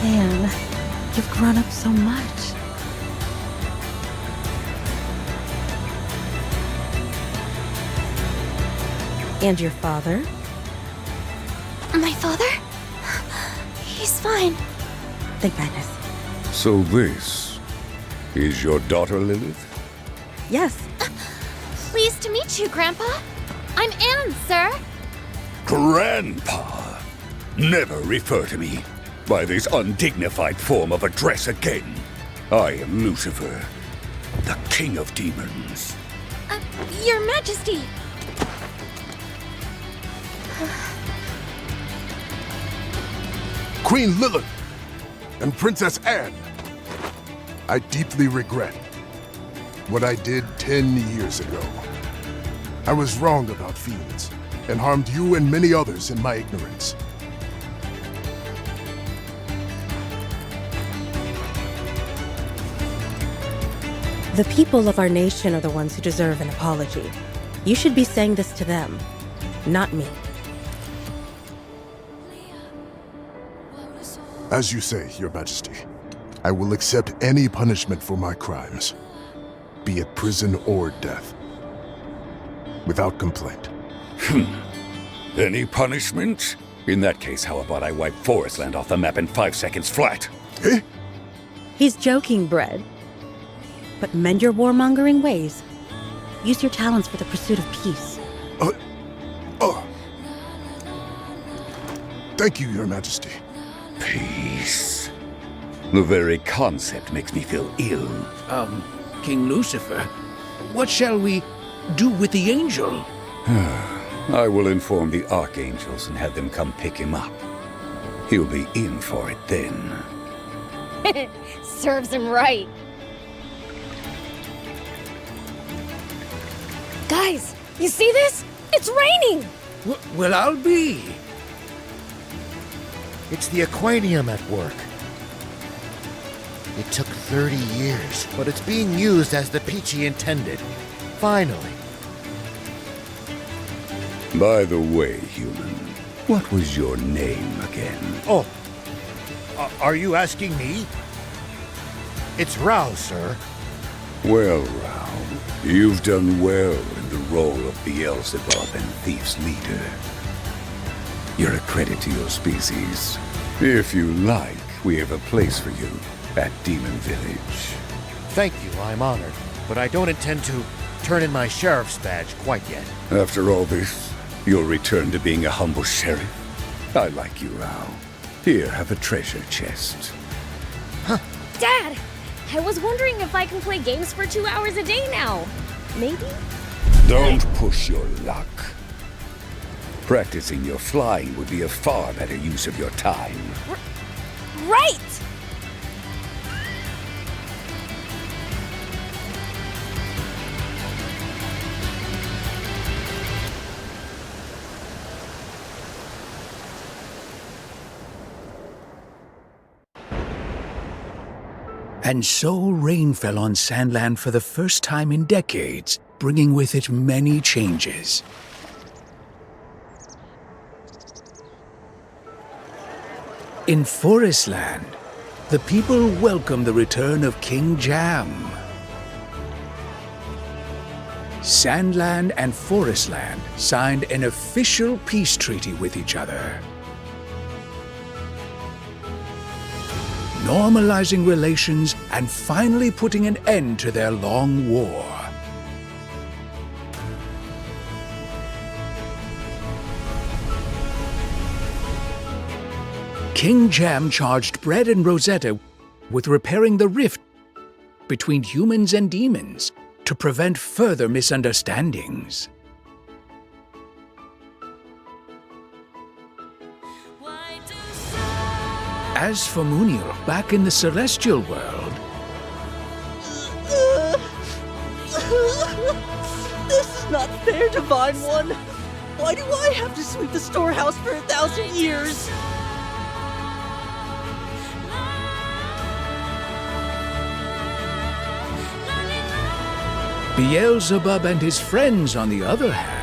Speaker 6: Anne, you've grown up so much. And your father?
Speaker 1: My father? He's fine.
Speaker 6: Thank goodness.
Speaker 14: So this is your daughter, Lilith?
Speaker 6: Yes.
Speaker 1: Pleased to meet you, Grandpa. I'm Anne, sir.
Speaker 14: Grandpa! Never refer to me by this undignified form of address again. I am Lucifer, the King of Demons.
Speaker 1: Your Majesty.
Speaker 8: Queen Lilith and Princess Anne, I deeply regret what I did 10 years ago. I was wrong about fiends and harmed you and many others in my ignorance.
Speaker 6: The people of our nation are the ones who deserve an apology. You should be saying this to them, not me.
Speaker 8: As you say, Your Majesty, I will accept any punishment for my crimes, be it prison or death, without complaint.
Speaker 14: Any punishment? In that case, how about I wipe Forestland off the map in 5 seconds flat?
Speaker 8: Eh?
Speaker 6: He's joking, Bread. But mend your warmongering ways. Use your talents for the pursuit of peace.
Speaker 8: Thank you, Your Majesty.
Speaker 14: Peace. The very concept makes me feel ill. King Lucifer, what shall we do with the angel? I will inform the archangels and have them come pick him up. He'll be in for it then.
Speaker 4: Serves him right. Guys, you see this? It's raining!
Speaker 14: Well, I'll be.
Speaker 17: It's the Aquanium at work. It took 30 years, but it's being used as the Peachy intended. Finally.
Speaker 14: By the way, human, what was your name again?
Speaker 17: Oh, are you asking me? It's Rao, sir.
Speaker 14: Well, Rao, you've done well in the role of Beelzebub and Thief's leader. You're a credit to your species. If you like, we have a place for you at Demon Village.
Speaker 17: Thank you, I'm honored. But I don't intend to turn in my sheriff's badge quite yet.
Speaker 14: After all this, you'll return to being a humble sheriff? I like you, Rao. Here, have a treasure chest.
Speaker 4: Dad, I was wondering if I can play games for 2 hours a day now. Maybe?
Speaker 14: Don't push your luck. Practicing your flying would be a far better use of your time.
Speaker 4: Right!
Speaker 16: And so rain fell on Sandland for the first time in decades, bringing with it many changes. In Forestland, the people welcome the return of King Jam. Sandland and Forestland signed an official peace treaty with each other, normalizing relations and finally putting an end to their long war. King Jam charged Bread and Rosetta with repairing the rift between humans and demons to prevent further misunderstandings. As for Muniel, back in the celestial world,
Speaker 21: This is not fair, Divine One! Why do I have to sweep the storehouse for 1,000 years?
Speaker 16: Beelzebub and his friends, on the other hand,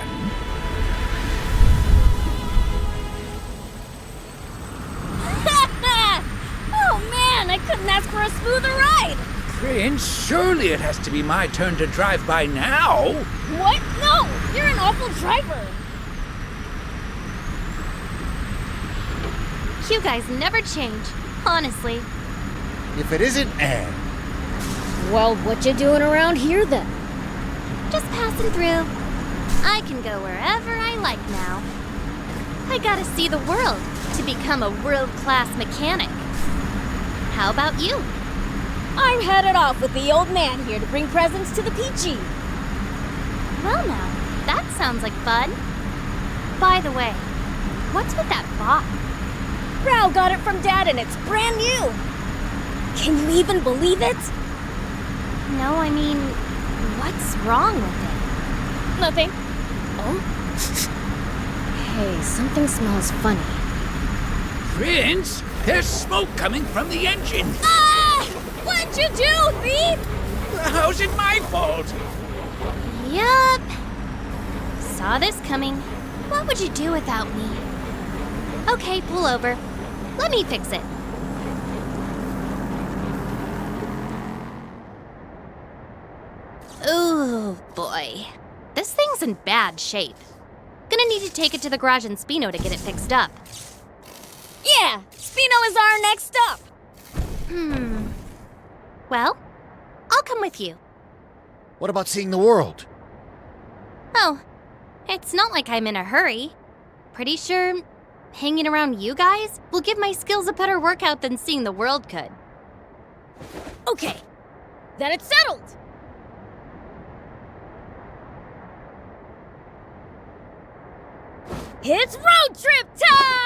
Speaker 4: Oh man, I couldn't ask for a smoother ride!
Speaker 16: Prince, surely it has to be my turn to drive by now.
Speaker 4: What? No! You're an awful driver!
Speaker 1: You guys never change, honestly.
Speaker 17: If it isn't Anne.
Speaker 4: Well, what you doing around here then?
Speaker 1: Just passing through. I can go wherever I like now. I gotta see the world to become a world-class mechanic. How about you?
Speaker 4: I'm headed off with the old man here to bring presents to the Peachy.
Speaker 1: Well now, that sounds like fun. By the way, what's with that box?
Speaker 4: Rao got it from Dad and it's brand new! Can you even believe it?
Speaker 1: No, I mean, what's wrong with it?
Speaker 4: Nothing. Oh? Hey, something smells funny.
Speaker 16: Prince, there's smoke coming from the engine.
Speaker 4: Ah! What'd you do, thief?
Speaker 16: How's it my fault?
Speaker 1: Yup. Saw this coming. What would you do without me? Okay, pull over. Let me fix it. Ooh, boy. This thing's in bad shape. Gonna need to take it to the garage in Spino to get it fixed up.
Speaker 4: Yeah, Spino is our next stop.
Speaker 1: Well, I'll come with you.
Speaker 17: What about seeing the world?
Speaker 1: Oh, it's not like I'm in a hurry. Pretty sure hanging around you guys will give my skills a better workout than seeing the world could.
Speaker 4: Okay, then it's settled. It's road trip time!